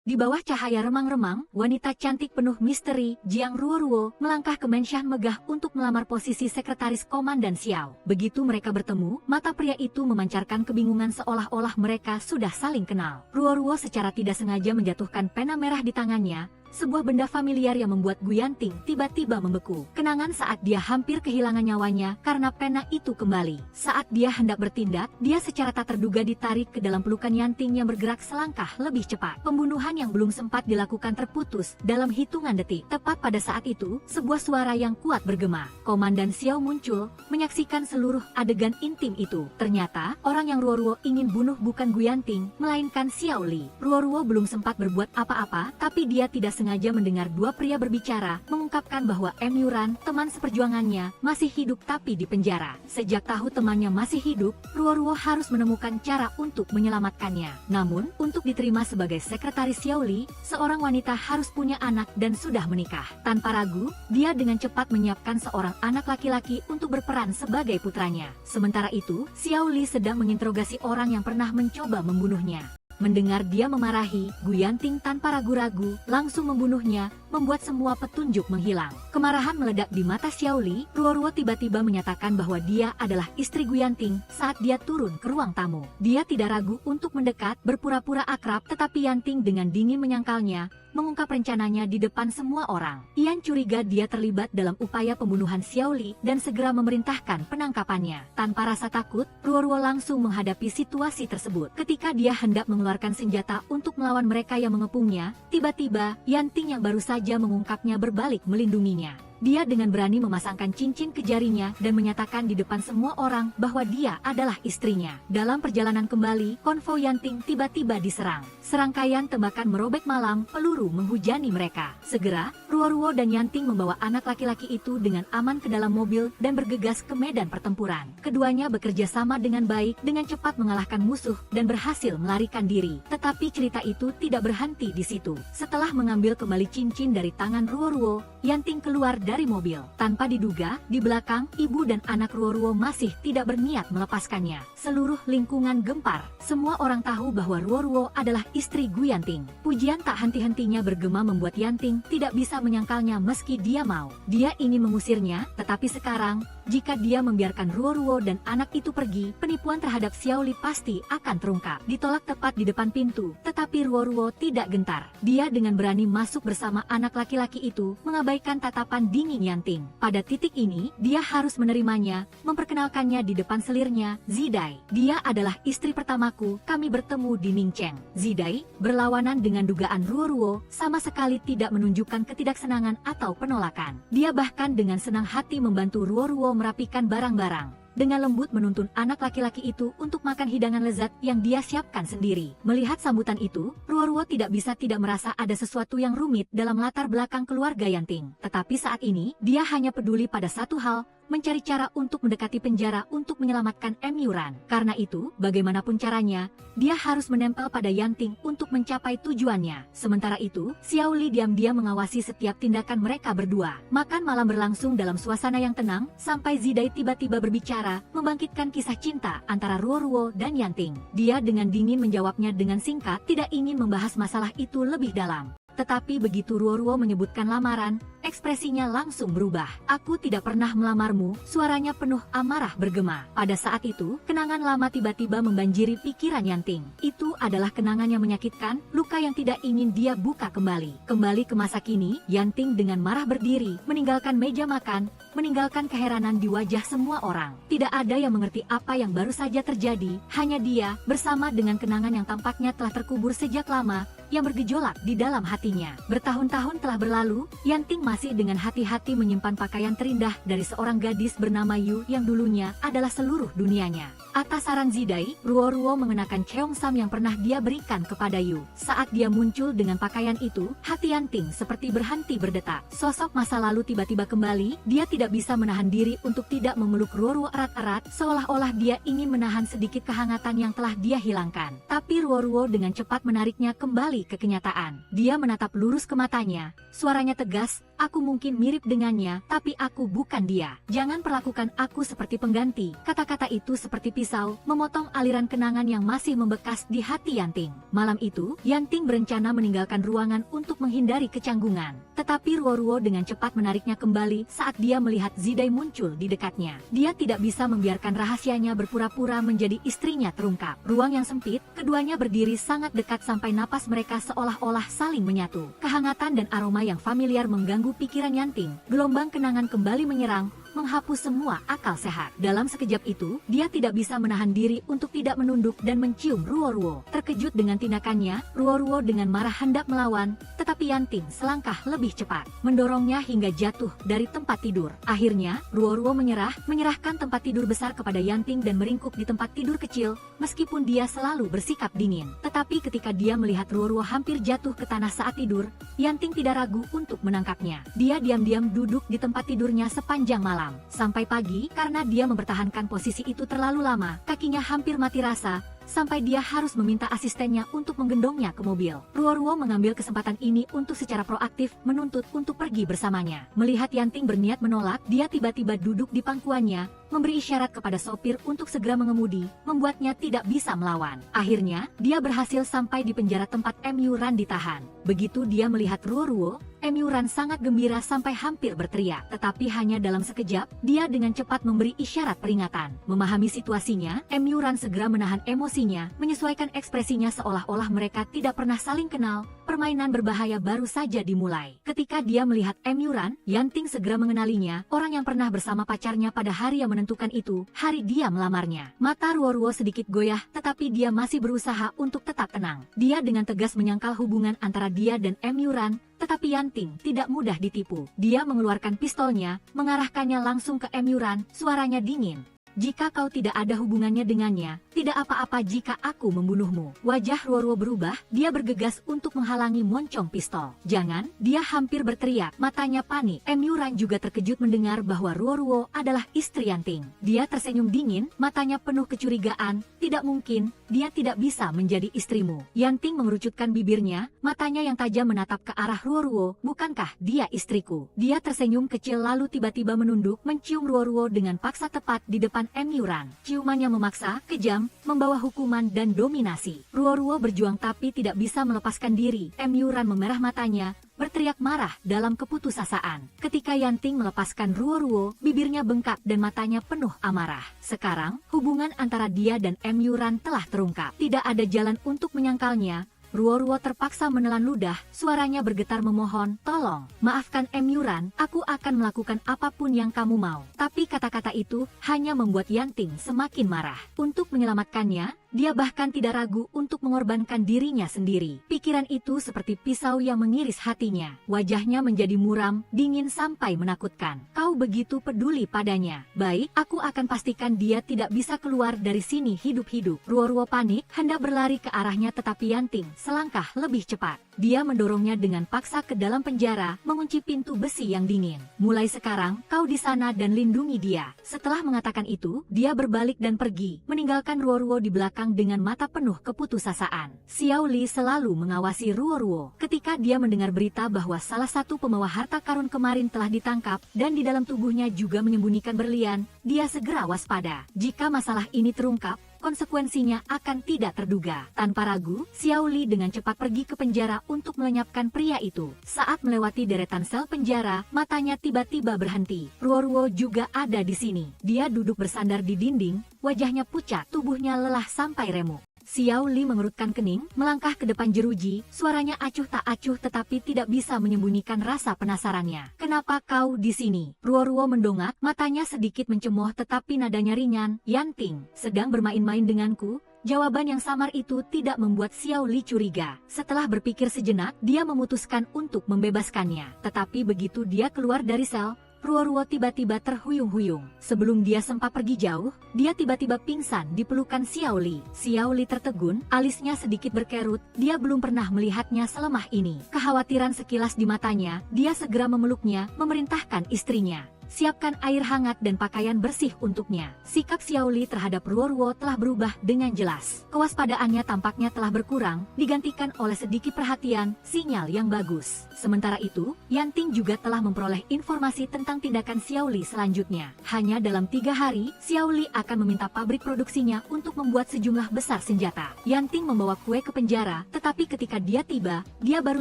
Di bawah cahaya remang-remang, wanita cantik penuh misteri, Jiang Ruoruo, melangkah ke mansion megah untuk melamar posisi sekretaris Komandan Xiao. Begitu mereka bertemu, mata pria itu memancarkan kebingungan seolah-olah mereka sudah saling kenal. Ruoruo secara tidak sengaja menjatuhkan pena merah di tangannya, sebuah benda familiar yang membuat Gu Yanting tiba-tiba membeku. Kenangan saat dia hampir kehilangan nyawanya karena pena itu kembali. Saat dia hendak bertindak, dia secara tak terduga ditarik ke dalam pelukan Yanting yang bergerak selangkah lebih cepat. Pembunuhan yang belum sempat dilakukan terputus dalam hitungan detik. Tepat pada saat itu, sebuah suara yang kuat bergema. Komandan Xiao muncul, menyaksikan seluruh adegan intim itu. Ternyata, orang yang Ruoruo ingin bunuh bukan Gu Yanting, melainkan Xiao Li. Ruoruo belum sempat berbuat apa-apa, tapi dia tidak sengaja mendengar dua pria berbicara, mengungkapkan bahwa Yuran, teman seperjuangannya, masih hidup tapi di penjara. Sejak tahu temannya masih hidup, Ruoruo harus menemukan cara untuk menyelamatkannya. Namun, untuk diterima sebagai sekretaris Xiao Li, seorang wanita harus punya anak dan sudah menikah. Tanpa ragu, dia dengan cepat menyiapkan seorang anak laki-laki untuk berperan sebagai putranya. Sementara itu, Xiao Li sedang menginterogasi orang yang pernah mencoba membunuhnya. Mendengar dia memarahi, Gu Yanting tanpa ragu-ragu langsung membunuhnya, membuat semua petunjuk menghilang. Kemarahan meledak di mata Xiao Li. Ruoruo tiba-tiba menyatakan bahwa dia adalah istri Gu Yanting saat dia turun ke ruang tamu. Dia tidak ragu untuk mendekat, berpura-pura akrab, tetapi Yanting dengan dingin menyangkalnya, mengungkap rencananya di depan semua orang. Ian curiga dia terlibat dalam upaya pembunuhan Xiao Li dan segera memerintahkan penangkapannya. Tanpa rasa takut, Ruoruo langsung menghadapi situasi tersebut. Ketika dia hendak mengeluarkan senjata untuk melawan mereka yang mengepungnya, tiba-tiba Yanting yang baru saja mengungkapnya berbalik melindunginya. Dia dengan berani memasangkan cincin ke jarinya dan menyatakan di depan semua orang bahwa dia adalah istrinya. Dalam perjalanan kembali, konvoi Yanting tiba-tiba diserang. Serangkaian tembakan merobek malam, peluru menghujani mereka. Segera, Ruoruo dan Yanting membawa anak laki-laki itu dengan aman ke dalam mobil dan bergegas ke medan pertempuran. Keduanya bekerja sama dengan baik, dengan cepat mengalahkan musuh dan berhasil melarikan diri. Tetapi cerita itu tidak berhenti di situ. Setelah mengambil kembali cincin dari tangan Ruoruo, Yanting keluar dari mobil. Tanpa diduga, di belakang, ibu dan anak Ruoruo masih tidak berniat melepaskannya. Seluruh lingkungan gempar. Semua orang tahu bahwa Ruoruo adalah istri Gu Yanting. Pujian tak henti-hentinya bergema membuat Yanting tidak bisa menyangkalnya meski dia mau. Dia ingin mengusirnya, tetapi sekarang, jika dia membiarkan Ruoruo dan anak itu pergi, penipuan terhadap Xiao Li pasti akan terungkap. Ditolak tepat di depan pintu, tetapi Ruoruo tidak gentar. Dia dengan berani masuk bersama anak laki-laki itu, mengabaikan tatapan dingin Yanting. Pada titik ini, dia harus menerimanya, memperkenalkannya di depan selirnya, Zidai. Dia adalah istri pertamaku, kami bertemu di Ningcheng. Zidai, berlawanan dengan dugaan Ruoruo, sama sekali tidak menunjukkan ketidaksenangan atau penolakan. Dia bahkan dengan senang hati membantu Ruoruo merapikan barang-barang. Dengan lembut menuntun anak laki-laki itu untuk makan hidangan lezat yang dia siapkan sendiri. Melihat sambutan itu, Ruoruo tidak bisa tidak merasa ada sesuatu yang rumit dalam latar belakang keluarga Yanting. Tetapi saat ini, dia hanya peduli pada satu hal, mencari cara untuk mendekati penjara untuk menyelamatkan Yuran. Karena itu, bagaimanapun caranya, dia harus menempel pada Yanting untuk mencapai tujuannya. Sementara itu, Xiao Li diam-diam mengawasi setiap tindakan mereka berdua. Makan malam berlangsung dalam suasana yang tenang, sampai Zidai tiba-tiba berbicara, membangkitkan kisah cinta antara Ruoruo dan Yanting. Dia dengan dingin menjawabnya dengan singkat, tidak ingin membahas masalah itu lebih dalam. Tetapi begitu Ruoruo menyebutkan lamaran, ekspresinya langsung berubah. Aku tidak pernah melamarmu, suaranya penuh amarah bergema. Pada saat itu, kenangan lama tiba-tiba membanjiri pikiran Yanting. Itu adalah kenangan yang menyakitkan, luka yang tidak ingin dia buka kembali. Kembali ke masa kini, Yanting dengan marah berdiri, meninggalkan meja makan, meninggalkan keheranan di wajah semua orang. Tidak ada yang mengerti apa yang baru saja terjadi, hanya dia, bersama dengan kenangan yang tampaknya telah terkubur sejak lama, yang bergejolak di dalam hatinya. Bertahun-tahun telah berlalu, Yanting masih dengan hati-hati menyimpan pakaian terindah dari seorang gadis bernama Yu yang dulunya adalah seluruh dunianya. Atas saran Zidai, Ruoruo mengenakan cheongsam yang pernah dia berikan kepada Yu. Saat dia muncul dengan pakaian itu, hati Yanting seperti berhenti berdetak. Sosok masa lalu tiba-tiba kembali, dia tidak bisa menahan diri untuk tidak memeluk Ruoruo erat-erat, seolah-olah dia ingin menahan sedikit kehangatan yang telah dia hilangkan. Tapi Ruoruo dengan cepat menariknya kembali ke kenyataan. Dia menatap lurus ke matanya, suaranya tegas, Aku mungkin mirip dengannya, tapi aku bukan dia. Jangan perlakukan aku seperti pengganti. Kata-kata itu seperti pisau, memotong aliran kenangan yang masih membekas di hati Yanting. Malam itu, Yanting berencana meninggalkan ruangan untuk menghindari kecanggungan. Tetapi Ruo-Ruo dengan cepat menariknya kembali saat dia melihat Zidai muncul di dekatnya. Dia tidak bisa membiarkan rahasianya berpura-pura menjadi istrinya terungkap. Ruang yang sempit, keduanya berdiri sangat dekat sampai napas mereka seolah-olah saling menyatu. Kehangatan dan aroma yang familiar mengganggu pikiran Yanting. Gelombang kenangan kembali menyerang, menghapus semua akal sehat. Dalam sekejap itu, dia tidak bisa menahan diri untuk tidak menunduk dan mencium Ruo-Ruo. Terkejut dengan tindakannya, Ruo-Ruo dengan marah hendak melawan, tetapi Yanting selangkah lebih cepat, mendorongnya hingga jatuh dari tempat tidur. Akhirnya, Ruo-Ruo menyerahkan tempat tidur besar kepada Yanting dan meringkuk di tempat tidur kecil, meskipun dia selalu bersikap dingin. Tetapi ketika dia melihat Ruo-Ruo hampir jatuh ke tanah saat tidur, Yanting tidak ragu untuk menangkapnya. Dia diam-diam duduk di tempat tidurnya sepanjang malam. Sampai pagi, karena dia mempertahankan posisi itu terlalu lama, kakinya hampir mati rasa, sampai dia harus meminta asistennya untuk menggendongnya ke mobil. Ruo-Ruo mengambil kesempatan ini untuk secara proaktif menuntut untuk pergi bersamanya. Melihat Yanting berniat menolak, dia tiba-tiba duduk di pangkuannya, memberi isyarat kepada sopir untuk segera mengemudi, membuatnya tidak bisa melawan. Akhirnya, dia berhasil sampai di penjara tempat Mu Ran ditahan. Begitu dia melihat Ruo-Ruo, Mu Ran sangat gembira sampai hampir berteriak. Tetapi hanya dalam sekejap, dia dengan cepat memberi isyarat peringatan. Memahami situasinya, Mu Ran segera menahan emosinya, menyesuaikan ekspresinya seolah-olah mereka tidak pernah saling kenal. Permainan berbahaya baru saja dimulai. Ketika dia melihat Mu Ran, Yanting segera mengenalinya, orang yang pernah bersama pacarnya pada hari yang menentukan itu, hari dia melamarnya. Mata Ruo-Ruo sedikit goyah, tetapi dia masih berusaha untuk tetap tenang. Dia dengan tegas menyangkal hubungan antara dia dan Mu Ran, tetapi Yanting tidak mudah ditipu. Dia mengeluarkan pistolnya, mengarahkannya langsung ke Mu Ran, suaranya dingin. Jika kau tidak ada hubungannya dengannya, tidak apa-apa jika aku membunuhmu. Wajah Ruo-Ruo berubah, dia bergegas untuk menghalangi moncong pistol. Jangan, dia hampir berteriak, matanya panik. Mu Ran juga terkejut mendengar bahwa Ruo-Ruo adalah istri Yanting. Dia tersenyum dingin, matanya penuh kecurigaan, tidak mungkin, dia tidak bisa menjadi istrimu. Yanting mengerucutkan bibirnya, matanya yang tajam menatap ke arah Ruo-Ruo, bukankah dia istriku? Dia tersenyum kecil lalu tiba-tiba menunduk, mencium Ruo-Ruo dengan paksa tepat di depan Mu Ran. Ciumannya memaksa, kejam, membawa hukuman dan dominasi. Ruo-Ruo berjuang tapi tidak bisa melepaskan diri. Mu Ran memerah matanya, berteriak marah dalam keputusasaan. Ketika Yanting melepaskan Ruo-Ruo, bibirnya bengkak dan matanya penuh amarah. Sekarang, hubungan antara dia dan Mu Ran telah terungkap. Tidak ada jalan untuk menyangkalnya. Ruo-Ruo terpaksa menelan ludah, suaranya bergetar memohon, tolong, maafkan Mu Ran, aku akan melakukan apapun yang kamu mau. Tapi kata-kata itu hanya membuat Yanting semakin marah. Untuk menyelamatkannya, dia bahkan tidak ragu untuk mengorbankan dirinya sendiri. Pikiran itu seperti pisau yang mengiris hatinya. Wajahnya menjadi muram, dingin sampai menakutkan. Kau begitu peduli padanya. Baik, aku akan pastikan dia tidak bisa keluar dari sini hidup-hidup. Ruo-Ruo panik, hendak berlari ke arahnya tetapi Yanting selangkah lebih cepat. Dia mendorongnya dengan paksa ke dalam penjara, mengunci pintu besi yang dingin. Mulai sekarang, kau di sana dan lindungi dia. Setelah mengatakan itu, dia berbalik dan pergi, meninggalkan Ruo-Ruo di belakang dengan mata penuh keputusasaan. Xiao Li selalu mengawasi Ruo-Ruo. Ketika dia mendengar berita bahwa salah satu pembawa harta karun kemarin telah ditangkap, dan di dalam tubuhnya juga menyembunyikan berlian, dia segera waspada. Jika masalah ini terungkap, konsekuensinya akan tidak terduga. Tanpa ragu, Xiao Li dengan cepat pergi ke penjara untuk melenyapkan pria itu. Saat melewati deretan sel penjara, matanya tiba-tiba berhenti. Ruo-Ruo juga ada di sini. Dia duduk bersandar di dinding, wajahnya pucat, tubuhnya lelah sampai remuk. Xiao Li mengerutkan kening, melangkah ke depan jeruji, suaranya acuh tak acuh tetapi tidak bisa menyembunyikan rasa penasarannya. Kenapa kau di sini? Ruo-Ruo mendongak, matanya sedikit mencemooh tetapi nadanya ringan. Yanting, sedang bermain-main denganku? Jawaban yang samar itu tidak membuat Xiao Li curiga. Setelah berpikir sejenak, dia memutuskan untuk membebaskannya. Tetapi begitu dia keluar dari sel, Ruo-Ruo tiba-tiba terhuyung-huyung. Sebelum dia sempat pergi jauh, dia tiba-tiba pingsan di pelukan Xiao Li. Xiao Li tertegun, alisnya sedikit berkerut, dia belum pernah melihatnya selemah ini. Kekhawatiran sekilas di matanya, dia segera memeluknya, memerintahkan istrinya, siapkan air hangat dan pakaian bersih untuknya. Sikap Xiaoli terhadap Ruoruo telah berubah dengan jelas. Kewaspadaannya tampaknya telah berkurang, digantikan oleh sedikit perhatian, sinyal yang bagus. Sementara itu, Yanting juga telah memperoleh informasi tentang tindakan Xiaoli selanjutnya. Hanya dalam 3 hari, Xiaoli akan meminta pabrik produksinya untuk membuat sejumlah besar senjata. Yanting membawa kue ke penjara, tetapi ketika dia tiba, dia baru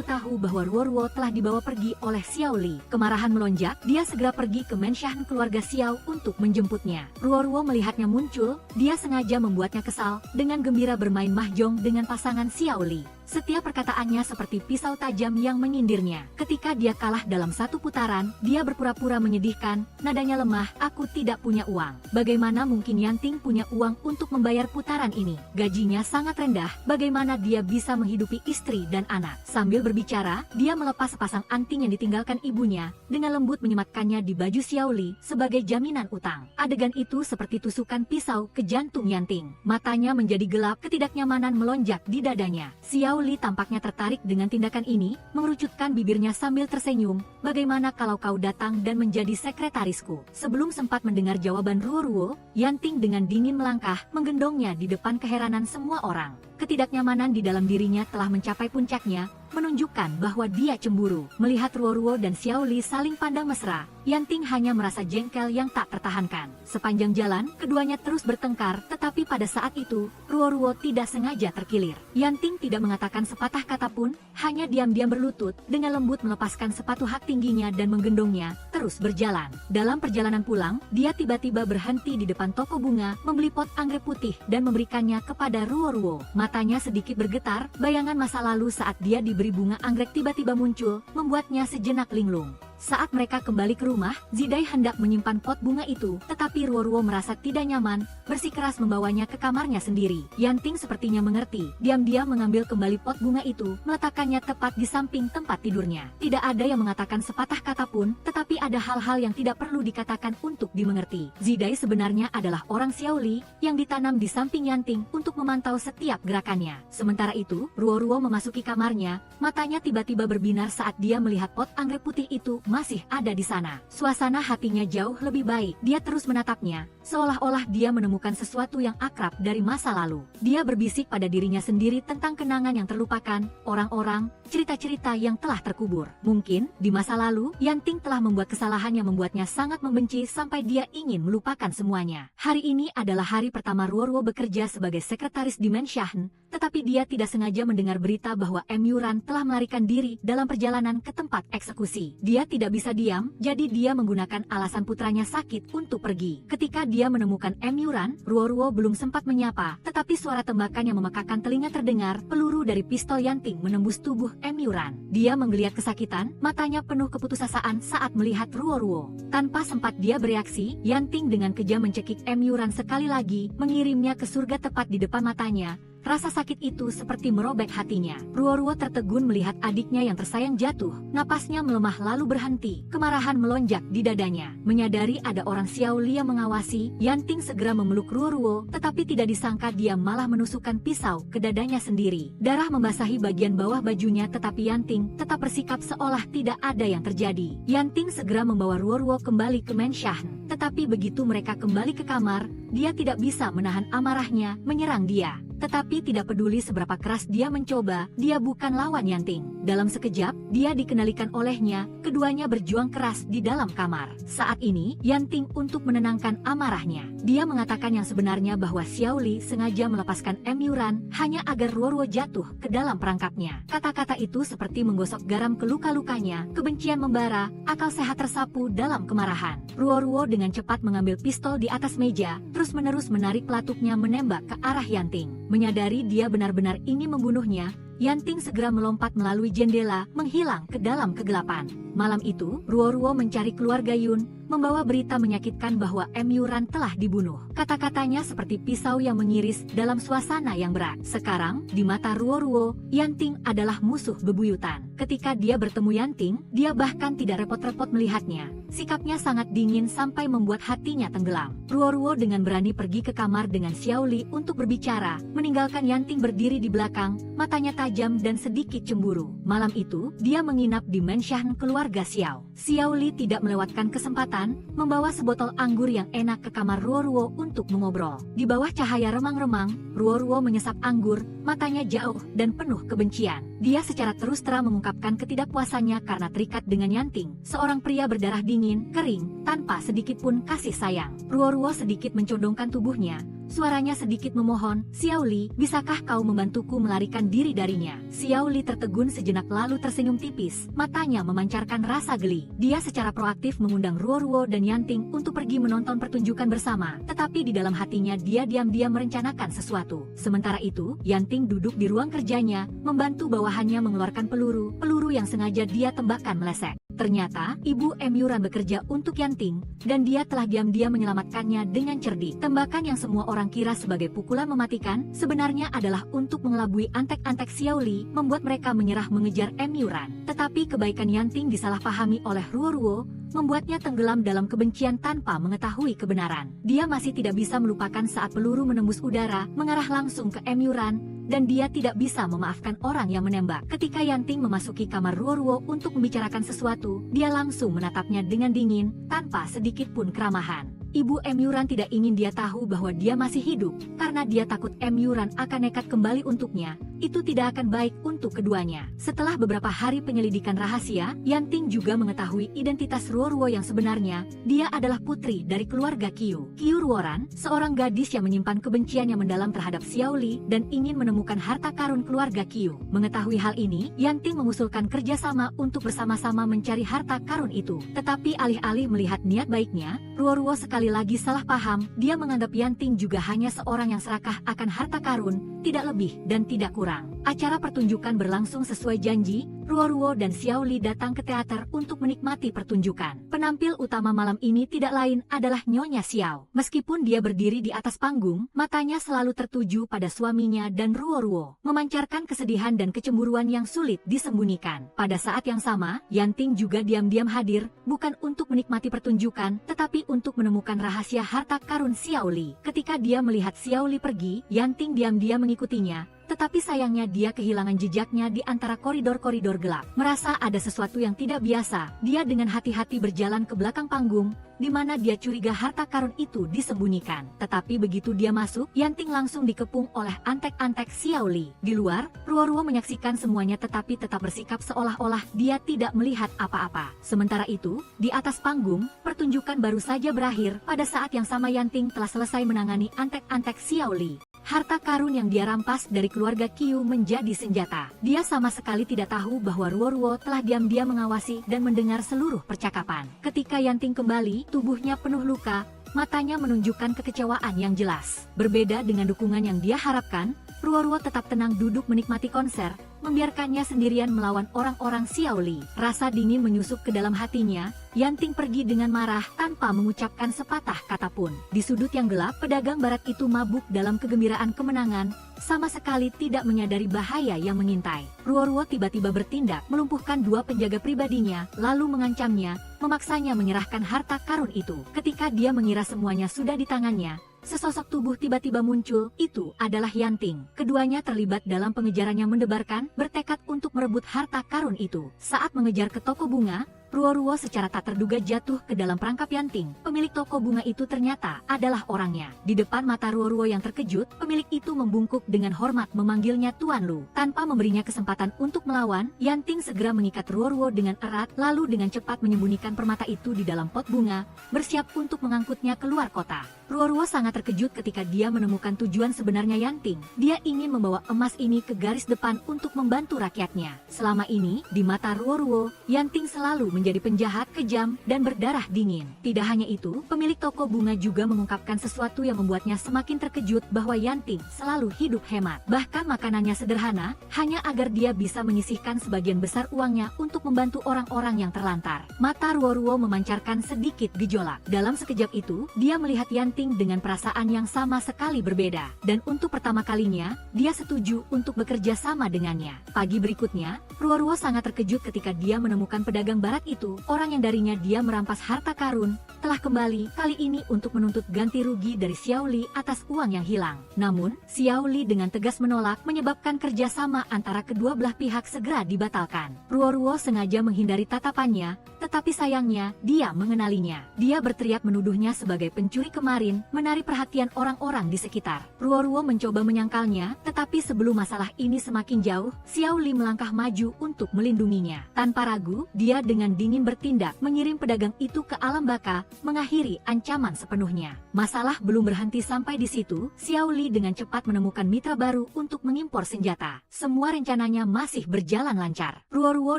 tahu bahwa Ruoruo telah dibawa pergi oleh Xiaoli. Kemarahan melonjak, dia segera pergi ke Menshan keluarga Xiao untuk menjemputnya. Ruoruo melihatnya muncul, dia sengaja membuatnya kesal, dengan gembira bermain mahjong dengan pasangan Xiaoli. Setiap perkataannya seperti pisau tajam yang menyindirnya. Ketika dia kalah dalam satu putaran, dia berpura-pura menyedihkan, nadanya lemah, aku tidak punya uang. Bagaimana mungkin Yanting punya uang untuk membayar putaran ini? Gajinya sangat rendah, bagaimana dia bisa menghidupi istri dan anak? Sambil berbicara, dia melepas sepasang anting yang ditinggalkan ibunya, dengan lembut menyematkannya di baju Xiaoli sebagai jaminan utang. Adegan itu seperti tusukan pisau ke jantung Yanting. Matanya menjadi gelap, ketidaknyamanan melonjak di dadanya. Xiaoli tampaknya tertarik dengan tindakan ini, mengerucutkan bibirnya sambil tersenyum. Bagaimana kalau kau datang dan menjadi sekretarisku? Sebelum sempat mendengar jawaban Ruoruo, Yanting dengan dingin melangkah, menggendongnya di depan keheranan semua orang. Ketidaknyamanan di dalam dirinya telah mencapai puncaknya, menunjukkan bahwa dia cemburu. Melihat Ruoruo dan Xiaoli saling pandang mesra, Yanting hanya merasa jengkel yang tak tertahankan. Sepanjang jalan, keduanya terus bertengkar, tetapi pada saat itu, Ruoruo tidak sengaja terkilir. Yanting tidak mengatakan sepatah kata pun, hanya diam-diam berlutut, dengan lembut melepaskan sepatu hak tingginya dan menggendongnya, terus berjalan. Dalam perjalanan pulang, dia tiba-tiba berhenti di depan toko bunga, membeli pot anggrek putih, dan memberikannya kepada Ruoruo. Matanya sedikit bergetar, bayangan masa lalu saat dia diberi bunga anggrek tiba-tiba muncul, membuatnya sejenak linglung. Saat mereka kembali ke rumah, Zidai hendak menyimpan pot bunga itu, tetapi Ruoruo merasa tidak nyaman, bersikeras membawanya ke kamarnya sendiri. Yanting sepertinya mengerti, diam-diam mengambil kembali pot bunga itu, meletakkannya tepat di samping tempat tidurnya. Tidak ada yang mengatakan sepatah kata pun, tetapi ada hal-hal yang tidak perlu dikatakan untuk dimengerti. Zidai sebenarnya adalah orang Xiaoli, yang ditanam di samping Yanting untuk memantau setiap gerakannya. Sementara itu, Ruoruo memasuki kamarnya, matanya tiba-tiba berbinar saat dia melihat pot anggrek putih itu masih ada di sana. Suasana hatinya jauh lebih baik. Dia terus menatapnya, seolah-olah dia menemukan sesuatu yang akrab dari masa lalu. Dia berbisik pada dirinya sendiri tentang kenangan yang terlupakan, orang-orang, cerita-cerita yang telah terkubur. Mungkin, di masa lalu, Yanting telah membuat kesalahan yang membuatnya sangat membenci sampai dia ingin melupakan semuanya. Hari ini adalah hari pertama Ruoruo bekerja sebagai sekretaris di Menshan, tetapi dia tidak sengaja mendengar berita bahwa Yuran telah melarikan diri dalam perjalanan ke tempat eksekusi. Dia tidak bisa diam, jadi dia menggunakan alasan putranya sakit untuk pergi. Ketika dia menemukan Yuran, Ruoruo belum sempat menyapa, tetapi suara tembakan yang memekakan telinga terdengar, peluru dari pistol Yanting menembus tubuh Yuran. Dia menggeliat kesakitan, matanya penuh keputusasaan saat melihat Ruoruo. Tanpa sempat dia bereaksi, Yanting dengan kejam mencekik Yuran sekali lagi, mengirimnya ke surga tepat di depan matanya. Rasa sakit itu seperti merobek hatinya. Ruoruo tertegun melihat adiknya yang tersayang jatuh. Napasnya melemah lalu berhenti. Kemarahan melonjak di dadanya. Menyadari ada orang Xiaoli yang mengawasi, Yanting segera memeluk Ruoruo, tetapi tidak disangka dia malah menusukkan pisau ke dadanya sendiri. Darah membasahi bagian bawah bajunya, tetapi Yanting tetap bersikap seolah tidak ada yang terjadi. Yanting segera membawa Ruoruo kembali ke Menshan. Tetapi begitu mereka kembali ke kamar, dia tidak bisa menahan amarahnya, menyerang dia. Tetapi tidak peduli seberapa keras dia mencoba, dia bukan lawan Yanting. Dalam sekejap, dia dikenalikan olehnya, keduanya berjuang keras di dalam kamar. Saat ini, Yanting untuk menenangkan amarahnya. Dia mengatakan yang sebenarnya bahwa Xiaoli sengaja melepaskan Yuran hanya agar Ruoruo jatuh ke dalam perangkapnya. Kata-kata itu seperti menggosok garam ke luka-lukanya, kebencian membara, akal sehat tersapu dalam kemarahan. Ruoruo dengan cepat mengambil pistol di atas meja, terus-menerus menarik pelatuknya menembak ke arah Yanting. Menyadari dia benar-benar ingin membunuhnya, Yanting segera melompat melalui jendela, menghilang ke dalam kegelapan. Malam itu, Ruoruo mencari keluarga Yun, membawa berita menyakitkan bahwa Yuran telah dibunuh. Kata-katanya seperti pisau yang mengiris dalam suasana yang berat. Sekarang, di mata Ruoruo, Yanting adalah musuh bebuyutan. Ketika dia bertemu Yanting, dia bahkan tidak repot-repot melihatnya. Sikapnya sangat dingin sampai membuat hatinya tenggelam. Ruoruo dengan berani pergi ke kamar dengan Xiaoli untuk berbicara, meninggalkan Yanting berdiri di belakang, matanya tajam dan sedikit cemburu. Malam itu, dia menginap di Menshan keluarga keluarga Xiao. Xiao Li tidak melewatkan kesempatan, membawa sebotol anggur yang enak ke kamar Ruo untuk mengobrol. Di bawah cahaya remang-remang, Ruo menyesap anggur, matanya jauh dan penuh kebencian. Dia secara terus terang mengungkapkan ketidakpuasannya karena terikat dengan Yanting, seorang pria berdarah dingin, kering, tanpa sedikit pun kasih sayang. Ruo sedikit mencondongkan tubuhnya. Suaranya sedikit memohon, "Xiao Li, bisakah kau membantuku melarikan diri darinya?" Xiao Li tertegun sejenak lalu tersenyum tipis, matanya memancarkan rasa geli. Dia secara proaktif mengundang Ruo dan Yanting untuk pergi menonton pertunjukan bersama, tetapi di dalam hatinya dia diam-diam merencanakan sesuatu. Sementara itu, Yanting duduk di ruang kerjanya, membantu bawahannya mengeluarkan peluru yang sengaja dia tembakkan meleset. Ternyata, Ibu Emyuran bekerja untuk Yanting, dan dia telah diam-diam menyelamatkannya dengan cerdik. Tembakan yang semua orang kira sebagai pukulan mematikan, sebenarnya adalah untuk mengelabui antek-antek Xiao Li, membuat mereka menyerah mengejar Emyuran. Tetapi kebaikan Yanting disalahpahami oleh Ruo, membuatnya tenggelam dalam kebencian tanpa mengetahui kebenaran. Dia masih tidak bisa melupakan saat peluru menembus udara, mengarah langsung ke Emyuran, dan dia tidak bisa memaafkan orang yang menembak. Ketika Yanting memasuki kamar Ruo untuk membicarakan sesuatu, dia langsung menatapnya dengan dingin, tanpa sedikit pun keramahan. Ibu Emyuran tidak ingin dia tahu bahwa dia masih hidup, karena dia takut Emyuran akan nekat kembali untuknya. Itu tidak akan baik untuk keduanya. Setelah beberapa hari penyelidikan rahasia, Yanting juga mengetahui identitas Ruo yang sebenarnya. Dia adalah putri dari keluarga Qiu. Qiu Ruoran, seorang gadis yang menyimpan kebencian yang mendalam terhadap Xiao Li dan ingin menemukan harta karun keluarga Qiu. Mengetahui hal ini, Yanting mengusulkan kerjasama untuk bersama-sama mencari harta karun itu. Tetapi alih-alih melihat niat baiknya, Ruo sekali lagi salah paham. Dia menganggap Yanting juga hanya seorang yang serakah akan harta karun, tidak lebih dan tidak kurang. Acara pertunjukan berlangsung sesuai janji. Ruo dan Xiao Li datang ke teater untuk menikmati pertunjukan. Penampil utama malam ini tidak lain adalah Nyonya Xiao. Meskipun dia berdiri di atas panggung, matanya selalu tertuju pada suaminya dan Ruo, memancarkan kesedihan dan kecemburuan yang sulit disembunyikan. Pada saat yang sama, Yanting juga diam-diam hadir, bukan untuk menikmati pertunjukan, tetapi untuk menemukan rahasia harta karun Xiao Li. Ketika dia melihat Xiao Li pergi, Yanting diam-diam mengikutinya. Tetapi sayangnya dia kehilangan jejaknya di antara koridor-koridor gelap. Merasa ada sesuatu yang tidak biasa, dia dengan hati-hati berjalan ke belakang panggung, di mana dia curiga harta karun itu disembunyikan. Tetapi begitu dia masuk, Yanting langsung dikepung oleh antek-antek Xiao Li. Di luar, Ruo menyaksikan semuanya tetapi tetap bersikap seolah-olah dia tidak melihat apa-apa. Sementara itu, di atas panggung, pertunjukan baru saja berakhir. Pada saat yang sama Yanting telah selesai menangani antek-antek Xiao Li. Harta karun yang dia rampas dari keluarga Qiu menjadi senjata. Dia sama sekali tidak tahu bahwa Ruo telah diam-diam mengawasi dan mendengar seluruh percakapan. Ketika Yanting kembali, tubuhnya penuh luka, matanya menunjukkan kekecewaan yang jelas. Berbeda dengan dukungan yang dia harapkan, Ruo tetap tenang duduk menikmati konser, membiarkannya sendirian melawan orang-orang Xiao Li. Rasa dingin menyusup ke dalam hatinya. Yanting pergi dengan marah tanpa mengucapkan sepatah kata pun. Di sudut yang gelap, pedagang barat itu mabuk dalam kegembiraan kemenangan, sama sekali tidak menyadari bahaya yang mengintai. Ruo tiba-tiba bertindak, melumpuhkan dua penjaga pribadinya, lalu mengancamnya, memaksanya menyerahkan harta karun itu. Ketika dia mengira semuanya sudah di tangannya, sesosok tubuh tiba-tiba muncul. Itu adalah Yanting. Keduanya terlibat dalam pengejaran yang mendebarkan, bertekad untuk merebut harta karun itu. Saat mengejar ke toko bunga, Ruo secara tak terduga jatuh ke dalam perangkap Yanting. Pemilik toko bunga itu ternyata adalah orangnya. Di depan mata Ruo yang terkejut, pemilik itu membungkuk dengan hormat memanggilnya Tuan Lu. Tanpa memberinya kesempatan untuk melawan, Yanting segera mengikat Ruo dengan erat, lalu dengan cepat menyembunyikan permata itu di dalam pot bunga, bersiap untuk mengangkutnya keluar kota. Ruo sangat terkejut ketika dia menemukan tujuan sebenarnya Yanting. Dia ingin membawa emas ini ke garis depan untuk membantu rakyatnya. Selama ini, di mata Ruo, Yanting selalu menjadi penjahat, kejam, dan berdarah dingin. Tidak hanya itu, pemilik toko bunga juga mengungkapkan sesuatu yang membuatnya semakin terkejut bahwa Yanting selalu hidup hemat. Bahkan makanannya sederhana, hanya agar dia bisa menyisihkan sebagian besar uangnya untuk membantu orang-orang yang terlantar. Mata Ruo memancarkan sedikit gejolak. Dalam sekejap itu, dia melihat Yanting dengan perasaan yang sama sekali berbeda. Dan untuk pertama kalinya, dia setuju untuk bekerja sama dengannya. Pagi berikutnya, Ruo sangat terkejut ketika dia menemukan pedagang barat itu itu, orang yang darinya dia merampas harta karun, telah kembali, kali ini untuk menuntut ganti rugi dari Xiao Li atas uang yang hilang. Namun, Xiao Li dengan tegas menolak, menyebabkan kerjasama antara kedua belah pihak segera dibatalkan. Ruo sengaja menghindari tatapannya, tetapi sayangnya, dia mengenalinya. Dia berteriak menuduhnya sebagai pencuri kemarin, menarik perhatian orang-orang di sekitar. Ruo mencoba menyangkalnya, tetapi sebelum masalah ini semakin jauh, Xiao Li melangkah maju untuk melindunginya. Tanpa ragu, dia dengan dingin bertindak, mengirim pedagang itu ke alam baka, mengakhiri ancaman sepenuhnya. Masalah belum berhenti sampai di situ, Xiao Li dengan cepat menemukan mitra baru untuk mengimpor senjata. Semua rencananya masih berjalan lancar. Ruo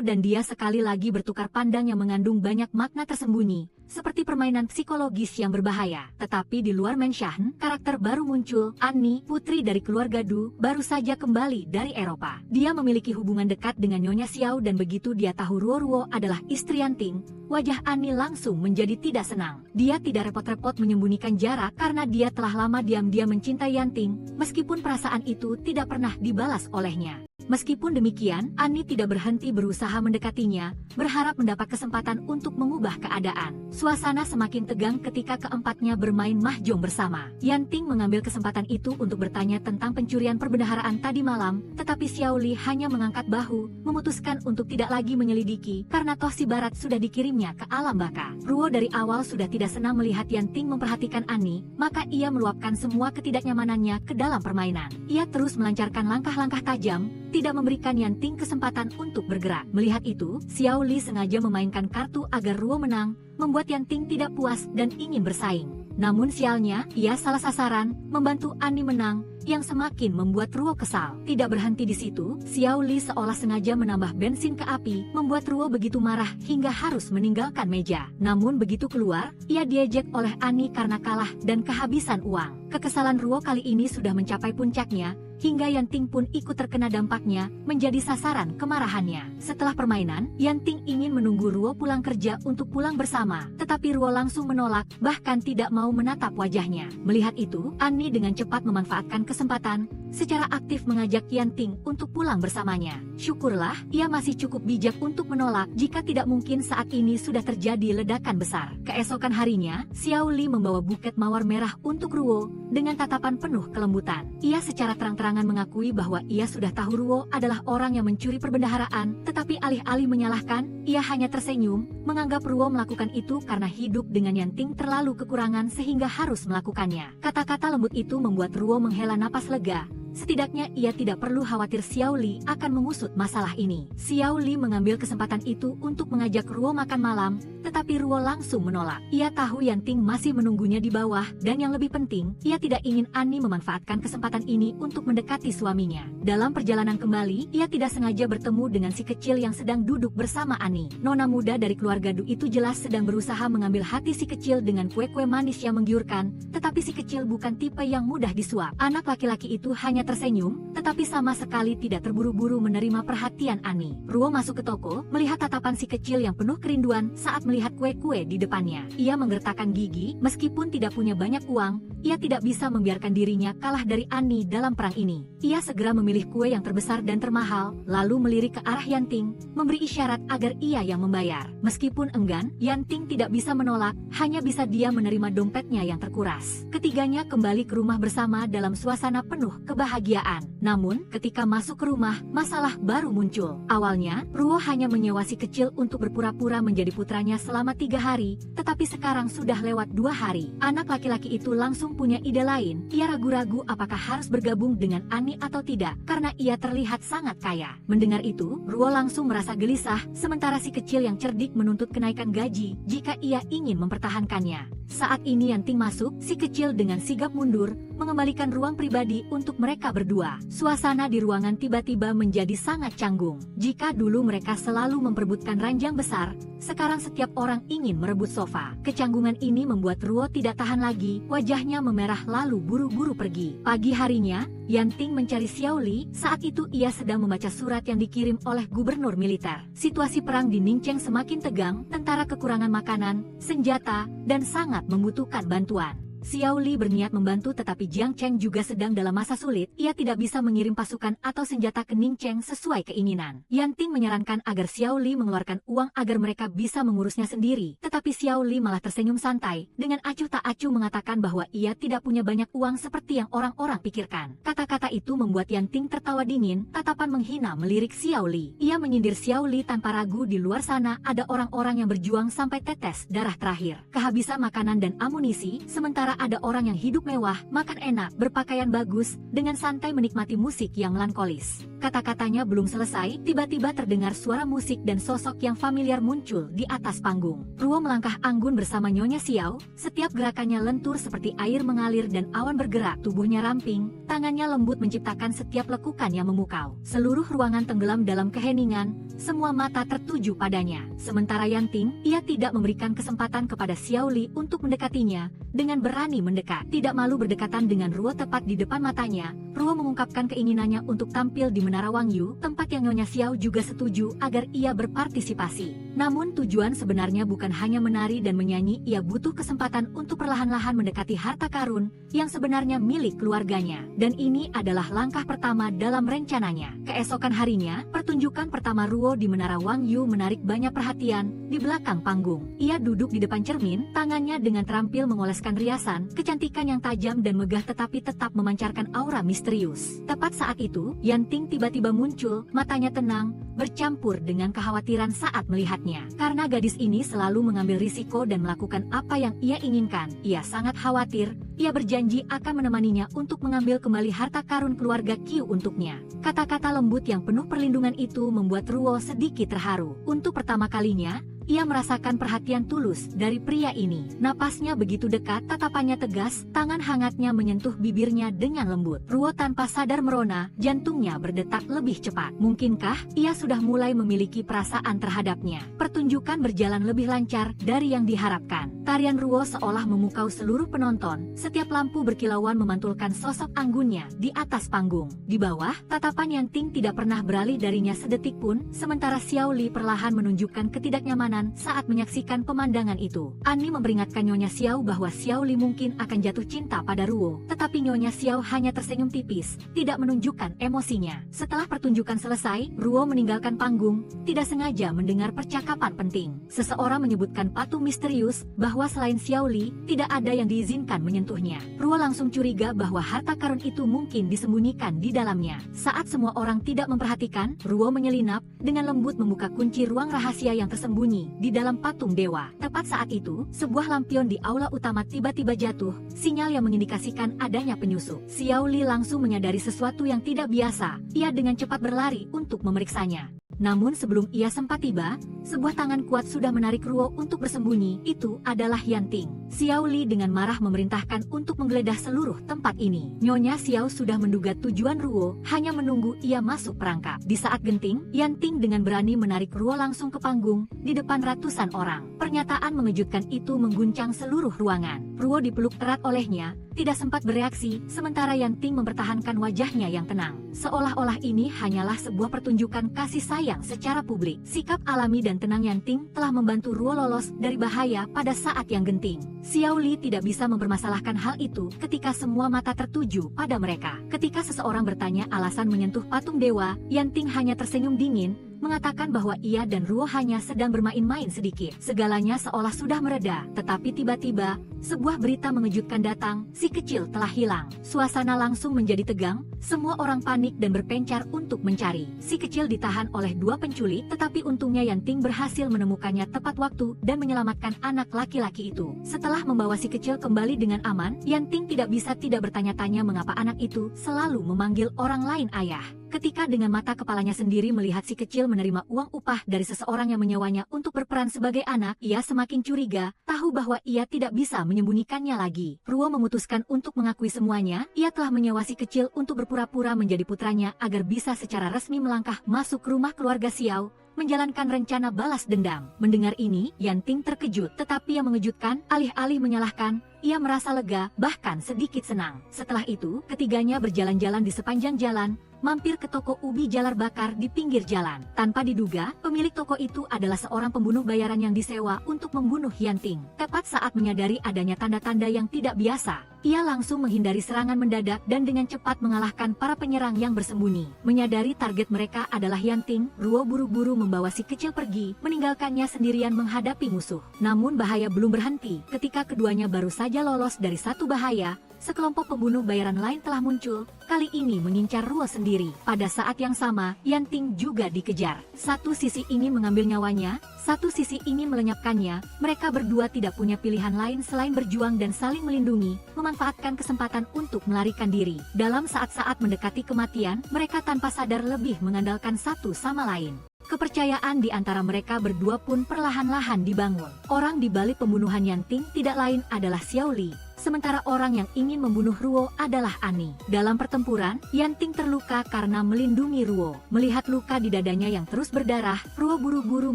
dan dia sekali lagi bertukar pandang yang mengandung banyak makna tersembunyi, seperti permainan psikologis yang berbahaya. Tetapi di luar Menshan, karakter baru muncul, Annie, putri dari keluarga Du, baru saja kembali dari Eropa. Dia memiliki hubungan dekat dengan Nyonya Xiao dan begitu dia tahu Ruo adalah istri Yanting, wajah Annie langsung menjadi tidak senang. Dia tidak repot-repot menyembunyikan jarak karena dia telah lama diam-diam mencintai Yanting, meskipun perasaan itu tidak pernah dibalas olehnya. Meskipun demikian, Annie tidak berhenti berusaha mendekatinya, berharap mendapat kesempatan untuk mengubah keadaan. Suasana semakin tegang ketika keempatnya bermain mahjong bersama. Yanting mengambil kesempatan itu untuk bertanya tentang pencurian perbendaharaan tadi malam, tetapi Xiao Li hanya mengangkat bahu, memutuskan untuk tidak lagi menyelidiki, karena toh si Barat sudah dikirimnya ke alam baka. Ruo dari awal sudah tidak senang melihat Yanting memperhatikan Annie, maka ia meluapkan semua ketidaknyamanannya ke dalam permainan. Ia terus melancarkan langkah-langkah tajam, tidak memberikan Yanting kesempatan untuk bergerak. Melihat itu, Xiao Li sengaja memainkan kartu agar Ruo menang, membuat Yanting tidak puas dan ingin bersaing. Namun sialnya, ia salah sasaran, membantu Annie menang, yang semakin membuat Ruo kesal. Tidak berhenti di situ, Xiao Li seolah sengaja menambah bensin ke api, membuat Ruo begitu marah hingga harus meninggalkan meja. Namun begitu keluar, ia diejek oleh Annie karena kalah dan kehabisan uang. Kekesalan Ruo kali ini sudah mencapai puncaknya, hingga Yanting pun ikut terkena dampaknya, menjadi sasaran kemarahannya. Setelah permainan, Yanting ingin menunggu Ruo pulang kerja untuk pulang bersama, tetapi Ruo langsung menolak, bahkan tidak mau menatap wajahnya. Melihat itu, Annie dengan cepat memanfaatkan kesempatan, secara aktif mengajak Yanting untuk pulang bersamanya. Syukurlah, ia masih cukup bijak untuk menolak, jika tidak mungkin saat ini sudah terjadi ledakan besar. Keesokan harinya, Xiao Li membawa buket mawar merah untuk Ruo, dengan tatapan penuh kelembutan. Ia secara terang-terangan mengakui bahwa ia sudah tahu Ruo adalah orang yang mencuri perbendaharaan, tetapi alih-alih menyalahkan, ia hanya tersenyum, menganggap Ruo melakukan itu karena hidup dengan Yanting terlalu kekurangan sehingga harus melakukannya. Kata-kata lembut itu membuat Ruo menghela napas lega. Setidaknya ia tidak perlu khawatir Xiao Li akan mengusut masalah ini. Xiao Li mengambil kesempatan itu untuk mengajak Ruo makan malam, tetapi Ruo langsung menolak. Ia tahu Yanting masih menunggunya di bawah, dan yang lebih penting, ia tidak ingin Annie memanfaatkan kesempatan ini untuk mendekati suaminya. Dalam perjalanan kembali, ia tidak sengaja bertemu dengan si kecil yang sedang duduk bersama Annie. Nona muda dari keluarga Du itu jelas sedang berusaha mengambil hati si kecil dengan kue-kue manis yang menggiurkan, tetapi si kecil bukan tipe yang mudah disuap. Anak laki-laki itu hanya tersenyum, tetapi sama sekali tidak terburu-buru menerima perhatian Annie. Ruo masuk ke toko, melihat tatapan si kecil yang penuh kerinduan saat melihat kue-kue di depannya. Ia menggertakkan gigi, meskipun tidak punya banyak uang, ia tidak bisa membiarkan dirinya kalah dari Annie dalam perang ini. Ia segera memilih kue yang terbesar dan termahal, lalu melirik ke arah Yanting, memberi isyarat agar ia yang membayar. Meskipun enggan, Yanting tidak bisa menolak, hanya bisa dia menerima dompetnya yang terkuras. Ketiganya kembali ke rumah bersama dalam suasana penuh kebahagiaan. Namun, ketika masuk ke rumah, masalah baru muncul. Awalnya, Ruo hanya menyewa si kecil untuk berpura-pura menjadi putranya selama 3 hari, tetapi sekarang sudah lewat 2 hari. Anak laki-laki itu langsung punya ide lain. Ia ragu-ragu apakah harus bergabung dengan Annie atau tidak, karena ia terlihat sangat kaya. Mendengar itu, Ruo langsung merasa gelisah, sementara si kecil yang cerdik menuntut kenaikan gaji jika ia ingin mempertahankannya. Saat ini Yanting masuk, si kecil dengan sigap mundur, mengembalikan ruang pribadi untuk mereka berdua. Suasana di ruangan tiba-tiba menjadi sangat canggung. Jika dulu mereka selalu memperebutkan ranjang besar, sekarang setiap orang ingin merebut sofa. Kecanggungan ini membuat Ruo tidak tahan lagi, wajahnya memerah lalu buru-buru pergi. Pagi harinya, Yanting mencari Xiao Li, saat itu ia sedang membaca surat yang dikirim oleh gubernur militer. Situasi perang di Ningcheng semakin tegang, tentara kekurangan makanan, senjata, dan sangat membutuhkan bantuan. Xiao Li berniat membantu tetapi Jiang Cheng juga sedang dalam masa sulit, ia tidak bisa mengirim pasukan atau senjata ke Ning Cheng sesuai keinginan. Yan Ting menyarankan agar Xiao Li mengeluarkan uang agar mereka bisa mengurusnya sendiri, tetapi Xiao Li malah tersenyum santai, dengan acuh tak acuh mengatakan bahwa ia tidak punya banyak uang seperti yang orang-orang pikirkan. Kata-kata itu membuat Yan Ting tertawa dingin, tatapan menghina melirik Xiao Li. Ia menyindir Xiao Li tanpa ragu, di luar sana ada orang-orang yang berjuang sampai tetes darah terakhir, kehabisan makanan dan amunisi, sementara ada orang yang hidup mewah, makan enak, berpakaian bagus, dengan santai menikmati musik yang melankolis. Kata-katanya belum selesai, tiba-tiba terdengar suara musik dan sosok yang familiar muncul di atas panggung. Ruo melangkah anggun bersama Nyonya Xiao, setiap gerakannya lentur seperti air mengalir dan awan bergerak, tubuhnya ramping, tangannya lembut menciptakan setiap lekukan yang memukau. Seluruh ruangan tenggelam dalam keheningan, semua mata tertuju padanya. Sementara Yan Ting, ia tidak memberikan kesempatan kepada Xiao Li untuk mendekatinya, dengan berani mendekat. Tidak malu berdekatan dengan Ruo tepat di depan matanya, Ruo mengungkapkan keinginannya untuk tampil di Menara Wangyu, tempat yang Nyonya Xiao juga setuju agar ia berpartisipasi. Namun tujuan sebenarnya bukan hanya menari dan menyanyi, ia butuh kesempatan untuk perlahan-lahan mendekati harta karun yang sebenarnya milik keluarganya. Dan ini adalah langkah pertama dalam rencananya. Keesokan harinya, pertunjukan pertama Ruo di Menara Wangyu menarik banyak perhatian. Di belakang panggung, ia duduk di depan cermin, tangannya dengan terampil mengoleskan riasan, kecantikan yang tajam dan megah tetapi tetap memancarkan aura misterius. Tepat saat itu, Yan Ting tiba-tiba muncul, matanya tenang, bercampur dengan kekhawatiran saat melihatnya. Karena gadis ini selalu mengambil risiko dan melakukan apa yang ia inginkan, ia sangat khawatir. Ia berjanji akan menemaninya untuk mengambil kembali harta karun keluarga Qiu untuknya. Kata-kata lembut yang penuh perlindungan itu membuat Ruo sedikit terharu. Untuk pertama kalinya, ia merasakan perhatian tulus dari pria ini. Napasnya begitu dekat, tatapannya tegas, tangan hangatnya menyentuh bibirnya dengan lembut. Ruo tanpa sadar merona, jantungnya berdetak lebih cepat. Mungkinkah ia sudah mulai memiliki perasaan terhadapnya? Pertunjukan berjalan lebih lancar dari yang diharapkan. Tarian Ruo seolah memukau seluruh penonton. Setiap lampu berkilauan memantulkan sosok anggunnya di atas panggung. Di bawah, tatapan Yan Ting tidak pernah beralih darinya sedetik pun, sementara Xiao Li perlahan menunjukkan ketidaknyamanan saat menyaksikan pemandangan itu. Ani memperingatkan Nyonya Xiao bahwa Xiao Li mungkin akan jatuh cinta pada Ruo, tetapi Nyonya Xiao hanya tersenyum tipis, tidak menunjukkan emosinya. Setelah pertunjukan selesai, Ruo meninggalkan panggung, tidak sengaja mendengar percakapan penting. Seseorang menyebutkan patung misterius, bahwa selain Xiao Li, tidak ada yang diizinkan menyentuhnya. Ruo langsung curiga bahwa harta karun itu mungkin disembunyikan di dalamnya. Saat semua orang tidak memperhatikan, Ruo menyelinap, dengan lembut membuka kunci ruang rahasia yang tersembunyi di dalam patung dewa. Tepat saat itu, sebuah lampion di aula utama tiba-tiba jatuh, sinyal yang mengindikasikan adanya penyusup. Xiao Li langsung menyadari sesuatu yang tidak biasa. Ia dengan cepat berlari untuk memeriksanya. Namun sebelum ia sempat tiba, sebuah tangan kuat sudah menarik Ruo untuk bersembunyi. Itu adalah Yan Ting. Xiao Li dengan marah memerintahkan untuk menggeledah seluruh tempat ini. Nyonya Xiao sudah menduga tujuan Ruo, hanya menunggu ia masuk perangkap. Di saat genting, Yan Ting dengan berani menarik Ruo langsung ke panggung, di depan ratusan orang. Pernyataan mengejutkan itu mengguncang seluruh ruangan. Ruo dipeluk erat olehnya, tidak sempat bereaksi, sementara Yan Ting mempertahankan wajahnya yang tenang. Seolah-olah ini hanyalah sebuah pertunjukan kasih sayang secara publik. Sikap alami dan tenang Yan Ting telah membantu Ruo lolos dari bahaya pada saat yang genting. Xiao Li tidak bisa mempermasalahkan hal itu ketika semua mata tertuju pada mereka. Ketika seseorang bertanya alasan menyentuh patung dewa, Yan Ting hanya tersenyum dingin, mengatakan bahwa ia dan Ruo hanya sedang bermain-main sedikit. Segalanya seolah sudah mereda, tetapi tiba-tiba, sebuah berita mengejutkan datang, si kecil telah hilang. Suasana langsung menjadi tegang, semua orang panik dan berpencar untuk mencari. Si kecil ditahan oleh dua penculik, tetapi untungnya Yan Ting berhasil menemukannya tepat waktu dan menyelamatkan anak laki-laki itu. Setelah membawa si kecil kembali dengan aman, Yan Ting tidak bisa tidak bertanya-tanya mengapa anak itu selalu memanggil orang lain ayah. Ketika dengan mata kepalanya sendiri melihat si kecil menerima uang upah dari seseorang yang menyewanya untuk berperan sebagai anak, ia semakin curiga, tahu bahwa ia tidak bisa menyembunyikannya lagi. Ruo memutuskan untuk mengakui semuanya, ia telah menyewa si kecil untuk berpura-pura menjadi putranya agar bisa secara resmi melangkah masuk rumah keluarga Xiao, menjalankan rencana balas dendam. Mendengar ini, Yan Ting terkejut, tetapi yang mengejutkan, alih-alih menyalahkan, ia merasa lega, bahkan sedikit senang. Setelah itu, ketiganya berjalan-jalan di sepanjang jalan, mampir ke toko ubi jalar bakar di pinggir jalan. Tanpa diduga, pemilik toko itu adalah seorang pembunuh bayaran yang disewa untuk membunuh Yanting. Tepat saat menyadari adanya tanda-tanda yang tidak biasa, ia langsung menghindari serangan mendadak dan dengan cepat mengalahkan para penyerang yang bersembunyi. Menyadari target mereka adalah Yanting, Ruo buru-buru membawa si kecil pergi, meninggalkannya sendirian menghadapi musuh. Namun bahaya belum berhenti. Ketika keduanya baru saja lolos dari satu bahaya, sekelompok pembunuh bayaran lain telah muncul, kali ini mengincar Ruo sendiri. Pada saat yang sama, Yanting juga dikejar. Satu sisi ingin mengambil nyawanya, satu sisi ingin melenyapkannya. Mereka berdua tidak punya pilihan lain selain berjuang dan saling melindungi, memanfaatkan kesempatan untuk melarikan diri. Dalam saat-saat mendekati kematian, mereka tanpa sadar lebih mengandalkan satu sama lain. Kepercayaan di antara mereka berdua pun perlahan-lahan dibangun. Orang di balik pembunuhan Yanting tidak lain adalah Xiao Li. Sementara orang yang ingin membunuh Ruo adalah Ani. Dalam pertempuran, Yanting terluka karena melindungi Ruo. Melihat luka di dadanya yang terus berdarah, Ruo buru-buru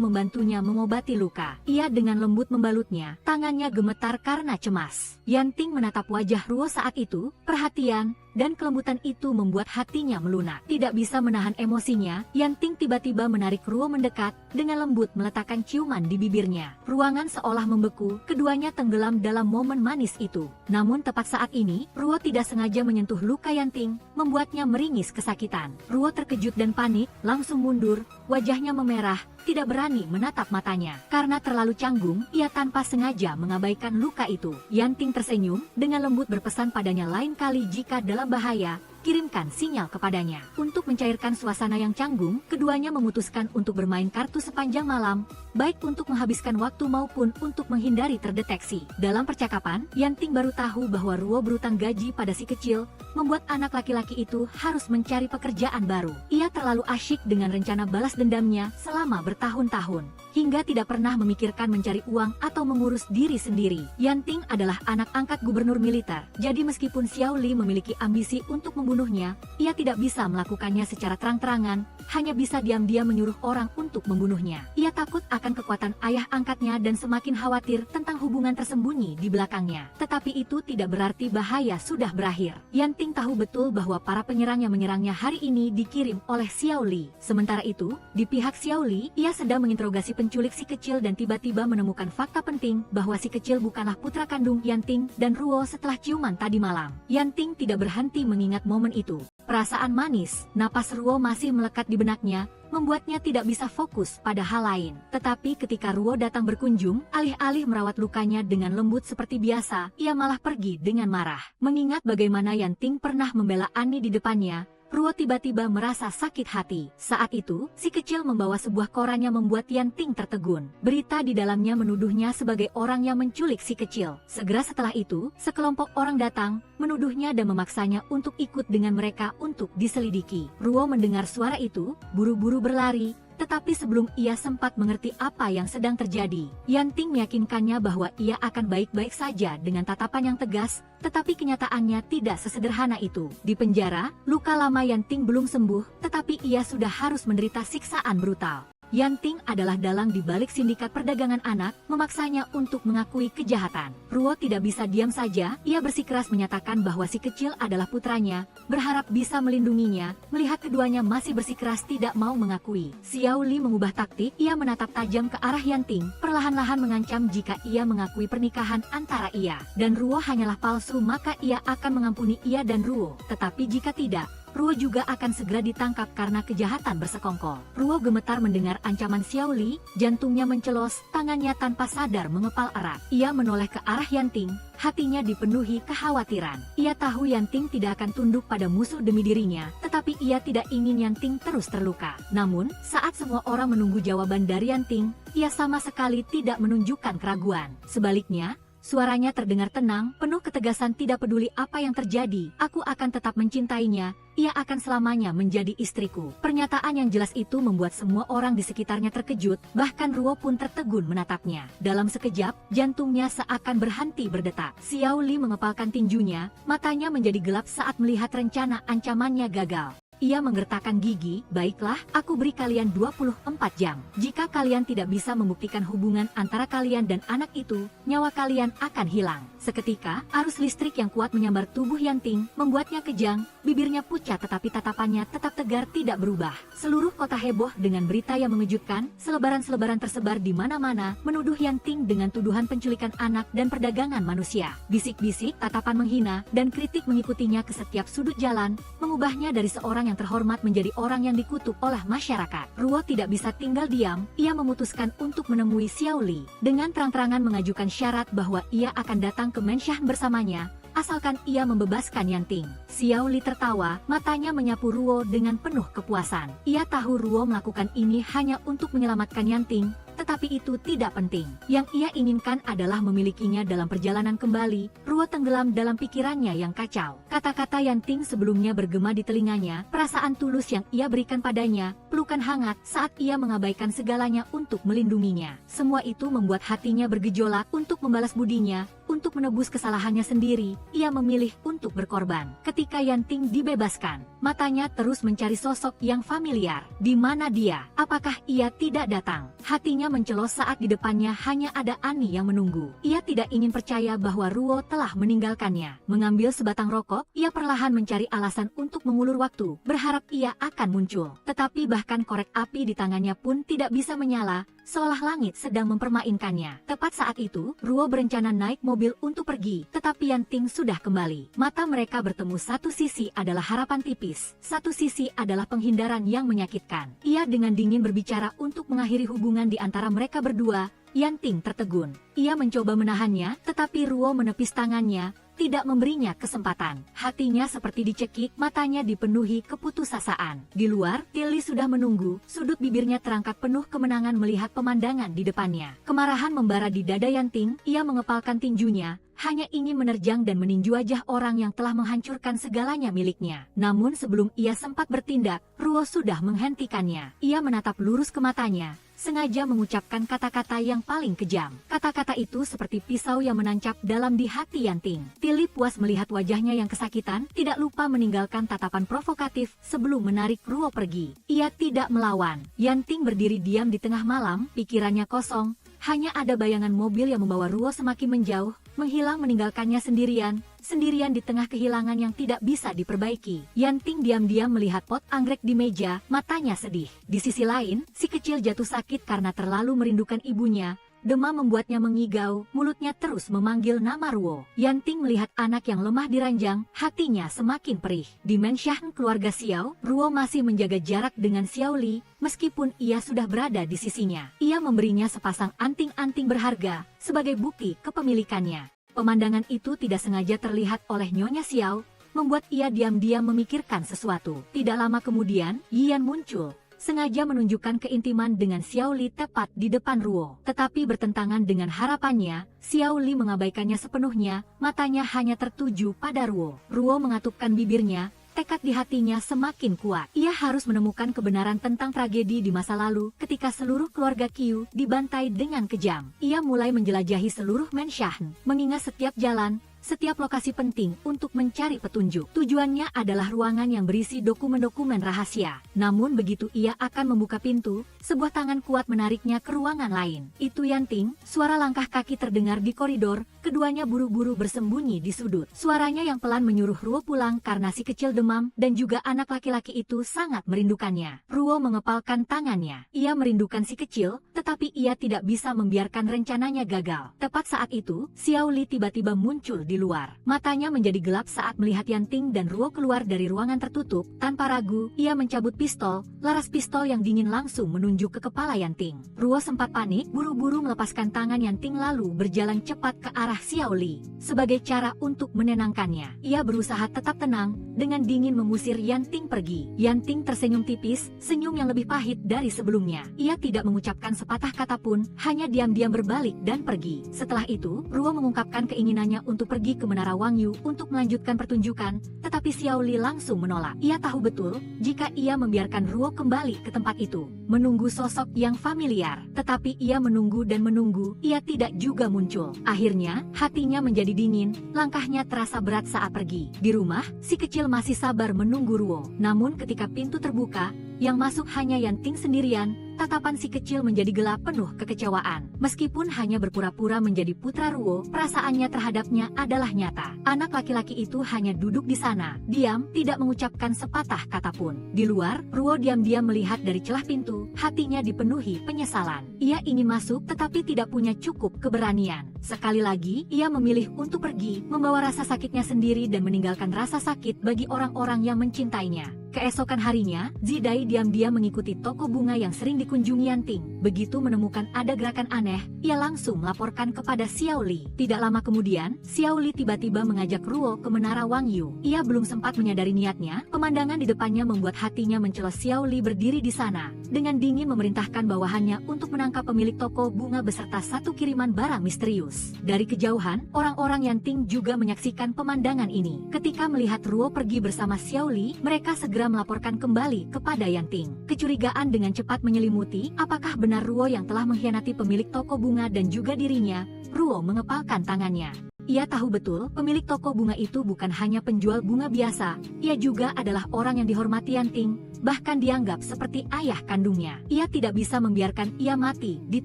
membantunya mengobati luka. Ia dengan lembut membalutnya, tangannya gemetar karena cemas. Yanting menatap wajah Ruo saat itu, perhatian dan kelembutan itu membuat hatinya melunak. Tidak bisa menahan emosinya, Yanting tiba-tiba menarik Ruo mendekat, dengan lembut meletakkan ciuman di bibirnya. Ruangan seolah membeku, keduanya tenggelam dalam momen manis itu. Namun tepat saat ini, Ruo tidak sengaja menyentuh luka Yanting, membuatnya meringis kesakitan. Ruo terkejut dan panik, langsung mundur, wajahnya memerah, tidak berani menatap matanya. Karena terlalu canggung, ia tanpa sengaja mengabaikan luka itu. Yanting tersenyum, dengan lembut berpesan padanya lain kali jika dalam bahaya, kirimkan sinyal kepadanya. Untuk mencairkan suasana yang canggung, keduanya memutuskan untuk bermain kartu sepanjang malam, baik untuk menghabiskan waktu maupun untuk menghindari terdeteksi. Dalam percakapan, Yanting baru tahu bahwa Ruo berutang gaji pada si kecil, membuat anak laki-laki itu harus mencari pekerjaan baru. Ia terlalu asyik dengan rencana balas dendamnya selama bertahun-tahun, hingga tidak pernah memikirkan mencari uang atau mengurus diri sendiri. Yanting adalah anak angkat gubernur militer, jadi meskipun Xiao Li memiliki ambisi untuk membunuhnya, ia tidak bisa melakukannya secara terang-terangan, hanya bisa diam-diam menyuruh orang untuk membunuhnya. Ia takut akan kekuatan ayah angkatnya dan semakin khawatir tentang hubungan tersembunyi di belakangnya. Tetapi itu tidak berarti bahaya sudah berakhir. Yanting tahu betul bahwa para penyerang yang menyerangnya hari ini dikirim oleh Xiao Li. Sementara itu, di pihak Xiao Li, ia sedang menginterogasi penculik si kecil dan tiba-tiba menemukan fakta penting bahwa si kecil bukanlah putra kandung Yanting dan Ruo setelah ciuman tadi malam. Yanting tidak berhenti mengingat momen itu. Perasaan manis, napas Ruo masih melekat di benaknya, membuatnya tidak bisa fokus pada hal lain. Tetapi ketika Ruo datang berkunjung, alih-alih merawat lukanya dengan lembut seperti biasa, ia malah pergi dengan marah. Mengingat bagaimana Yanting pernah membela Ani di depannya, Ruo tiba-tiba merasa sakit hati. Saat itu, si kecil membawa sebuah koran yang membuat Yanting tertegun. Berita di dalamnya menuduhnya sebagai orang yang menculik si kecil. Segera setelah itu, sekelompok orang datang, menuduhnya dan memaksanya untuk ikut dengan mereka untuk diselidiki. Ruo mendengar suara itu, buru-buru berlari. Tetapi sebelum ia sempat mengerti apa yang sedang terjadi, Yanting meyakinkannya bahwa ia akan baik-baik saja dengan tatapan yang tegas, tetapi kenyataannya tidak sesederhana itu. Di penjara, luka lama Yanting belum sembuh, tetapi ia sudah harus menderita siksaan brutal. Yanting adalah dalang di balik sindikat perdagangan anak, memaksanya untuk mengakui kejahatan. Ruo tidak bisa diam saja, ia bersikeras menyatakan bahwa si kecil adalah putranya, berharap bisa melindunginya. Melihat keduanya masih bersikeras tidak mau mengakui, Xiao Li mengubah taktik, ia menatap tajam ke arah Yanting, perlahan-lahan mengancam jika ia mengakui pernikahan antara ia dan Ruo hanyalah palsu maka ia akan mengampuni ia dan Ruo, tetapi jika tidak, Ruo juga akan segera ditangkap karena kejahatan bersekongkol. Ruo gemetar mendengar ancaman Xiao Li, jantungnya mencelos, tangannya tanpa sadar mengepal erat. Ia menoleh ke arah Yanting, hatinya dipenuhi kekhawatiran. Ia tahu Yanting tidak akan tunduk pada musuh demi dirinya, tetapi ia tidak ingin Yanting terus terluka. Namun, saat semua orang menunggu jawaban dari Yanting, ia sama sekali tidak menunjukkan keraguan. Sebaliknya, suaranya terdengar tenang, penuh ketegasan, tidak peduli apa yang terjadi, aku akan tetap mencintainya, ia akan selamanya menjadi istriku. Pernyataan yang jelas itu membuat semua orang di sekitarnya terkejut, bahkan Ruo pun tertegun menatapnya. Dalam sekejap, jantungnya seakan berhenti berdetak. Xiao Li mengepalkan tinjunya, matanya menjadi gelap saat melihat rencana ancamannya gagal. Ia menggertakkan gigi, "Baiklah, aku beri kalian 24 jam. Jika kalian tidak bisa membuktikan hubungan antara kalian dan anak itu, nyawa kalian akan hilang." Seketika, arus listrik yang kuat menyambar tubuh Yanting, membuatnya kejang, bibirnya pucat tetapi tatapannya tetap tegar tidak berubah. Seluruh kota heboh dengan berita yang mengejutkan, selebaran-selebaran tersebar di mana-mana, menuduh Yanting dengan tuduhan penculikan anak dan perdagangan manusia. Bisik-bisik, tatapan menghina, dan kritik mengikutinya ke setiap sudut jalan, mengubahnya dari seorang yang terhormat menjadi orang yang dikutuk oleh masyarakat. Ruo tidak bisa tinggal diam, ia memutuskan untuk menemui Xiao Li. Dengan terang-terangan mengajukan syarat bahwa ia akan datang ke Menshan bersamanya, asalkan ia membebaskan Yanting. Xiao Li tertawa, matanya menyapu Ruo dengan penuh kepuasan. Ia tahu Ruo melakukan ini hanya untuk menyelamatkan Yanting, tetapi itu tidak penting. Yang ia inginkan adalah memilikinya dalam perjalanan kembali. Ruo tenggelam dalam pikirannya yang kacau. Kata-kata Yanting sebelumnya bergema di telinganya, perasaan tulus yang ia berikan padanya, pelukan hangat saat ia mengabaikan segalanya untuk melindunginya. Semua itu membuat hatinya bergejolak untuk membalas budinya. Untuk menebus kesalahannya sendiri, ia memilih untuk berkorban. Ketika Yanting dibebaskan, matanya terus mencari sosok yang familiar. Di mana dia? Apakah ia tidak datang? Hatinya mencelos saat di depannya hanya ada Ani yang menunggu. Ia tidak ingin percaya bahwa Ruo telah meninggalkannya. Mengambil sebatang rokok, ia perlahan mencari alasan untuk mengulur waktu, berharap ia akan muncul. Tetapi bahkan korek api di tangannya pun tidak bisa menyala, seolah langit sedang mempermainkannya. Tepat saat itu, Ruo berencana naik mobil untuk pergi, tetapi Yanting sudah kembali. Mata mereka bertemu, satu sisi adalah harapan tipis, satu sisi adalah penghindaran yang menyakitkan. Ia dengan dingin berbicara untuk mengakhiri hubungan di antara mereka berdua. Yanting tertegun. Ia mencoba menahannya, tetapi Ruo menepis tangannya, tidak memberinya kesempatan. Hatinya seperti dicekik, matanya dipenuhi keputusasaan. Di luar, Tilly sudah menunggu, sudut bibirnya terangkat penuh kemenangan melihat pemandangan di depannya. Kemarahan membara di dada Yanting, ia mengepalkan tinjunya, hanya ingin menerjang dan meninju wajah orang yang telah menghancurkan segalanya miliknya. Namun sebelum ia sempat bertindak, Ruo sudah menghentikannya. Ia menatap lurus ke matanya, sengaja mengucapkan kata-kata yang paling kejam. Kata-kata itu seperti pisau yang menancap dalam di hati Yanting. Tilly puas melihat wajahnya yang kesakitan, tidak lupa meninggalkan tatapan provokatif sebelum menarik Ruo pergi. Ia tidak melawan. Yanting berdiri diam di tengah malam, pikirannya kosong. Hanya ada bayangan mobil yang membawa Ruo semakin menjauh, menghilang meninggalkannya sendirian di tengah kehilangan yang tidak bisa diperbaiki. Yanting diam-diam melihat pot anggrek di meja, matanya sedih. Di sisi lain, si kecil jatuh sakit karena terlalu merindukan ibunya. Demam membuatnya mengigau, mulutnya terus memanggil nama Ruo. Yanting melihat anak yang lemah di ranjang, hatinya semakin perih. Di Menshan keluarga Xiao, Ruo masih menjaga jarak dengan Xiao Li, meskipun ia sudah berada di sisinya. Ia memberinya sepasang anting-anting berharga, sebagai bukti kepemilikannya. Pemandangan itu tidak sengaja terlihat oleh Nyonya Xiao, membuat ia diam-diam memikirkan sesuatu. Tidak lama kemudian, Yian muncul, sengaja menunjukkan keintiman dengan Xiao Li tepat di depan Ruo. Tetapi bertentangan dengan harapannya, Xiao Li mengabaikannya sepenuhnya, matanya hanya tertuju pada Ruo. Ruo mengatupkan bibirnya, tekad di hatinya semakin kuat. Ia harus menemukan kebenaran tentang tragedi di masa lalu ketika seluruh keluarga Qiu dibantai dengan kejam. Ia mulai menjelajahi seluruh Menshan, mengingat setiap jalan, setiap lokasi penting untuk mencari petunjuk. Tujuannya adalah ruangan yang berisi dokumen-dokumen rahasia. Namun begitu ia akan membuka pintu, sebuah tangan kuat menariknya ke ruangan lain. Itu Yanting, suara langkah kaki terdengar di koridor, keduanya buru-buru bersembunyi di sudut. Suaranya yang pelan menyuruh Ruo pulang karena si kecil demam dan juga anak laki-laki itu sangat merindukannya. Ruo mengepalkan tangannya. Ia merindukan si kecil, tetapi ia tidak bisa membiarkan rencananya gagal. Tepat saat itu, Xiao Li tiba-tiba muncul di luar. Matanya menjadi gelap saat melihat Yanting dan Ruo keluar dari ruangan tertutup. Tanpa ragu, ia mencabut pistol. Laras pistol yang dingin langsung menunjuk ke kepala Yanting. Ruo sempat panik, buru-buru melepaskan tangan Yanting lalu berjalan cepat ke arah Xiao Li. Sebagai cara untuk menenangkannya, ia berusaha tetap tenang, dengan dingin mengusir Yanting pergi. Yanting tersenyum tipis, senyum yang lebih pahit dari sebelumnya. Ia tidak mengucapkan sepatah kata pun, hanya diam-diam berbalik dan pergi. Setelah itu, Ruo mengungkapkan keinginannya untuk pergi pergi ke Menara Wangyu untuk melanjutkan pertunjukan, tetapi Xiao Li langsung menolak. Ia tahu betul jika ia membiarkan Ruo kembali ke tempat itu, menunggu sosok yang familiar. Tetapi ia menunggu dan menunggu, ia tidak juga muncul. Akhirnya, hatinya menjadi dingin, langkahnya terasa berat saat pergi. Di rumah, si kecil masih sabar menunggu Ruo. Namun ketika pintu terbuka, yang masuk hanya Yanting sendirian, tatapan si kecil menjadi gelap penuh kekecewaan. Meskipun hanya berpura-pura menjadi putra Ruo, perasaannya terhadapnya adalah nyata. Anak laki-laki itu hanya duduk di sana, diam, tidak mengucapkan sepatah kata pun. Di luar, Ruo diam-diam melihat dari celah pintu, hatinya dipenuhi penyesalan. Ia ingin masuk tetapi tidak punya cukup keberanian. Sekali lagi, ia memilih untuk pergi, membawa rasa sakitnya sendiri dan meninggalkan rasa sakit bagi orang-orang yang mencintainya. Keesokan harinya, Zidai diam-diam mengikuti toko bunga yang sering dikunjungi Yanting. Begitu menemukan ada gerakan aneh, ia langsung melaporkan kepada Xiao Li. Tidak lama kemudian, Xiao Li tiba-tiba mengajak Ruo ke Menara Wangyu. Ia belum sempat menyadari niatnya, pemandangan di depannya membuat hatinya mencelos. Xiao Li berdiri di sana, dengan dingin memerintahkan bawahannya untuk menangkap pemilik toko bunga beserta satu kiriman barang misterius. Dari kejauhan, orang-orang Yanting juga menyaksikan pemandangan ini. Ketika melihat Ruo pergi bersama Xiao Li, mereka segera melaporkan kembali kepada Yanting. Kecurigaan dengan cepat menyelimuti, apakah benar Ruo yang telah mengkhianati pemilik toko bunga dan juga dirinya? Ruo mengepalkan tangannya. Ia tahu betul, pemilik toko bunga itu bukan hanya penjual bunga biasa, ia juga adalah orang yang dihormati Yanting, bahkan dianggap seperti ayah kandungnya. Ia tidak bisa membiarkan ia mati di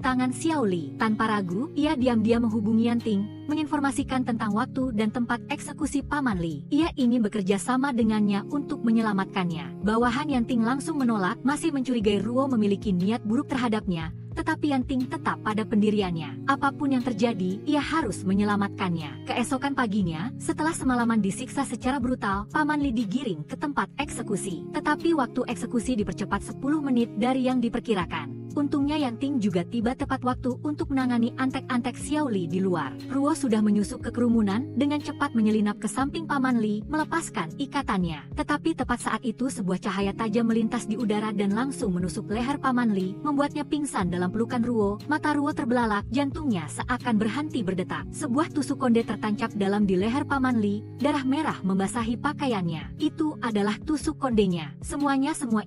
tangan Xiao Li. Tanpa ragu, ia diam-diam menghubungi Yanting, menginformasikan tentang waktu dan tempat eksekusi Paman Li. Ia ingin bekerja sama dengannya untuk menyelamatkannya. Bawahan Yanting langsung menolak, masih mencurigai Ruo memiliki niat buruk terhadapnya. Tetapi Yanting tetap pada pendiriannya. Apapun yang terjadi, ia harus menyelamatkannya. Keesokan paginya, setelah semalaman disiksa secara brutal, Paman Li digiring ke tempat eksekusi. Tetapi waktu eksekusi dipercepat 10 menit dari yang diperkirakan. Untungnya Yanting juga tiba tepat waktu untuk menangani antek-antek Xiao Li di luar. Ruo sudah menyusup ke kerumunan, dengan cepat menyelinap ke samping Paman Li, melepaskan ikatannya. Tetapi tepat saat itu sebuah cahaya tajam melintas di udara dan langsung menusuk leher Paman Li, membuatnya pingsan dalam pelukan Ruo. Mata Ruo terbelalak, jantungnya seakan berhenti berdetak. Sebuah tusuk konde tertancap dalam di leher Paman Li, darah merah membasahi pakaiannya. Itu adalah tusuk kondenya. Semua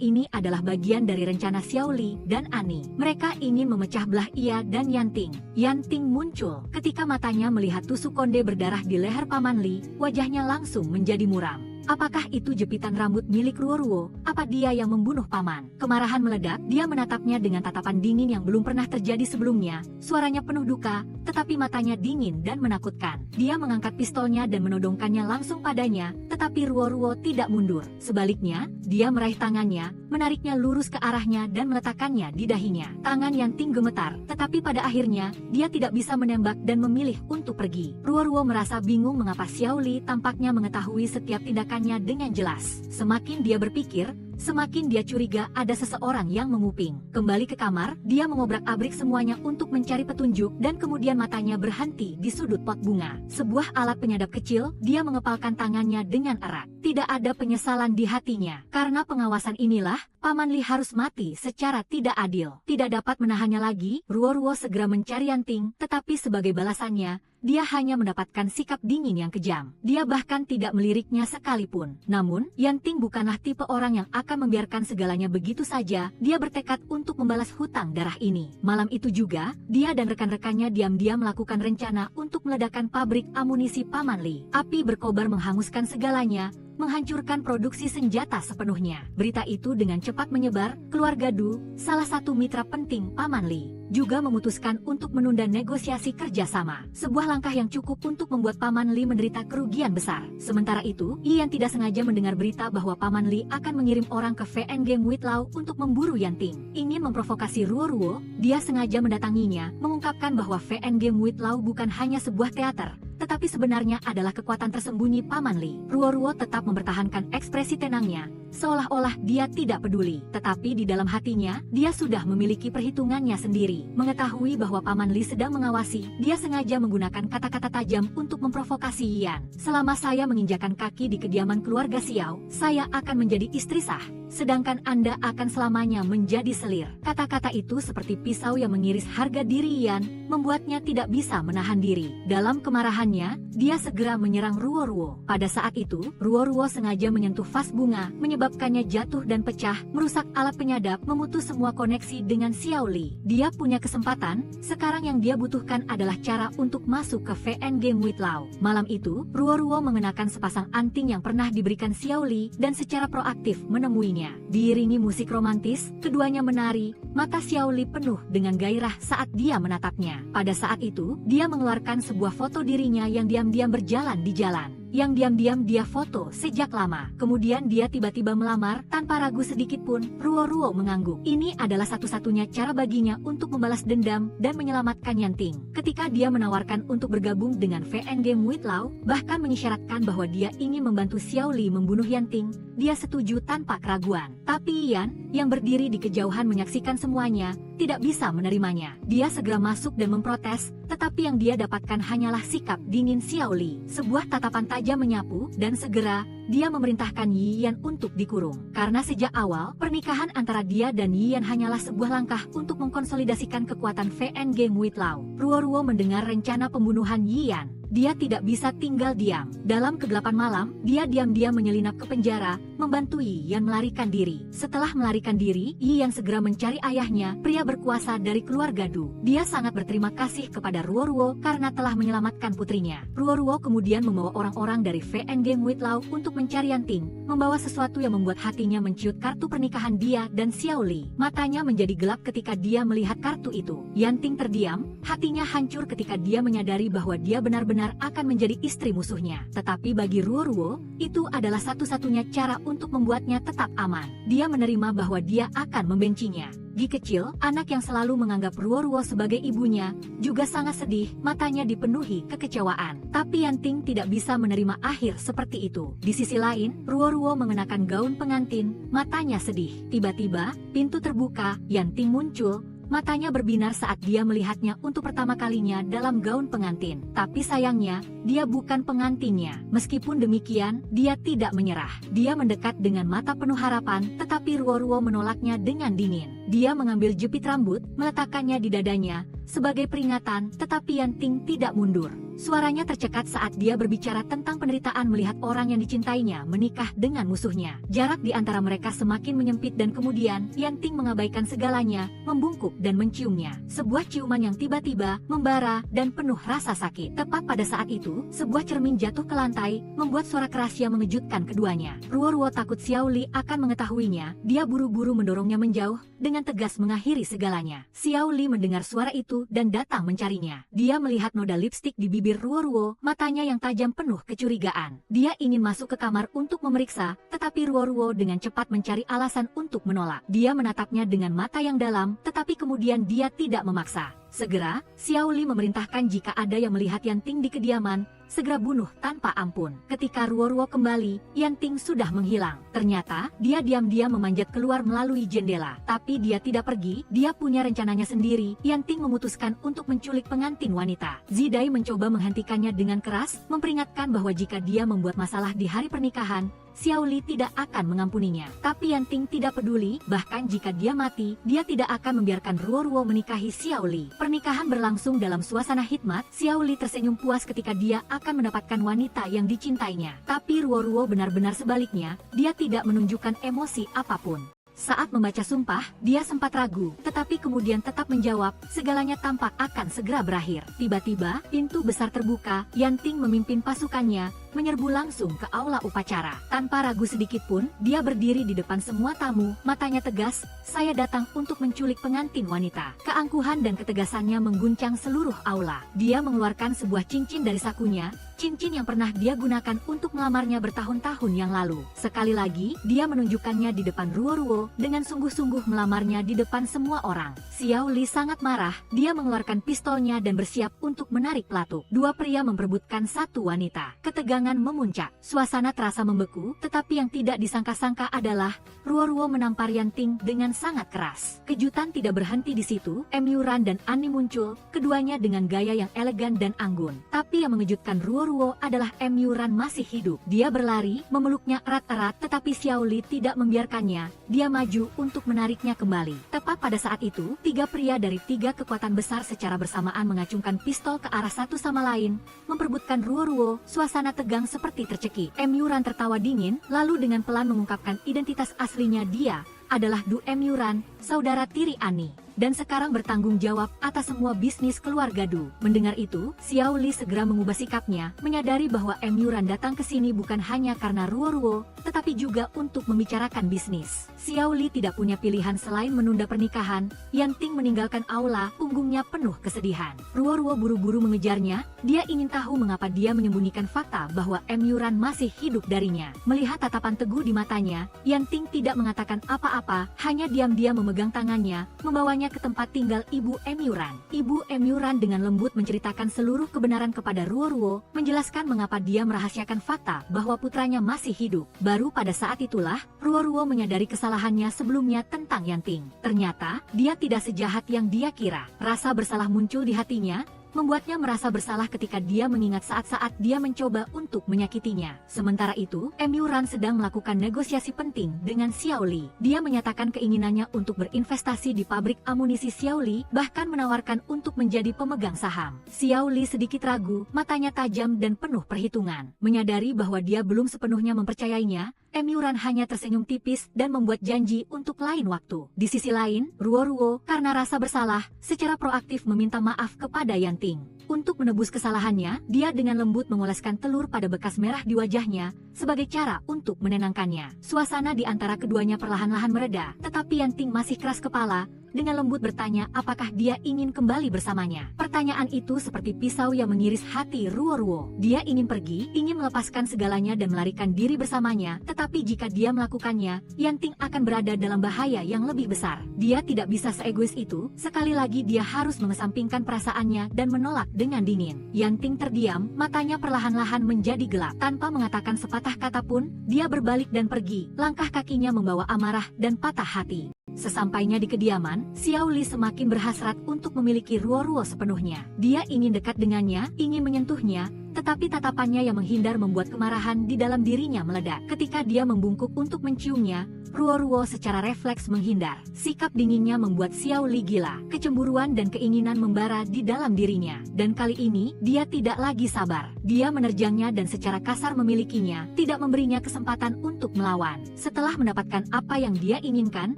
ini adalah bagian dari rencana Xiao Li dan Ani. Mereka ingin memecah belah ia dan Yanting. Yanting muncul. Ketika matanya melihat tusuk konde berdarah di leher Paman Li, wajahnya langsung menjadi muram. Apakah itu jepitan rambut milik Ruo? Apa dia yang membunuh paman? Kemarahan meledak, dia menatapnya dengan tatapan dingin yang belum pernah terjadi sebelumnya. Suaranya penuh duka, tetapi matanya dingin dan menakutkan. Dia mengangkat pistolnya dan menodongkannya langsung padanya, tetapi Ruo tidak mundur. Sebaliknya, dia meraih tangannya, menariknya lurus ke arahnya dan meletakkannya di dahinya. Tangan Yanting gemetar, tetapi pada akhirnya, dia tidak bisa menembak dan memilih untuk pergi. Ruo merasa bingung mengapa Xiao Li tampaknya mengetahui setiap tindakan dengan jelas. Semakin dia berpikir, semakin dia curiga ada seseorang yang menguping. Kembali ke kamar, dia mengobrak-abrik semuanya untuk mencari petunjuk dan kemudian matanya berhenti di sudut pot bunga. Sebuah alat penyadap kecil, dia mengepalkan tangannya dengan erat. Tidak ada penyesalan di hatinya. Karena pengawasan inilah, Paman Li harus mati secara tidak adil. Tidak dapat menahannya lagi, Ruo segera mencari Yanting, tetapi sebagai balasannya, dia hanya mendapatkan sikap dingin yang kejam. Dia bahkan tidak meliriknya sekalipun. Namun, Yanting bukanlah tipe orang yang akan membiarkan segalanya begitu saja. Dia bertekad untuk membalas hutang darah ini. Malam itu juga, dia dan rekan-rekannya diam-diam melakukan rencana untuk meledakkan pabrik amunisi Paman Li. Api berkobar menghanguskan segalanya, menghancurkan produksi senjata sepenuhnya. Berita itu dengan cepat menyebar. Keluarga Du, salah satu mitra penting Paman Li, juga memutuskan untuk menunda negosiasi kerjasama. Sebuah langkah yang cukup untuk membuat Paman Li menderita kerugian besar. Sementara itu, Ian tidak sengaja mendengar berita bahwa Paman Li akan mengirim orang ke VNG Muitlao untuk memburu Yanting. Ingin memprovokasi Ruo, dia sengaja mendatanginya, mengungkapkan bahwa VNG Muitlao bukan hanya sebuah teater, tetapi sebenarnya adalah kekuatan tersembunyi Paman Li. Ruo tetap mempertahankan ekspresi tenangnya, seolah-olah dia tidak peduli. Tetapi di dalam hatinya, dia sudah memiliki perhitungannya sendiri. Mengetahui bahwa Paman Li sedang mengawasi, dia sengaja menggunakan kata-kata tajam untuk memprovokasi Yan. Selama saya menginjakan kaki di kediaman keluarga Xiao, saya akan menjadi istri sah. Sedangkan Anda akan selamanya menjadi selir. Kata-kata itu seperti pisau yang mengiris harga diri Yan, membuatnya tidak bisa menahan diri. Dalam kemarahannya, dia segera menyerang Ruo-Ruo. Pada saat itu, Ruo-Ruo sengaja menyentuh vas bunga, menyebabkannya jatuh dan pecah, merusak alat penyadap, memutus semua koneksi dengan Xiao Li. Dia punya kesempatan, sekarang yang dia butuhkan adalah cara untuk masuk ke VNG Muid Lao. Malam itu, Ruo-Ruo mengenakan sepasang anting yang pernah diberikan Xiao Li dan secara proaktif menemuinya. Diiringi musik romantis, keduanya menari, mata Xiao Li penuh dengan gairah saat dia menatapnya. Pada saat itu, dia mengeluarkan sebuah foto dirinya yang diam-diam berjalan di jalan. Yang diam-diam dia foto sejak lama. Kemudian dia tiba-tiba melamar, tanpa ragu sedikit pun, Ruo-Ruo mengangguk. Ini adalah satu-satunya cara baginya untuk membalas dendam dan menyelamatkan Yanting. Ketika dia menawarkan untuk bergabung dengan VNG Muid Lao, bahkan mengisyaratkan bahwa dia ingin membantu Xiao Li membunuh Yanting, dia setuju tanpa keraguan. Tapi Yan, yang berdiri di kejauhan menyaksikan semuanya, tidak bisa menerimanya. Dia segera masuk dan memprotes, tetapi yang dia dapatkan hanyalah sikap dingin Xiao Li. Sebuah tatapan tajam menyapu, dan segera, dia memerintahkan Yi Yan untuk dikurung. Karena sejak awal, pernikahan antara dia dan Yi Yan hanyalah sebuah langkah untuk mengkonsolidasikan kekuatan VNG Muid Lao. Ruo-Ruo mendengar rencana pembunuhan Yi Yan. Dia tidak bisa tinggal diam. Dalam kegelapan malam, dia diam-diam menyelinap ke penjara, membantu Yi Yan melarikan diri. Setelah melarikan diri, Yi Yan segera mencari ayahnya, pria berkuasa dari keluarga Du. Dia sangat berterima kasih kepada Ruo-Ruo karena telah menyelamatkan putrinya. Ruo-Ruo kemudian membawa orang-orang dari VNG Muid Lao untuk mencari Yanting, membawa sesuatu yang membuat hatinya menciut kartu pernikahan dia dan Xiao Li. Matanya menjadi gelap ketika dia melihat kartu itu. Yanting terdiam, hatinya hancur ketika dia menyadari bahwa dia benar-benar akan menjadi istri musuhnya. Tetapi bagi Ruo-Ruo, itu adalah satu-satunya cara untuk membuatnya tetap aman. Dia menerima bahwa dia akan membencinya. Gi kecil, anak yang selalu menganggap Ruo-Ruo sebagai ibunya, juga sangat sedih, matanya dipenuhi kekecewaan. Tapi Yanting tidak bisa menerima akhir seperti itu. Di sisi lain, Ruo-Ruo mengenakan gaun pengantin, matanya sedih. Tiba-tiba, pintu terbuka, Yanting muncul. Matanya berbinar saat dia melihatnya untuk pertama kalinya dalam gaun pengantin. Tapi sayangnya, dia bukan pengantinnya. Meskipun demikian, dia tidak menyerah. Dia mendekat dengan mata penuh harapan, tetapi Ruo-Ruo menolaknya dengan dingin. Dia mengambil jepit rambut, meletakkannya di dadanya, sebagai peringatan, tetapi Yanting tidak mundur. Suaranya tercekat saat dia berbicara tentang penderitaan melihat orang yang dicintainya menikah dengan musuhnya. Jarak di antara mereka semakin menyempit dan kemudian Yanting mengabaikan segalanya, membungkuk dan menciumnya. Sebuah ciuman yang tiba-tiba, membara, dan penuh rasa sakit. Tepat pada saat itu, sebuah cermin jatuh ke lantai, membuat suara keras yang mengejutkan keduanya. Ruo-Ruo takut Xiao Li akan mengetahuinya, dia buru-buru mendorongnya menjauh, dengan tegas mengakhiri segalanya. Xiao Li mendengar suara itu dan datang mencarinya. Dia melihat noda lipstik di bibir Ruo-Ruo, matanya yang tajam penuh kecurigaan. Dia ingin masuk ke kamar untuk memeriksa, tetapi Ruo-Ruo dengan cepat mencari alasan untuk menolak. Dia menatapnya dengan mata yang dalam, tetapi kemudian dia tidak memaksa. Segera, Xiao Li memerintahkan jika ada yang melihat Yanting di kediaman, segera bunuh tanpa ampun. Ketika Ruo-Ruo kembali, Yanting sudah menghilang. Ternyata, dia diam-diam memanjat keluar melalui jendela. Tapi dia tidak pergi, dia punya rencananya sendiri. Yanting memutuskan untuk menculik pengantin wanita. Zidai mencoba menghentikannya dengan keras, memperingatkan bahwa jika dia membuat masalah di hari pernikahan, Xiao Li tidak akan mengampuninya. Tapi Yanting tidak peduli, bahkan jika dia mati, dia tidak akan membiarkan Ruo-Ruo menikahi Xiao Li. Pernikahan berlangsung dalam suasana hikmat. Xiao Li tersenyum puas ketika dia akan mendapatkan wanita yang dicintainya. Tapi Ruo-Ruo benar-benar sebaliknya, dia tidak menunjukkan emosi apapun. Saat membaca sumpah, dia sempat ragu, tetapi kemudian tetap menjawab, segalanya tampak akan segera berakhir. Tiba-tiba, pintu besar terbuka, Yanting memimpin pasukannya, menyerbu langsung ke aula upacara. Tanpa ragu sedikit pun, dia berdiri di depan semua tamu, matanya tegas, saya datang untuk menculik pengantin wanita. Keangkuhan dan ketegasannya mengguncang seluruh aula. Dia mengeluarkan sebuah cincin dari sakunya, cincin yang pernah dia gunakan untuk melamarnya bertahun-tahun yang lalu. Sekali lagi, dia menunjukkannya di depan Ruo-Ruo, dengan sungguh-sungguh melamarnya di depan semua orang. Xiao Li sangat marah, dia mengeluarkan pistolnya dan bersiap untuk menarik pelatuk. Dua pria memperebutkan satu wanita. Ketegangan ketegangan memuncak. Suasana terasa membeku, tetapi yang tidak disangka-sangka adalah Ruo-Ruo menampar Yanting dengan sangat keras. Kejutan tidak berhenti di situ, Emyuran dan Annie muncul, keduanya dengan gaya yang elegan dan anggun. Tapi yang mengejutkan Ruo-Ruo adalah Emyuran masih hidup. Dia berlari, memeluknya erat-erat, tetapi Xiao Li tidak membiarkannya. Dia maju untuk menariknya kembali. Tepat pada saat itu, tiga pria dari tiga kekuatan besar secara bersamaan mengacungkan pistol ke arah satu sama lain, memperebutkan Ruo-Ruo. Suasana tegang seperti tercekik. Emyuran tertawa dingin, lalu dengan pelan mengungkapkan identitas aslinya. Dia adalah Du Emyuran, saudara tiri Annie, dan sekarang bertanggung jawab atas semua bisnis keluarga Du. Mendengar itu, Xiao Li segera mengubah sikapnya, menyadari bahwa Emyuran datang ke sini bukan hanya karena Ruo-Ruo, tetapi juga untuk membicarakan bisnis. Xiao Li tidak punya pilihan selain menunda pernikahan. Yanting meninggalkan aula, punggungnya penuh kesedihan. Ruo-Ruo buru-buru mengejarnya, dia ingin tahu mengapa dia menyembunyikan fakta bahwa Emyuran masih hidup darinya. Melihat tatapan teguh di matanya, Yanting tidak mengatakan apa-apa, hanya diam-diam memegang tangannya, membawanya ke tempat tinggal Ibu Emyuran. Ibu Emyuran dengan lembut menceritakan seluruh kebenaran kepada Ruo-Ruo, menjelaskan mengapa dia merahasiakan fakta bahwa putranya masih hidup. Baru pada saat itulah, Ruo-Ruo menyadari kesalahannya sebelumnya tentang Yanting. Ternyata, dia tidak sejahat yang dia kira. Rasa bersalah muncul di hatinya, membuatnya merasa bersalah ketika dia mengingat saat-saat dia mencoba untuk menyakitinya. Sementara itu, Emyuran sedang melakukan negosiasi penting dengan Xiao Li. Dia menyatakan keinginannya untuk berinvestasi di pabrik amunisi Xiao Li, bahkan menawarkan untuk menjadi pemegang saham. Xiao Li sedikit ragu, matanya tajam dan penuh perhitungan. Menyadari bahwa dia belum sepenuhnya mempercayainya, Emyuran hanya tersenyum tipis dan membuat janji untuk lain waktu. Di sisi lain, Ruo-Ruo, karena rasa bersalah, secara proaktif meminta maaf kepada Yanting. Untuk menebus kesalahannya, dia dengan lembut mengoleskan telur pada bekas merah di wajahnya, sebagai cara untuk menenangkannya. Suasana di antara keduanya perlahan-lahan mereda, tetapi Yanting masih keras kepala, dengan lembut bertanya apakah dia ingin kembali bersamanya. Pertanyaan itu seperti pisau yang mengiris hati Ruo-Ruo. Dia ingin pergi, ingin melepaskan segalanya dan melarikan diri bersamanya, tetapi jika dia melakukannya, Yanting akan berada dalam bahaya yang lebih besar. Dia tidak bisa seegois itu, sekali lagi dia harus mengesampingkan perasaannya dan menolak dengan dingin. Yanting terdiam, matanya perlahan-lahan menjadi gelap. Tanpa mengatakan sepatah kata pun, dia berbalik dan pergi. Langkah kakinya membawa amarah dan patah hati. Sesampainya di kediaman, Xiao Li semakin berhasrat untuk memiliki Ruo-Ruo sepenuhnya. Dia ingin dekat dengannya, ingin menyentuhnya, tetapi tatapannya yang menghindar membuat kemarahan di dalam dirinya meledak. Ketika dia membungkuk untuk menciumnya, Ruo-Ruo secara refleks menghindar. Sikap dinginnya membuat Xiao Li gila. Kecemburuan dan keinginan membara di dalam dirinya. Dan kali ini, dia tidak lagi sabar. Dia menerjangnya dan secara kasar memilikinya, tidak memberinya kesempatan untuk melawan. Setelah mendapatkan apa yang dia inginkan,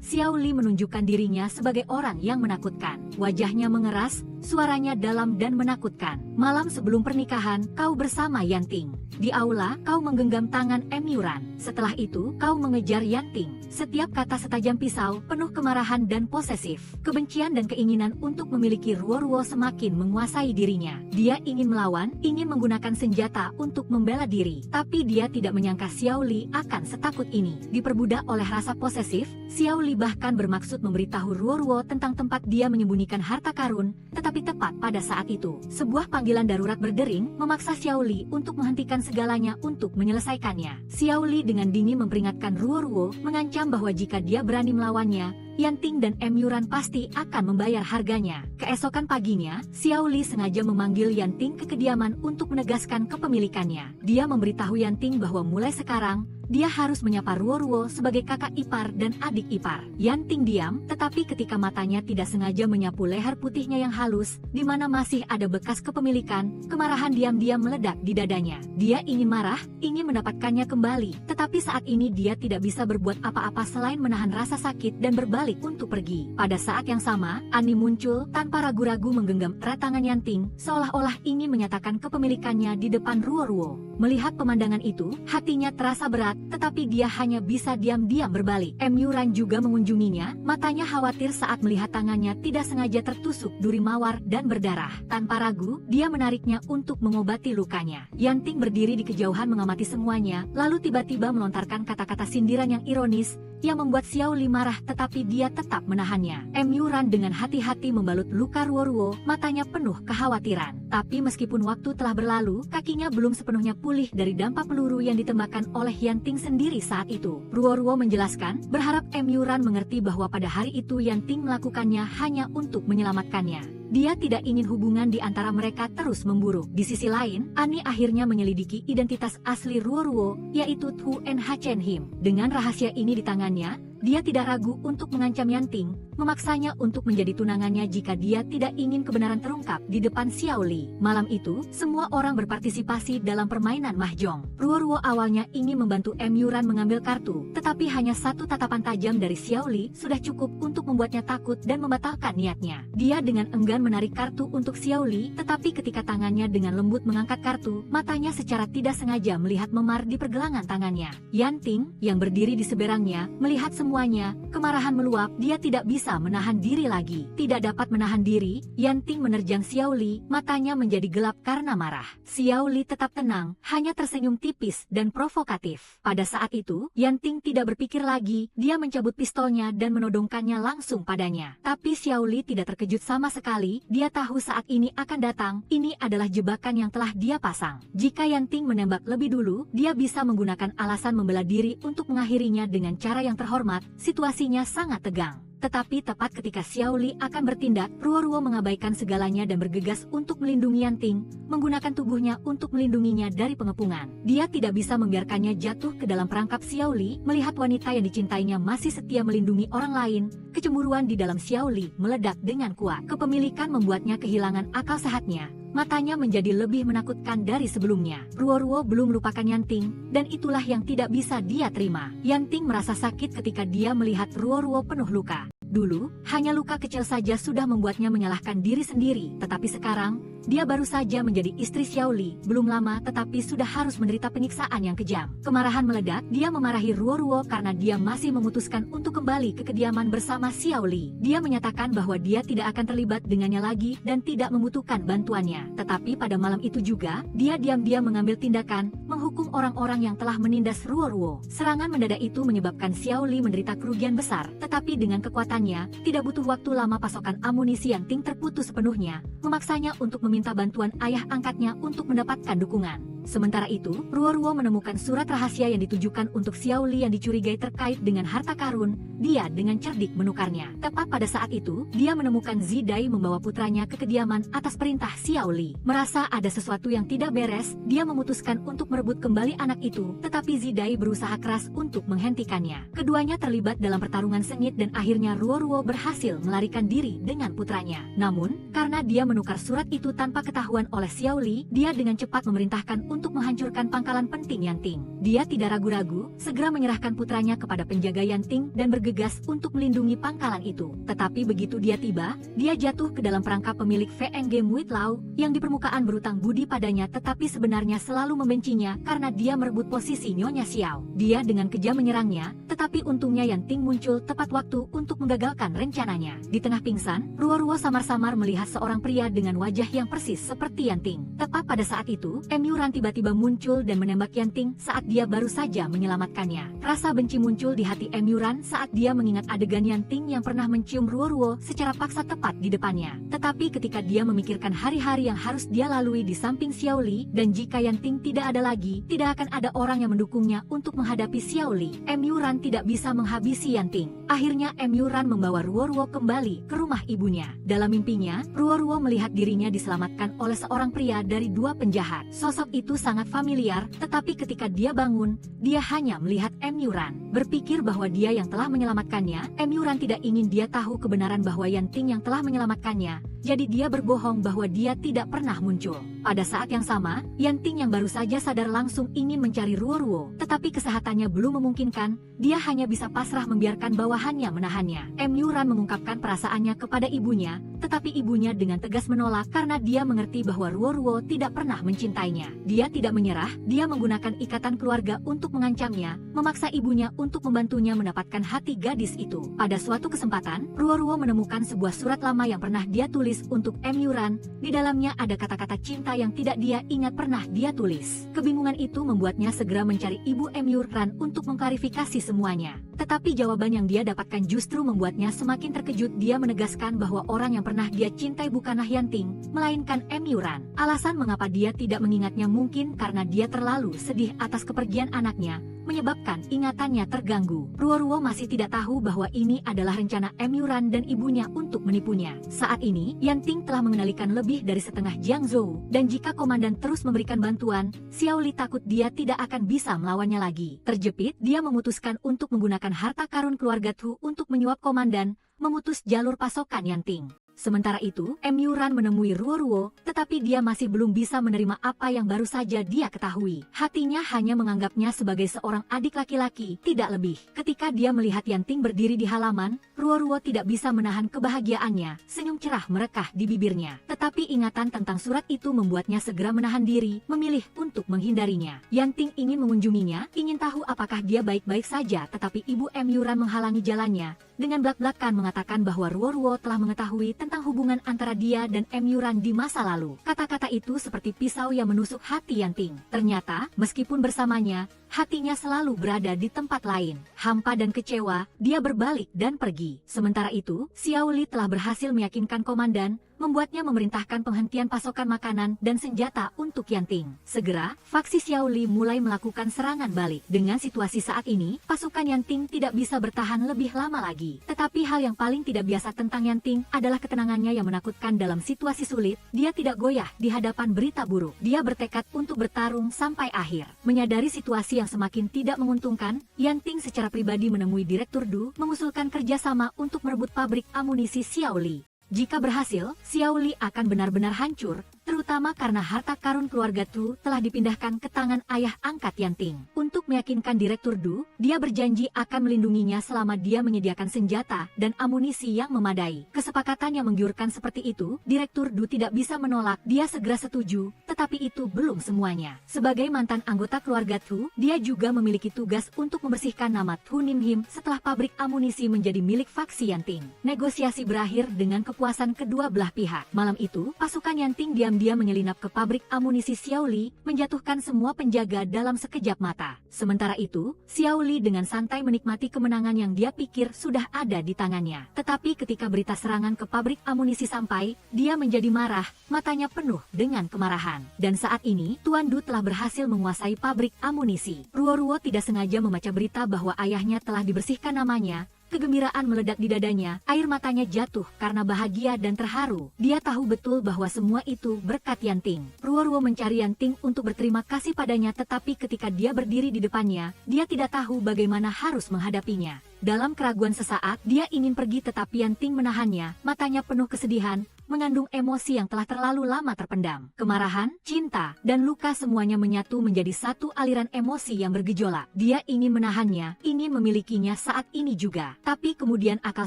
Xiao Li menunjukkan dirinya sebagai orang yang menakutkan. Wajahnya mengeras, suaranya dalam dan menakutkan. Malam sebelum pernikahan, kau bersama Yanting. Di aula, kau menggenggam tangan Emyuran. Setelah itu, kau mengejar Yanting. Setiap kata setajam pisau, penuh kemarahan dan posesif. Kebencian dan keinginan untuk memiliki Ruo-Ruo semakin menguasai dirinya. Dia ingin melawan, ingin menggunakan senjata untuk membela diri. Tapi dia tidak menyangka Xiao Li akan setakut ini. Diperbudak oleh rasa posesif, Xiao Li bahkan bermaksud memberitahu Ruo-Ruo tentang tempat dia menyembunyikan harta karun, tetapi tepat pada saat itu, sebuah panggilan darurat berdering memaksa Xiao Li untuk menghentikan segalanya untuk menyelesaikannya. Xiao Li dengan dingin memperingatkan Ruo-Ruo, mengancam bahwa jika dia berani melawannya, Yanting dan Emyuran pasti akan membayar harganya. Keesokan paginya, Xiao Li sengaja memanggil Yanting ke kediaman untuk menegaskan kepemilikannya. Dia memberitahu Yanting bahwa mulai sekarang, dia harus menyapa Ruo-Ruo sebagai kakak ipar dan adik ipar. Yanting diam, tetapi ketika matanya tidak sengaja menyapu leher putihnya yang halus, di mana masih ada bekas kepemilikan, kemarahan diam-diam meledak di dadanya. Dia ingin marah, ingin mendapatkannya kembali, tetapi saat ini dia tidak bisa berbuat apa-apa selain menahan rasa sakit dan berbalik untuk pergi. Pada saat yang sama, Annie muncul tanpa ragu-ragu menggenggam erat tangan Yanting, seolah-olah ingin menyatakan kepemilikannya di depan Ruo-Ruo. Melihat pemandangan itu, hatinya terasa berat, tetapi dia hanya bisa diam-diam berbalik. Emyuran juga mengunjunginya, matanya khawatir saat melihat tangannya tidak sengaja tertusuk duri mawar dan berdarah. Tanpa ragu, dia menariknya untuk mengobati lukanya. Yanting berdiri di kejauhan mengamati semuanya, lalu tiba-tiba melontarkan kata-kata sindiran yang ironis, yang membuat Xiao Li marah tetapi dia tetap menahannya. Yuran dengan hati-hati membalut luka Ruoruo, matanya penuh kekhawatiran. Tapi meskipun waktu telah berlalu, kakinya belum sepenuhnya pulih dari dampak peluru yang ditembakkan oleh Yanting sendiri saat itu. Ruoruo menjelaskan, berharap Yuran mengerti bahwa pada hari itu Yanting melakukannya hanya untuk menyelamatkannya. Dia tidak ingin hubungan di antara mereka terus memburuk. Di sisi lain, Ani akhirnya menyelidiki identitas asli Ruoruo, yaitu Tu Enhachenhim. Dengan rahasia ini di tangannya, dia tidak ragu untuk mengancam Yanting, memaksanya untuk menjadi tunangannya jika dia tidak ingin kebenaran terungkap di depan Xiao Li. Malam itu, semua orang berpartisipasi dalam permainan mahjong. Ruoruo awalnya ingin membantu Yuran mengambil kartu, tetapi hanya satu tatapan tajam dari Xiao Li sudah cukup untuk membuatnya takut dan membatalkan niatnya. Dia dengan enggan menarik kartu untuk Xiao Li, tetapi ketika tangannya dengan lembut mengangkat kartu, matanya secara tidak sengaja melihat memar di pergelangan tangannya. Yanting, yang berdiri di seberangnya, melihat semuanya, kemarahan meluap, dia tidak bisa menahan diri lagi. Tidak dapat menahan diri, Yanting menerjang Xiao Li, matanya menjadi gelap karena marah. Xiao Li tetap tenang, hanya tersenyum tipis dan provokatif. Pada saat itu, Yanting tidak berpikir lagi, dia mencabut pistolnya dan menodongkannya langsung padanya. Tapi Xiao Li tidak terkejut sama sekali, dia tahu saat ini akan datang, ini adalah jebakan yang telah dia pasang. Jika Yanting menembak lebih dulu, dia bisa menggunakan alasan membela diri untuk mengakhirinya dengan cara yang terhormat. Situasinya sangat tegang. Tetapi tepat ketika Xiao Li akan bertindak, Ruoruo mengabaikan segalanya dan bergegas untuk melindungi Yanting, menggunakan tubuhnya untuk melindunginya dari pengepungan. Dia tidak bisa membiarkannya jatuh ke dalam perangkap Xiao Li, melihat wanita yang dicintainya masih setia melindungi orang lain. Kecemburuan di dalam Xiao Li meledak dengan kuat. Kepemilikan membuatnya kehilangan akal sehatnya. Matanya menjadi lebih menakutkan dari sebelumnya. Ruoruo belum melupakan Yanting, dan itulah yang tidak bisa dia terima. Yanting merasa sakit ketika dia melihat Ruoruo penuh luka. Dulu, hanya luka kecil saja sudah membuatnya menyalahkan diri sendiri, tetapi sekarang, dia baru saja menjadi istri Xiao Li, belum lama tetapi sudah harus menderita penyiksaan yang kejam. Kemarahan meledak, dia memarahi Ruoruo karena dia masih memutuskan untuk kembali ke kediaman bersama Xiao Li. Dia menyatakan bahwa dia tidak akan terlibat dengannya lagi dan tidak membutuhkan bantuannya. Tetapi pada malam itu juga, dia diam-diam mengambil tindakan, menghukum orang-orang yang telah menindas Ruoruo. Serangan mendadak itu menyebabkan Xiao Li menderita kerugian besar, tetapi dengan kekuatannya, tidak butuh waktu lama pasokan amunisi Yanting terputus sepenuhnya, memaksanya untuk meminta bantuan ayah angkatnya untuk mendapatkan dukungan. Sementara itu, Ruoruo menemukan surat rahasia yang ditujukan untuk Xiao Li yang dicurigai terkait dengan harta karun. Dia dengan cerdik menukarnya. Tepat pada saat itu, dia menemukan Zidai membawa putranya ke kediaman atas perintah Xiao Li. Merasa ada sesuatu yang tidak beres, dia memutuskan untuk merebut kembali anak itu, tetapi Zidai berusaha keras untuk menghentikannya. Keduanya terlibat dalam pertarungan sengit dan akhirnya Ruoruo berhasil melarikan diri dengan putranya. Namun, karena dia menukar surat itu tanpa ketahuan oleh Xiao Li, dia dengan cepat memerintahkan untuk menghancurkan pangkalan penting Yanting. Dia tidak ragu-ragu, segera menyerahkan putranya kepada penjaga Yanting dan bergegas untuk melindungi pangkalan itu. Tetapi begitu dia tiba, dia jatuh ke dalam perangkap pemilik Feng Game Lao, yang di permukaan berutang budi padanya tetapi sebenarnya selalu membencinya karena dia merebut posisi Nyonya Xiao. Dia dengan kejam menyerangnya, tetapi untungnya Yanting muncul tepat waktu untuk menggagalkan rencananya. Di tengah pingsan, Ruoruo samar-samar melihat seorang pria dengan wajah yang persis seperti Yanting. Tepat pada saat itu, Yuran tiba-tiba muncul dan menembak Yanting saat dia baru saja menyelamatkannya. Rasa benci muncul di hati Yuran saat dia mengingat adegan Yanting yang pernah mencium Ruoruo secara paksa tepat di depannya. Tetapi ketika dia memikirkan hari-hari yang harus dia lalui di samping Xiao Li, dan jika Yanting tidak ada lagi, tidak akan ada orang yang mendukungnya untuk menghadapi Xiao Li. Yuran tidak bisa menghabisi Yanting. Akhirnya Yuran membawa Ruoruo kembali ke rumah ibunya. Dalam mimpinya, Ruoruo melihat dirinya diselamatkan oleh seorang pria dari dua penjahat. Sosok itu sangat familiar, tetapi ketika dia bangun, dia hanya melihat Yuran. Berpikir bahwa dia yang telah menyelamatkannya, Yuran tidak ingin dia tahu kebenaran bahwa Yanting yang telah menyelamatkannya, jadi dia berbohong bahwa dia tidak pernah muncul. Pada saat yang sama, Yanting yang baru saja sadar langsung ingin mencari Ruoruo, tetapi kesehatannya belum memungkinkan, dia hanya bisa pasrah membiarkan bawahannya menahannya. Yuran mengungkapkan perasaannya kepada ibunya, tetapi ibunya dengan tegas menolak karena dia mengerti bahwa Ruoruo tidak pernah mencintainya. Dia tidak menyerah, dia menggunakan ikatan keluarga untuk mengancamnya, memaksa ibunya untuk membantunya mendapatkan hati gadis itu. Pada suatu kesempatan, Ruoruo menemukan sebuah surat lama yang pernah dia tulis untuk Yuran. Di dalamnya ada kata-kata cinta yang tidak dia ingat pernah dia tulis. Kebingungan itu membuatnya segera mencari ibu Yuran untuk mengklarifikasi semuanya. Tetapi jawaban yang dia dapatkan justru membuatnya semakin terkejut. Dia menegaskan bahwa orang yang pernah dia cintai bukanlah Yanting, melainkan Emyuran. Alasan mengapa dia tidak mengingatnya mungkin karena dia terlalu sedih atas kepergian anaknya, menyebabkan ingatannya terganggu. Ruo-Ruo masih tidak tahu bahwa ini adalah rencana Emyuran dan ibunya untuk menipunya. Saat ini, Yanting telah mengendalikan lebih dari setengah Jiangzhou, dan jika komandan terus memberikan bantuan, Xiao Li takut dia tidak akan bisa melawannya lagi. Terjepit, dia memutuskan untuk menggunakan harta karun keluarga Tu untuk menyuap komandan, memutus jalur pasokan Yanting. Sementara itu, Emyuran menemui Ruo-Ruo, tetapi dia masih belum bisa menerima apa yang baru saja dia ketahui. Hatinya hanya menganggapnya sebagai seorang adik laki-laki, tidak lebih. Ketika dia melihat Yanting berdiri di halaman, Ruo-Ruo tidak bisa menahan kebahagiaannya. Senyum cerah merekah di bibirnya. Tetapi ingatan tentang surat itu membuatnya segera menahan diri, memilih untuk menghindarinya. Yanting ingin mengunjunginya, ingin tahu apakah dia baik-baik saja, tetapi ibu Emyuran menghalangi jalannya, dengan belak-belakan mengatakan bahwa Ruo-Ruo telah mengetahui tentang hubungan antara dia dan Emyuran di masa lalu. Kata-kata itu seperti pisau yang menusuk hati Yanting. Ternyata, meskipun bersamanya, hatinya selalu berada di tempat lain. Hampa dan kecewa, dia berbalik dan pergi. Sementara itu, Xiao Li telah berhasil meyakinkan komandan, membuatnya memerintahkan penghentian pasokan makanan dan senjata untuk Yanting. Segera, faksi Xiao Li mulai melakukan serangan balik. Dengan situasi saat ini, pasukan Yanting tidak bisa bertahan lebih lama lagi. Tetapi hal yang paling tidak biasa tentang Yanting adalah ketenangannya yang menakutkan dalam situasi sulit. Dia tidak goyah di hadapan berita buruk. Dia bertekad untuk bertarung sampai akhir. Menyadari situasi yang semakin tidak menguntungkan, Yanting secara pribadi menemui Direktur Du, mengusulkan kerjasama untuk merebut pabrik amunisi Xiao Li. Jika berhasil, Xiao Li akan benar-benar hancur, terutama karena harta karun keluarga Tu telah dipindahkan ke tangan ayah angkat Yanting. Untuk meyakinkan Direktur Du, dia berjanji akan melindunginya selama dia menyediakan senjata dan amunisi yang memadai. Kesepakatan yang menggiurkan seperti itu, Direktur Du tidak bisa menolak. Dia segera setuju, tetapi itu belum semuanya. Sebagai mantan anggota keluarga Tu, dia juga memiliki tugas untuk membersihkan nama Tu Nim Him setelah pabrik amunisi menjadi milik faksi Yanting. Negosiasi berakhir dengan kepuasan kedua belah pihak. Malam itu, pasukan Yanting diam-diam menyelinap ke pabrik amunisi Xiao Li, menjatuhkan semua penjaga dalam sekejap mata. Sementara itu, Xiao Li dengan santai menikmati kemenangan yang dia pikir sudah ada di tangannya. Tetapi ketika berita serangan ke pabrik amunisi sampai, dia menjadi marah, matanya penuh dengan kemarahan. Dan saat ini, Tuan Du telah berhasil menguasai pabrik amunisi. Ruo-Ruo tidak sengaja membaca berita bahwa ayahnya telah dibersihkan namanya. Kegembiraan meledak di dadanya, air matanya jatuh karena bahagia dan terharu. Dia tahu betul bahwa semua itu berkat Yanting. Ruo-Ruo mencari Yanting untuk berterima kasih padanya, tetapi ketika dia berdiri di depannya, dia tidak tahu bagaimana harus menghadapinya. Dalam keraguan sesaat, dia ingin pergi tetapi Yanting menahannya, matanya penuh kesedihan, mengandung emosi yang telah terlalu lama terpendam. Kemarahan, cinta, dan luka semuanya menyatu menjadi satu aliran emosi yang bergejolak. Dia ingin menahannya, ingin memilikinya saat ini juga. Tapi kemudian akal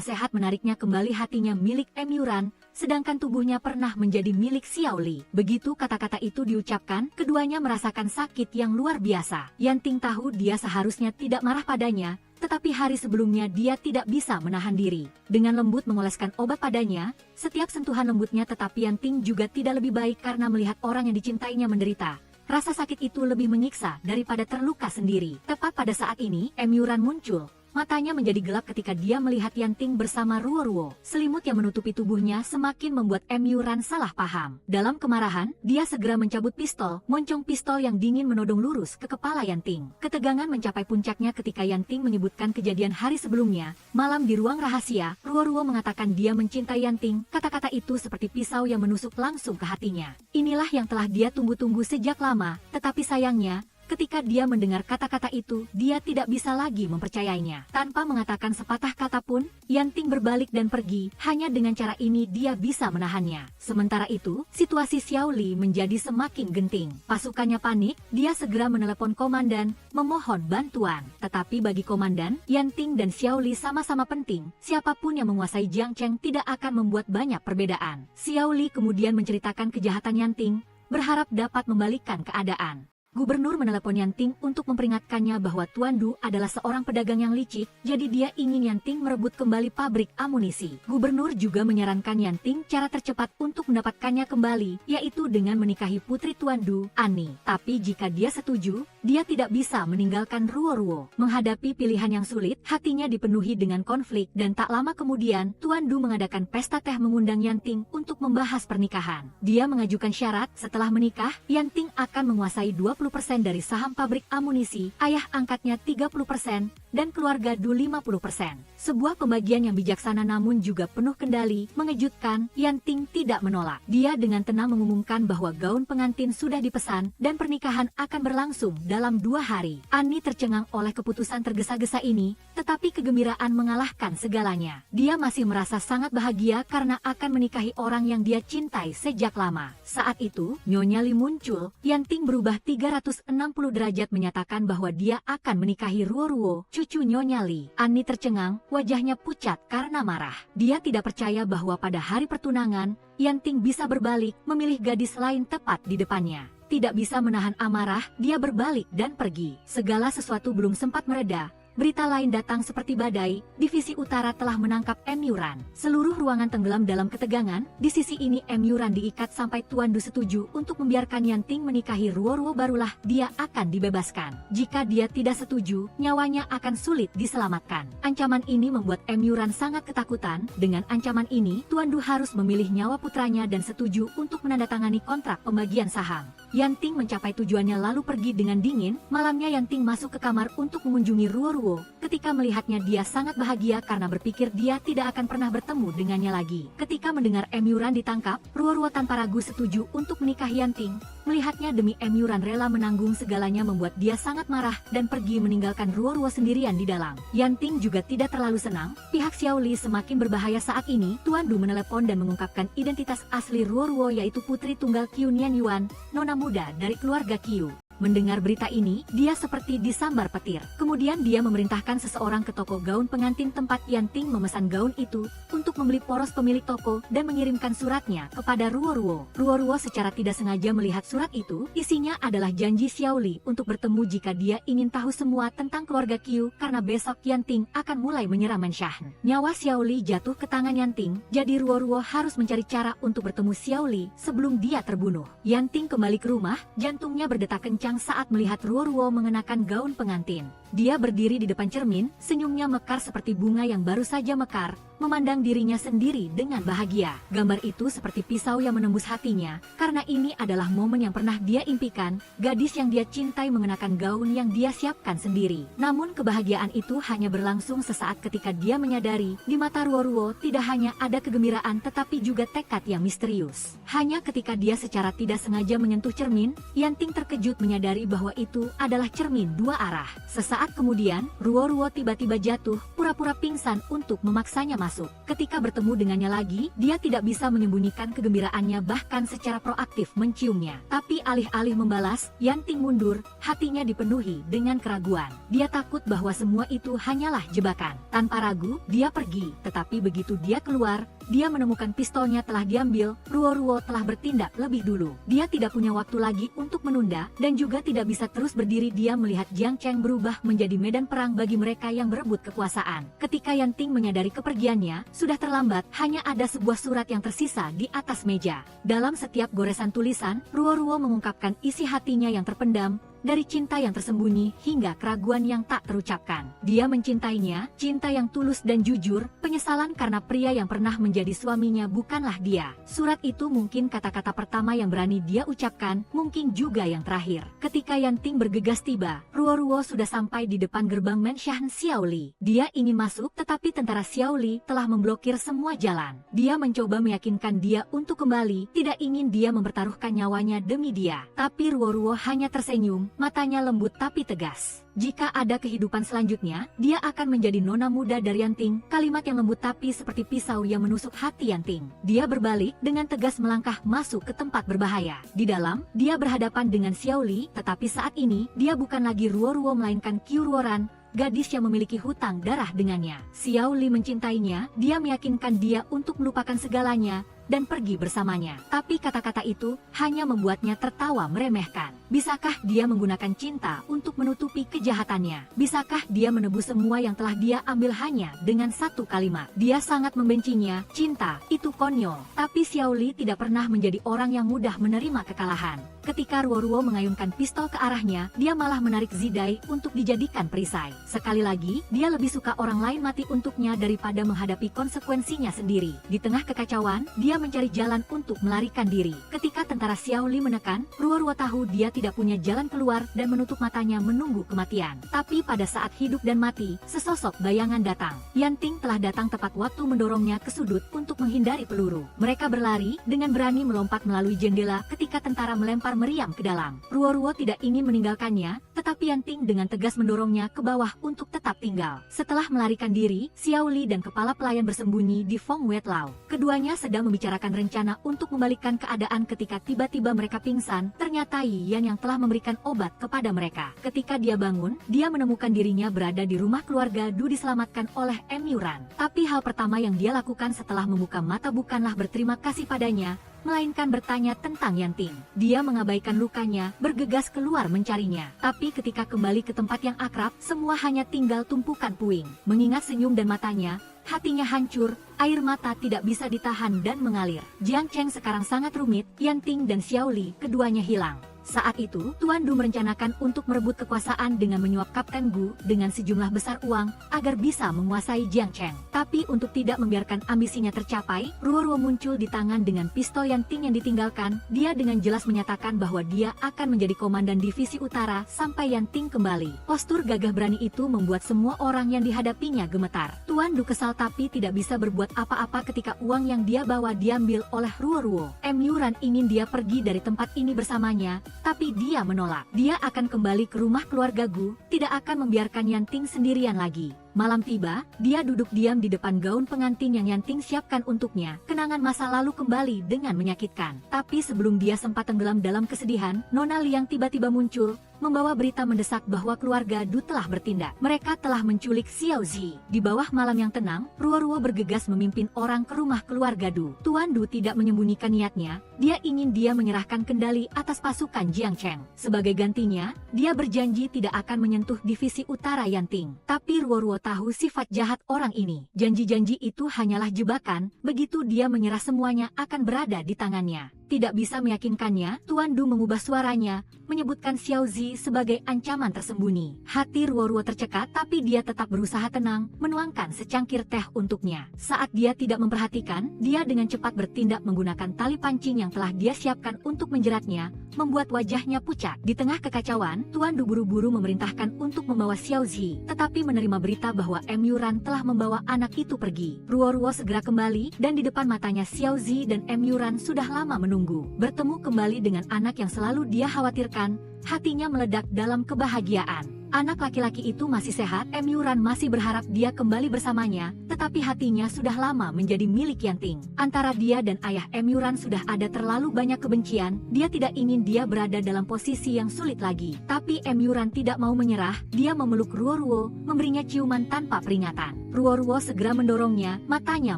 sehat menariknya kembali hatinya milik Emyuran, sedangkan tubuhnya pernah menjadi milik Xiao Li. Begitu kata-kata itu diucapkan, keduanya merasakan sakit yang luar biasa. Yanting tahu dia seharusnya tidak marah padanya, tetapi hari sebelumnya dia tidak bisa menahan diri. Dengan lembut mengoleskan obat padanya, setiap sentuhan lembutnya, tetapi Yanting juga tidak lebih baik karena melihat orang yang dicintainya menderita. Rasa sakit itu lebih menyiksa daripada terluka sendiri. Tepat pada saat ini, Emyuran muncul. Matanya menjadi gelap ketika dia melihat Yanting bersama Ruo-Ruo. Selimut yang menutupi tubuhnya semakin membuat Emyuran salah paham. Dalam kemarahan, dia segera mencabut pistol, moncong pistol yang dingin menodong lurus ke kepala Yanting. Ketegangan mencapai puncaknya ketika Yanting menyebutkan kejadian hari sebelumnya. Malam di ruang rahasia, Ruo-Ruo mengatakan dia mencintai Yanting. Kata-kata itu seperti pisau yang menusuk langsung ke hatinya. Inilah yang telah dia tunggu-tunggu sejak lama, tetapi sayangnya, ketika dia mendengar kata-kata itu, dia tidak bisa lagi mempercayainya. Tanpa mengatakan sepatah kata pun, Yanting berbalik dan pergi. Hanya dengan cara ini dia bisa menahannya. Sementara itu, situasi Xiao Li menjadi semakin genting. Pasukannya panik, dia segera menelepon komandan, memohon bantuan. Tetapi bagi komandan, Yanting dan Xiao Li sama-sama penting. Siapapun yang menguasai Jiangcheng tidak akan membuat banyak perbedaan. Xiao Li kemudian menceritakan kejahatan Yanting, berharap dapat membalikkan keadaan. Gubernur menelepon Yanting untuk memperingatkannya bahwa Tuan Du adalah seorang pedagang yang licik, jadi dia ingin Yanting merebut kembali pabrik amunisi. Gubernur juga menyarankan Yanting cara tercepat untuk mendapatkannya kembali, yaitu dengan menikahi putri Tuan Du, Ani. Tapi jika dia setuju, dia tidak bisa meninggalkan Ruo-Ruo. Menghadapi pilihan yang sulit, hatinya dipenuhi dengan konflik dan tak lama kemudian, Tuan Du mengadakan pesta teh mengundang Yanting untuk membahas pernikahan. Dia mengajukan syarat setelah menikah, Yanting akan menguasai 20% dari saham pabrik amunisi, ayah angkatnya 30%, dan keluarga Du 50%. Sebuah pembagian yang bijaksana namun juga penuh kendali, mengejutkan, Yanting tidak menolak. Dia dengan tenang mengumumkan bahwa gaun pengantin sudah dipesan dan pernikahan akan berlangsung dalam 2 hari. Annie tercengang oleh keputusan tergesa-gesa ini, tetapi kegembiraan mengalahkan segalanya. Dia masih merasa sangat bahagia karena akan menikahi orang yang dia cintai sejak lama. Saat itu, Nyonya Li muncul. Yanting berubah 360 derajat menyatakan bahwa dia akan menikahi Ruo-Ruo, cucu Nyonya Li. Annie tercengang, wajahnya pucat karena marah. Dia tidak percaya bahwa pada hari pertunangan, Yanting bisa berbalik, memilih gadis lain tepat di depannya. Tidak bisa menahan amarah, dia berbalik dan pergi. Segala sesuatu belum sempat mereda. Berita lain datang seperti badai, divisi utara telah menangkap Yuran. Seluruh ruangan tenggelam dalam ketegangan, di sisi ini Yuran diikat sampai Tuan Du setuju untuk membiarkan Yanting menikahi Ruo-Ruo barulah dia akan dibebaskan. Jika dia tidak setuju, nyawanya akan sulit diselamatkan. Ancaman ini membuat Yuran sangat ketakutan. Dengan ancaman ini, Tuan Du harus memilih nyawa putranya dan setuju untuk menandatangani kontrak pembagian saham. Yanting mencapai tujuannya lalu pergi dengan dingin. Malamnya Yanting masuk ke kamar untuk mengunjungi Ruo-Ruo. Ketika melihatnya dia sangat bahagia karena berpikir dia tidak akan pernah bertemu dengannya lagi. Ketika mendengar Yuran ditangkap, Ruo-Ruo tanpa ragu setuju untuk menikahi Yanting. Melihatnya demi Yuran rela menanggung segalanya membuat dia sangat marah dan pergi meninggalkan Ruo-Ruo sendirian di dalam. Yanting juga tidak terlalu senang. Pihak Xiao Li semakin berbahaya saat ini. Tuan Du menelepon dan mengungkapkan identitas asli Ruo-Ruo yaitu putri tunggal Qiu Nian Yuan, nona muda dari keluarga Qiu. Mendengar berita ini, dia seperti disambar petir. Kemudian dia memerintahkan seseorang ke toko gaun pengantin tempat Yanting memesan gaun itu untuk membeli poros pemilik toko dan mengirimkan suratnya kepada Ruo-Ruo. Ruo-Ruo secara tidak sengaja melihat surat itu, isinya adalah janji Xiao Li untuk bertemu jika dia ingin tahu semua tentang keluarga Qiu karena besok Yanting akan mulai menyerang Menshan. Nyawa Xiao Li jatuh ke tangan Yanting, jadi Ruo-Ruo harus mencari cara untuk bertemu Xiao Li sebelum dia terbunuh. Yanting kembali ke rumah, jantungnya berdetak kencang saat melihat Ruo-Ruo mengenakan gaun pengantin. Dia berdiri di depan cermin, senyumnya mekar seperti bunga yang baru saja mekar, memandang dirinya sendiri dengan bahagia. Gambar itu seperti pisau yang menembus hatinya, karena ini adalah momen yang pernah dia impikan, gadis yang dia cintai mengenakan gaun yang dia siapkan sendiri. Namun kebahagiaan itu hanya berlangsung sesaat ketika dia menyadari, di mata Ruo-Ruo tidak hanya ada kegembiraan tetapi juga tekad yang misterius. Hanya ketika dia secara tidak sengaja menyentuh cermin, Yanting terkejut menyadari bahwa itu adalah cermin dua arah. Sesaat kemudian, Ruo-Ruo tiba-tiba jatuh, pura-pura pingsan untuk memaksanya masuk. Ketika bertemu dengannya lagi, dia tidak bisa menyembunyikan kegembiraannya bahkan secara proaktif menciumnya. Tapi alih-alih membalas, Yanting mundur, hatinya dipenuhi dengan keraguan. Dia takut bahwa semua itu hanyalah jebakan. Tanpa ragu, dia pergi. Tetapi begitu dia keluar, dia menemukan pistolnya telah diambil. Ruo-Ruo telah bertindak lebih dulu. Dia tidak punya waktu lagi untuk menunda, dan juga tidak bisa terus berdiri. Dia melihat Jiang Cheng berubah menjadi medan perang bagi mereka yang berebut kekuasaan. Ketika Yanting menyadari kepergiannya, sudah terlambat, hanya ada sebuah surat yang tersisa di atas meja. Dalam setiap goresan tulisan, Ruo-Ruo mengungkapkan isi hatinya yang terpendam, dari cinta yang tersembunyi hingga keraguan yang tak terucapkan. Dia mencintainya, cinta yang tulus dan jujur, penyesalan karena pria yang pernah menjadi suaminya bukanlah dia. Surat itu mungkin kata-kata pertama yang berani dia ucapkan, mungkin juga yang terakhir. Ketika Yanting bergegas tiba, Ruo-Ruo sudah sampai di depan gerbang Menshan Xiao Li. Dia ingin masuk tetapi tentara Xiao Li telah memblokir semua jalan. Dia mencoba meyakinkan dia untuk kembali, tidak ingin dia mempertaruhkan nyawanya demi dia. Tapi Ruo-Ruo hanya tersenyum, matanya lembut tapi tegas. Jika ada kehidupan selanjutnya, dia akan menjadi nona muda dari Yanting. Kalimat yang lembut tapi seperti pisau yang menusuk hati Yanting. Dia berbalik dengan tegas melangkah masuk ke tempat berbahaya. Di dalam, dia berhadapan dengan Xiao Li, tetapi saat ini, dia bukan lagi Ruo-Ruo melainkan Qiu Ruoran, gadis yang memiliki hutang darah dengannya. Xiao Li mencintainya, dia meyakinkan dia untuk melupakan segalanya, dan pergi bersamanya. Tapi kata-kata itu hanya membuatnya tertawa meremehkan. Bisakah dia menggunakan cinta untuk menutupi kejahatannya? Bisakah dia menebus semua yang telah dia ambil hanya dengan satu kalimat? Dia sangat membencinya. Cinta itu konyol. Tapi Xiao Li tidak pernah menjadi orang yang mudah menerima kekalahan. Ketika Ruo mengayunkan pistol ke arahnya, dia malah menarik Zidai untuk dijadikan perisai. Sekali lagi, dia lebih suka orang lain mati untuknya daripada menghadapi konsekuensinya sendiri. Di tengah kekacauan, dia mencari jalan untuk melarikan diri. Ketika tentara Xiao Li menekan, Ruo tahu dia tidak punya jalan keluar dan menutup matanya menunggu kematian. Tapi pada saat hidup dan mati, sesosok bayangan datang. Yanting telah datang tepat waktu mendorongnya ke sudut untuk menghindari peluru. Mereka berlari dengan berani melompat melalui jendela ketika tentara melempar meriam ke dalam. Ruo tidak ingin meninggalkannya, tetapi Yanting dengan tegas mendorongnya ke bawah untuk tetap tinggal. Setelah melarikan diri, Xiao Li dan kepala pelayan bersembunyi di Feng Wetlao. Keduanya sedang membicarakan rencana untuk membalikkan keadaan ketika tiba-tiba mereka pingsan. Ternyata Yan yang telah memberikan obat kepada mereka. Ketika dia bangun, dia menemukan dirinya berada di rumah keluarga Du diselamatkan oleh Yuran. Tapi hal pertama yang dia lakukan setelah membuka mata bukanlah berterima kasih padanya, melainkan bertanya tentang Yanting. Dia mengabaikan lukanya, bergegas keluar mencarinya. Tapi ketika kembali ke tempat yang akrab, semua hanya tinggal tumpukan puing. Mengingat senyum dan matanya, hatinya hancur, air mata tidak bisa ditahan dan mengalir. Jiang Cheng sekarang sangat rumit, Yanting dan Xiao Li keduanya hilang. Saat itu, Tuan Du merencanakan untuk merebut kekuasaan dengan menyuap Kapten Gu dengan sejumlah besar uang agar bisa menguasai Jiang Cheng. Tapi untuk tidak membiarkan ambisinya tercapai, Ruo muncul di tangan dengan pistol Yanting yang ditinggalkan. Dia dengan jelas menyatakan bahwa dia akan menjadi komandan divisi utara sampai Yanting kembali. Postur gagah berani itu membuat semua orang yang dihadapinya gemetar. Tuan Du kesal tapi tidak bisa berbuat apa-apa ketika uang yang dia bawa diambil oleh Ruo. Yuran ingin dia pergi dari tempat ini bersamanya, tapi dia menolak. Dia akan kembali ke rumah keluarga Gu, tidak akan membiarkan Yanting sendirian lagi. Malam tiba, dia duduk diam di depan gaun pengantin yang Yanting siapkan untuknya. Kenangan masa lalu kembali dengan menyakitkan. Tapi sebelum dia sempat tenggelam dalam kesedihan, Nona Liang tiba-tiba muncul, membawa berita mendesak bahwa keluarga Du telah bertindak. Mereka telah menculik Xiao Zi. Di bawah malam yang tenang, Ruo bergegas memimpin orang ke rumah keluarga Du. Tuan Du tidak menyembunyikan niatnya, dia ingin dia menyerahkan kendali atas pasukan Jiang Cheng. Sebagai gantinya, dia berjanji tidak akan menyentuh divisi utara Yanting. Tapi Ruo tahu sifat jahat orang ini. Janji-janji itu hanyalah jebakan, begitu dia menyerah semuanya akan berada di tangannya. Tidak bisa meyakinkannya, Tuan Du mengubah suaranya, menyebutkan Xiao Zi sebagai ancaman tersembunyi. Hati Ruo tercekat tapi dia tetap berusaha tenang, menuangkan secangkir teh untuknya. Saat dia tidak memperhatikan, dia dengan cepat bertindak menggunakan tali pancing yang telah dia siapkan untuk menjeratnya, membuat wajahnya pucat. Di tengah kekacauan, Tuan Du buru-buru memerintahkan untuk membawa Xiao Zi, tetapi menerima berita bahwa Yuran telah membawa anak itu pergi. Ruo segera kembali, dan di depan matanya Xiao Zi dan Yuran sudah lama menunggu. Bertemu kembali dengan anak yang selalu dia khawatirkan, hatinya meledak dalam kebahagiaan. Anak laki-laki itu masih sehat, Yuran masih berharap dia kembali bersamanya, tetapi hatinya sudah lama menjadi milik Yanting. Antara dia dan ayah Yuran sudah ada terlalu banyak kebencian, dia tidak ingin dia berada dalam posisi yang sulit lagi. Tapi Yuran tidak mau menyerah, dia memeluk Ruo, memberinya ciuman tanpa peringatan. Ruo segera mendorongnya, matanya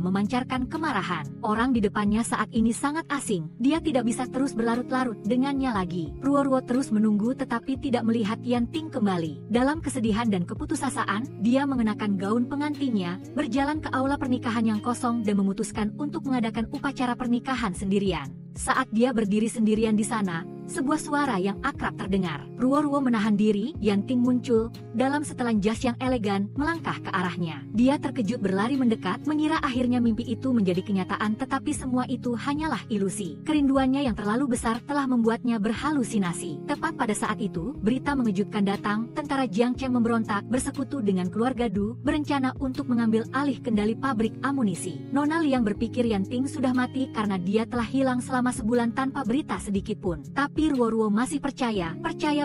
memancarkan kemarahan. Orang di depannya saat ini sangat asing, dia tidak bisa terus berlarut-larut dengannya lagi. Ruo terus menunggu tetapi tidak melihat Yanting kembali. Dalam kesedihan dan keputusasaan, dia mengenakan gaun pengantinnya, berjalan ke aula pernikahan yang kosong dan memutuskan untuk mengadakan upacara pernikahan sendirian. Saat dia berdiri sendirian di sana, sebuah suara yang akrab terdengar. Ruo menahan diri, Yanting muncul, dalam setelan jas yang elegan, melangkah ke arahnya. Dia terkejut berlari mendekat, mengira akhirnya mimpi itu menjadi kenyataan tetapi semua itu hanyalah ilusi. Kerinduannya yang terlalu besar telah membuatnya berhalusinasi. Tepat pada saat itu, berita mengejutkan datang, tentara Jiang Cheng memberontak, bersekutu dengan keluarga Du, berencana untuk mengambil alih kendali pabrik amunisi. Nona Liang berpikir Yanting sudah mati karena dia telah hilang selama sebulan tanpa berita sedikit pun. Tapi Ruo masih percaya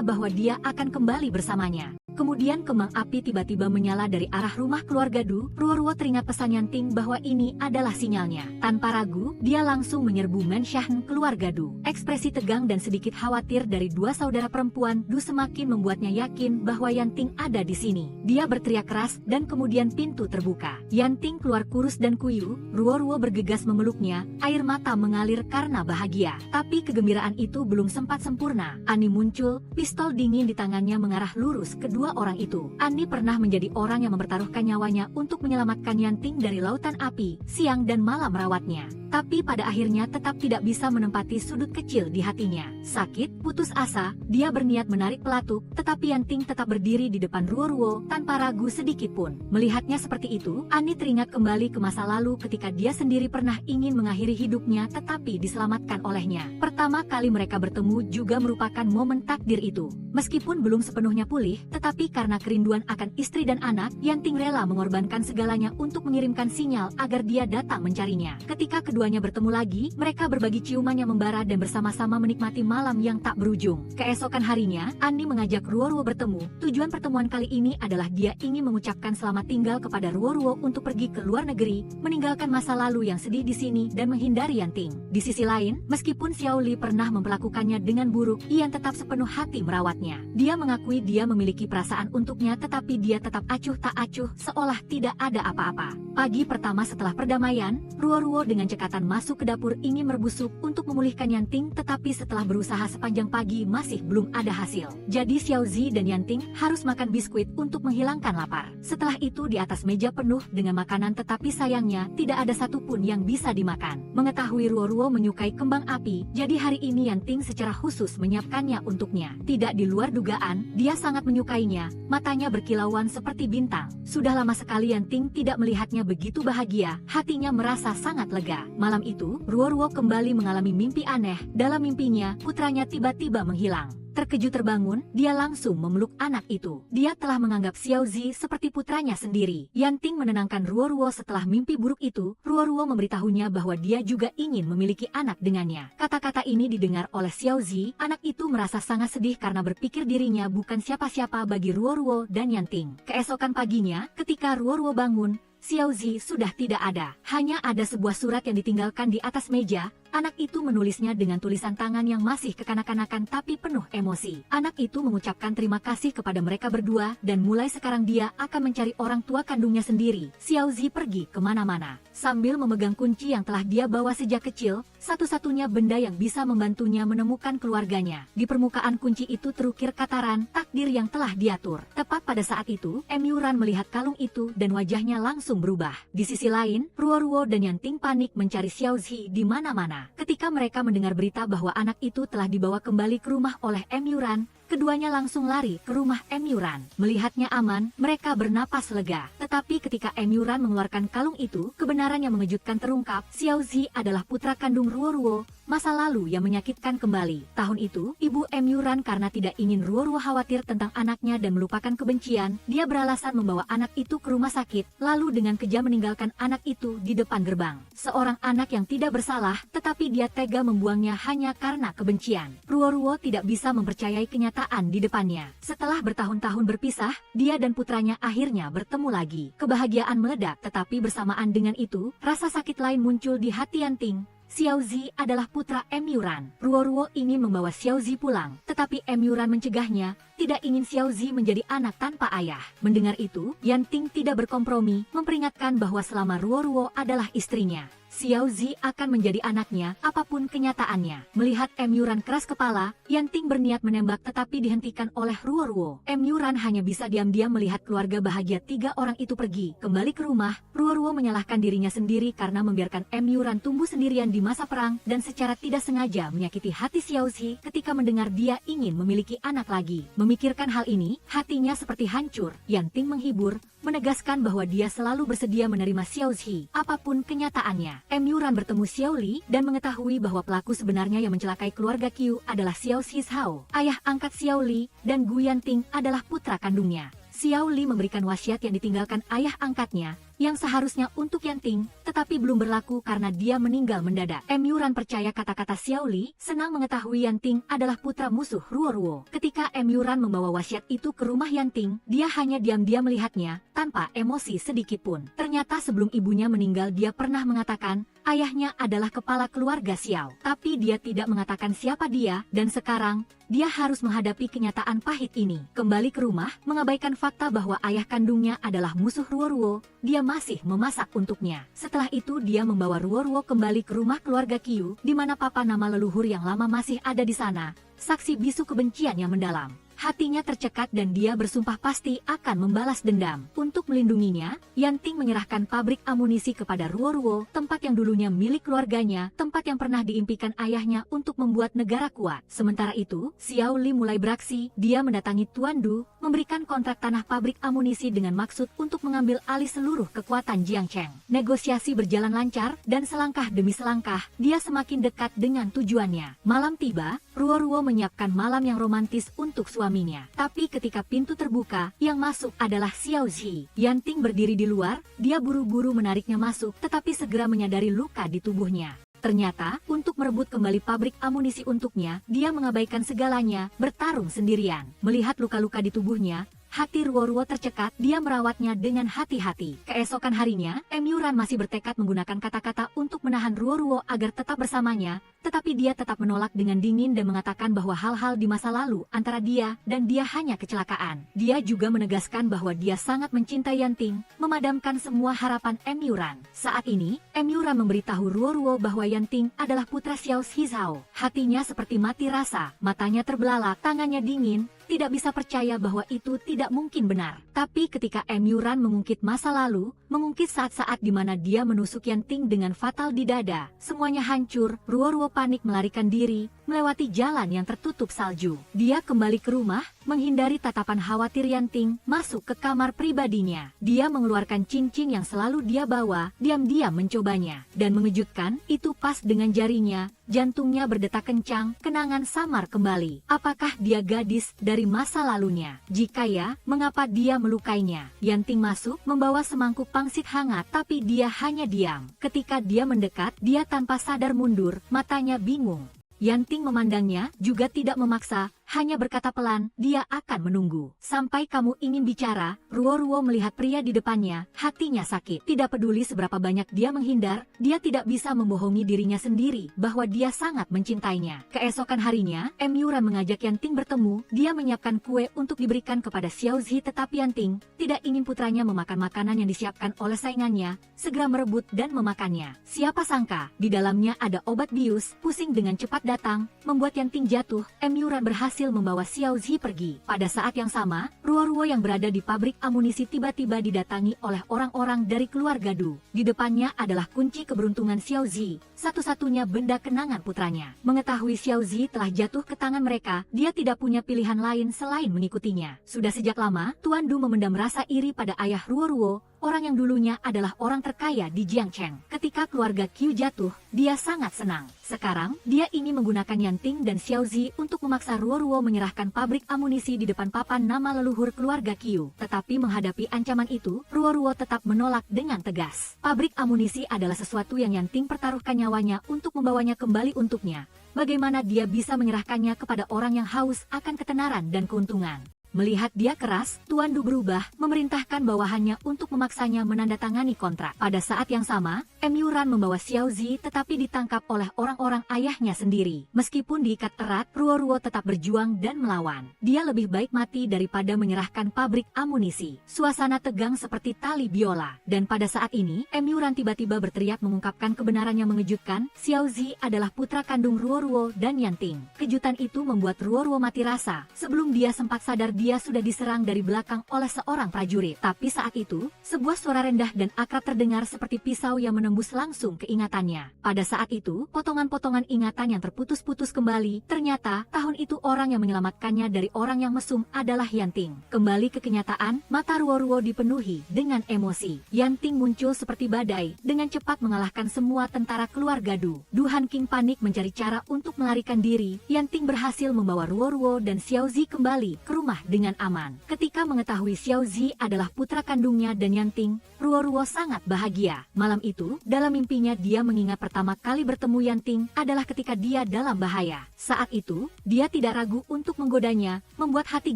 bahwa dia akan kembali bersamanya. Kemudian kembang api tiba-tiba menyala dari arah rumah keluarga Du. Ruo-Ruo teringat pesan Yanting bahwa ini adalah sinyalnya. Tanpa ragu, dia langsung menyerbu Menshan keluarga Du. Ekspresi tegang dan sedikit khawatir dari dua saudara perempuan Du semakin membuatnya yakin bahwa Yanting ada di sini. Dia berteriak keras dan kemudian pintu terbuka. Yanting keluar kurus dan kuyu. Ruo-Ruo bergegas memeluknya, air mata mengalir karena bahagia. Tapi kegembiraan itu belum sempat sempurna. Annie muncul, pistol dingin di tangannya mengarah lurus ke dua orang itu. Annie pernah menjadi orang yang mempertaruhkan nyawanya untuk menyelamatkan Yanting dari lautan api, siang dan malam merawatnya. Tapi pada akhirnya tetap tidak bisa menempati sudut kecil di hatinya. Sakit, putus asa, dia berniat menarik pelatuk, tetapi Yanting tetap berdiri di depan Ruo-Ruo tanpa ragu sedikit pun. Melihatnya seperti itu, Annie teringat kembali ke masa lalu ketika dia sendiri pernah ingin mengakhiri hidupnya tetapi diselamatkan olehnya. Pertama kali mereka bertemu juga merupakan momen takdir itu. Meskipun belum sepenuhnya pulih, tetapi karena kerinduan akan istri dan anak, Yanting rela mengorbankan segalanya untuk mengirimkan sinyal agar dia datang mencarinya. Ketika keduanya bertemu lagi, mereka berbagi ciuman yang membara dan bersama-sama menikmati malam yang tak berujung. Keesokan harinya, Annie mengajak Ruo-Ruo bertemu. Tujuan pertemuan kali ini adalah dia ingin mengucapkan selamat tinggal kepada Ruo-Ruo untuk pergi ke luar negeri, meninggalkan masa lalu yang sedih di sini dan menghindari Yanting. Di sisi lain, meskipun Xiao Li pernah memperlakukannya dengan buruk, Ian tetap sepenuh hati merawatnya. Dia mengakui dia memiliki perasaan untuknya tetapi dia tetap acuh tak acuh seolah tidak ada apa-apa. Pagi pertama setelah perdamaian, Ruo-Ruo dengan cekatan masuk ke dapur ingin merbusuk untuk memulihkan Yanting tetapi setelah berusaha sepanjang pagi masih belum ada hasil. Jadi Xiao Zi dan Yanting harus makan biskuit untuk menghilangkan lapar. Setelah itu di atas meja penuh dengan makanan tetapi sayangnya tidak ada satupun yang bisa dimakan. Mengetahui Ruo-Ruo menyukai kembang api, jadi hari ini Yanting secara khusus menyiapkannya untuknya. Tidak di luar dugaan, dia sangat menyukainya, matanya berkilauan seperti bintang. Sudah lama sekali Yanting tidak melihatnya begitu bahagia, hatinya merasa sangat lega. Malam itu, Ruo-Ruo kembali mengalami mimpi aneh. Dalam mimpinya, putranya tiba-tiba menghilang. Terkejut terbangun, dia langsung memeluk anak itu. Dia telah menganggap Xiao Zi seperti putranya sendiri. Yanting menenangkan Ruo-Ruo setelah mimpi buruk itu. Ruo-Ruo memberitahunya bahwa dia juga ingin memiliki anak dengannya. Kata-kata ini didengar oleh Xiao Zi. Anak itu merasa sangat sedih karena berpikir dirinya bukan siapa-siapa bagi Ruo-Ruo dan Yanting. Keesokan paginya, ketika Ruo-Ruo bangun, Xiao Zi sudah tidak ada. Hanya ada sebuah surat yang ditinggalkan di atas meja. Anak itu menulisnya dengan tulisan tangan yang masih kekanak-kanakan tapi penuh emosi. Anak itu mengucapkan terima kasih kepada mereka berdua dan mulai sekarang dia akan mencari orang tua kandungnya sendiri. Xiao Zi pergi kemana-mana sambil memegang kunci yang telah dia bawa sejak kecil, satu-satunya benda yang bisa membantunya menemukan keluarganya. Di permukaan kunci itu terukir kataran takdir yang telah diatur. Tepat pada saat itu, Emyuran melihat kalung itu dan wajahnya langsung berubah. Di sisi lain, Ruo-Ruo dan Yanting panik mencari Xiao Zi di mana-mana. Ketika mereka mendengar berita bahwa anak itu telah dibawa kembali ke rumah oleh Emyuran, keduanya langsung lari ke rumah Emyuran. Melihatnya aman, mereka bernapas lega. Tetapi ketika Emyuran mengeluarkan kalung itu, kebenaran yang mengejutkan terungkap. Xiao Zi adalah putra kandung Ruo-Ruo, masa lalu yang menyakitkan kembali. Tahun itu, ibu Emyuran karena tidak ingin Ruo-Ruo khawatir tentang anaknya dan melupakan kebencian, dia beralasan membawa anak itu ke rumah sakit, lalu dengan kejam meninggalkan anak itu di depan gerbang. Seorang anak yang tidak bersalah, tetapi dia tega membuangnya hanya karena kebencian. Ruo-Ruo tidak bisa mempercayai kenyataan di depannya. Setelah bertahun-tahun berpisah, dia dan putranya akhirnya bertemu lagi. Kebahagiaan meledak, tetapi bersamaan dengan itu, rasa sakit lain muncul di hati Yanting. Xiao Zi adalah putra Emyuran. Ruo-Ruo ingin membawa Xiao Zi pulang, tetapi Emyuran mencegahnya, tidak ingin Xiao Zi menjadi anak tanpa ayah. Mendengar itu, Yanting tidak berkompromi, memperingatkan bahwa selama Ruo-Ruo adalah istrinya, Xiao Zi akan menjadi anaknya, apapun kenyataannya. Melihat Emyuran keras kepala, Yanting berniat menembak tetapi dihentikan oleh Ruo-Ruo. Emyuran hanya bisa diam-diam melihat keluarga bahagia tiga orang itu pergi. Kembali ke rumah, Ruo-Ruo menyalahkan dirinya sendiri karena membiarkan Emyuran tumbuh sendirian di masa perang dan secara tidak sengaja menyakiti hati Xiao Zi ketika mendengar dia ingin memiliki anak lagi. Memikirkan hal ini, hatinya seperti hancur. Yanting menghibur, menegaskan bahwa dia selalu bersedia menerima Xiao Zi, apapun kenyataannya. Emyuran bertemu Xiao Li dan mengetahui bahwa pelaku sebenarnya yang mencelakai keluarga Qiu adalah Xiao Shizhao, ayah angkat Xiao Li, dan Gu Yanting adalah putra kandungnya. Xiao Li memberikan wasiat yang ditinggalkan ayah angkatnya, yang seharusnya untuk Yanting, tetapi belum berlaku karena dia meninggal mendadak. Yuran percaya kata-kata Xiao Li, senang mengetahui Yanting adalah putra musuh Ruoruo. Ketika Yuran membawa wasiat itu ke rumah Yanting, dia hanya diam-diam melihatnya, tanpa emosi sedikitpun. Ternyata sebelum ibunya meninggal dia pernah mengatakan, ayahnya adalah kepala keluarga Xiao. Tapi dia tidak mengatakan siapa dia, dan sekarang, dia harus menghadapi kenyataan pahit ini. Kembali ke rumah, mengabaikan fakta bahwa ayah kandungnya adalah musuh Ruoruo, dia masih memasak untuknya. Setelah itu dia membawa Ruoruo kembali ke rumah keluarga Qiu, di mana papa nama leluhur yang lama masih ada di sana, saksi bisu kebencian yang mendalam. Hatinya tercekat dan dia bersumpah pasti akan membalas dendam. Untuk melindunginya, Yanting menyerahkan pabrik amunisi kepada Ruoruo, tempat yang dulunya milik keluarganya, tempat yang pernah diimpikan ayahnya untuk membuat negara kuat. Sementara itu, Xiao Li mulai beraksi, dia mendatangi Tuan Du, memberikan kontrak tanah pabrik amunisi dengan maksud untuk mengambil alih seluruh kekuatan Jiangcheng. Negosiasi berjalan lancar, dan selangkah demi selangkah, dia semakin dekat dengan tujuannya. Malam tiba, Ruoruo menyiapkan malam yang romantis untuk suaminya. Tapi ketika pintu terbuka, yang masuk adalah Xiao Zhi. Yanting berdiri di luar, dia buru-buru menariknya masuk, tetapi segera menyadari luka di tubuhnya. Ternyata, untuk merebut kembali pabrik amunisi untuknya, dia mengabaikan segalanya, bertarung sendirian. Melihat luka-luka di tubuhnya, hati Ruoruo tercekat, dia merawatnya dengan hati-hati. Keesokan harinya, Yuran masih bertekad menggunakan kata-kata untuk menahan Ruoruo agar tetap bersamanya, tetapi dia tetap menolak dengan dingin dan mengatakan bahwa hal-hal di masa lalu antara dia dan dia hanya kecelakaan. Dia juga menegaskan bahwa dia sangat mencintai Yanting, memadamkan semua harapan Yuran. Saat ini, Yuran memberitahu Ruoruo bahwa Yanting adalah putra Xiao Zhizhao. Hatinya seperti mati rasa, matanya terbelalak, tangannya dingin, tidak bisa percaya bahwa itu tidak mungkin benar. Tapi ketika Yuran mengungkit masa lalu, mengungkit saat-saat di mana dia menusuk Yanting dengan fatal di dada, semuanya hancur. Ruoruo panik melarikan diri, melewati jalan yang tertutup salju. Dia kembali ke rumah, menghindari tatapan khawatir Yanting, masuk ke kamar pribadinya. Dia mengeluarkan cincin yang selalu dia bawa, diam-diam mencobanya. Dan mengejutkan, itu pas dengan jarinya, jantungnya berdetak kencang, kenangan samar kembali. Apakah dia gadis dari masa lalunya? Jika ya, mengapa dia melukainya? Yanting masuk, membawa semangkuk pangsit hangat, tapi dia hanya diam. Ketika dia mendekat, dia tanpa sadar mundur, matanya bingung. Yanting memandangnya, juga tidak memaksa, hanya berkata pelan, dia akan menunggu. Sampai kamu ingin bicara. Ruoruo melihat pria di depannya, hatinya sakit. Tidak peduli seberapa banyak dia menghindar, dia tidak bisa membohongi dirinya sendiri bahwa dia sangat mencintainya. Keesokan harinya, Yuran mengajak Yanting bertemu, dia menyiapkan kue untuk diberikan kepada Xiao Zhi, tetapi Yanting tidak ingin putranya memakan makanan yang disiapkan oleh saingannya, segera merebut dan memakannya. Siapa sangka, di dalamnya ada obat bius, pusing dengan cepat datang, membuat Yanting jatuh. Yuran berhasil membawa Xiao Zhi pergi. Pada saat yang sama, Ruoruo yang berada di pabrik amunisi tiba-tiba didatangi oleh orang-orang dari keluarga Du. Di depannya adalah kunci keberuntungan Xiao Zhi, satu-satunya benda kenangan putranya. Mengetahui Xiao Zhi telah jatuh ke tangan mereka, dia tidak punya pilihan lain selain mengikutinya. Sudah sejak lama, Tuan Du memendam rasa iri pada ayah Ruoruo, orang yang dulunya adalah orang terkaya di Jiangcheng. Ketika keluarga Qiu jatuh, dia sangat senang. Sekarang, dia ingin menggunakan Yanting dan Xiao Zhi untuk memaksa Ruoruo menyerahkan pabrik amunisi di depan papan nama leluhur keluarga Qiu. Tetapi menghadapi ancaman itu, Ruoruo tetap menolak dengan tegas. Pabrik amunisi adalah sesuatu yang Yanting pertaruhkan nyawanya untuk membawanya kembali untuknya. Bagaimana dia bisa menyerahkannya kepada orang yang haus akan ketenaran dan keuntungan? Melihat dia keras, Tuan Du berubah, memerintahkan bawahannya untuk memaksanya menandatangani kontrak. Pada saat yang sama, Yuran membawa Xiao Zhi tetapi ditangkap oleh orang-orang ayahnya sendiri. Meskipun diikat erat, Ruoruo tetap berjuang dan melawan. Dia lebih baik mati daripada menyerahkan pabrik amunisi. Suasana tegang seperti tali biola. Dan pada saat ini, Yuran tiba-tiba berteriak mengungkapkan kebenaran yang mengejutkan, Xiao Zhi adalah putra kandung Ruoruo dan Yanting. Kejutan itu membuat Ruoruo mati rasa. Sebelum dia sempat sadar, dia sudah diserang dari belakang oleh seorang prajurit. Tapi saat itu, sebuah suara rendah dan akrab terdengar seperti pisau yang menembus langsung ke ingatannya. Pada saat itu, potongan-potongan ingatan yang terputus-putus kembali. Ternyata, tahun itu orang yang menyelamatkannya dari orang yang mesum adalah Yanting. Kembali ke kenyataan, mata Ruoruo dipenuhi dengan emosi. Yanting muncul seperti badai, dengan cepat mengalahkan semua tentara keluarga Du. Du Hanqing panik mencari cara untuk melarikan diri. Yanting berhasil membawa Ruoruo dan Xiao Zhi kembali ke rumah dengan aman. Ketika mengetahui Xiao Zi adalah putra kandungnya dan Yanting, Ruo sangat bahagia. Malam itu, dalam mimpinya dia mengingat pertama kali bertemu Yanting adalah ketika dia dalam bahaya. Saat itu, dia tidak ragu untuk menggodanya, membuat hati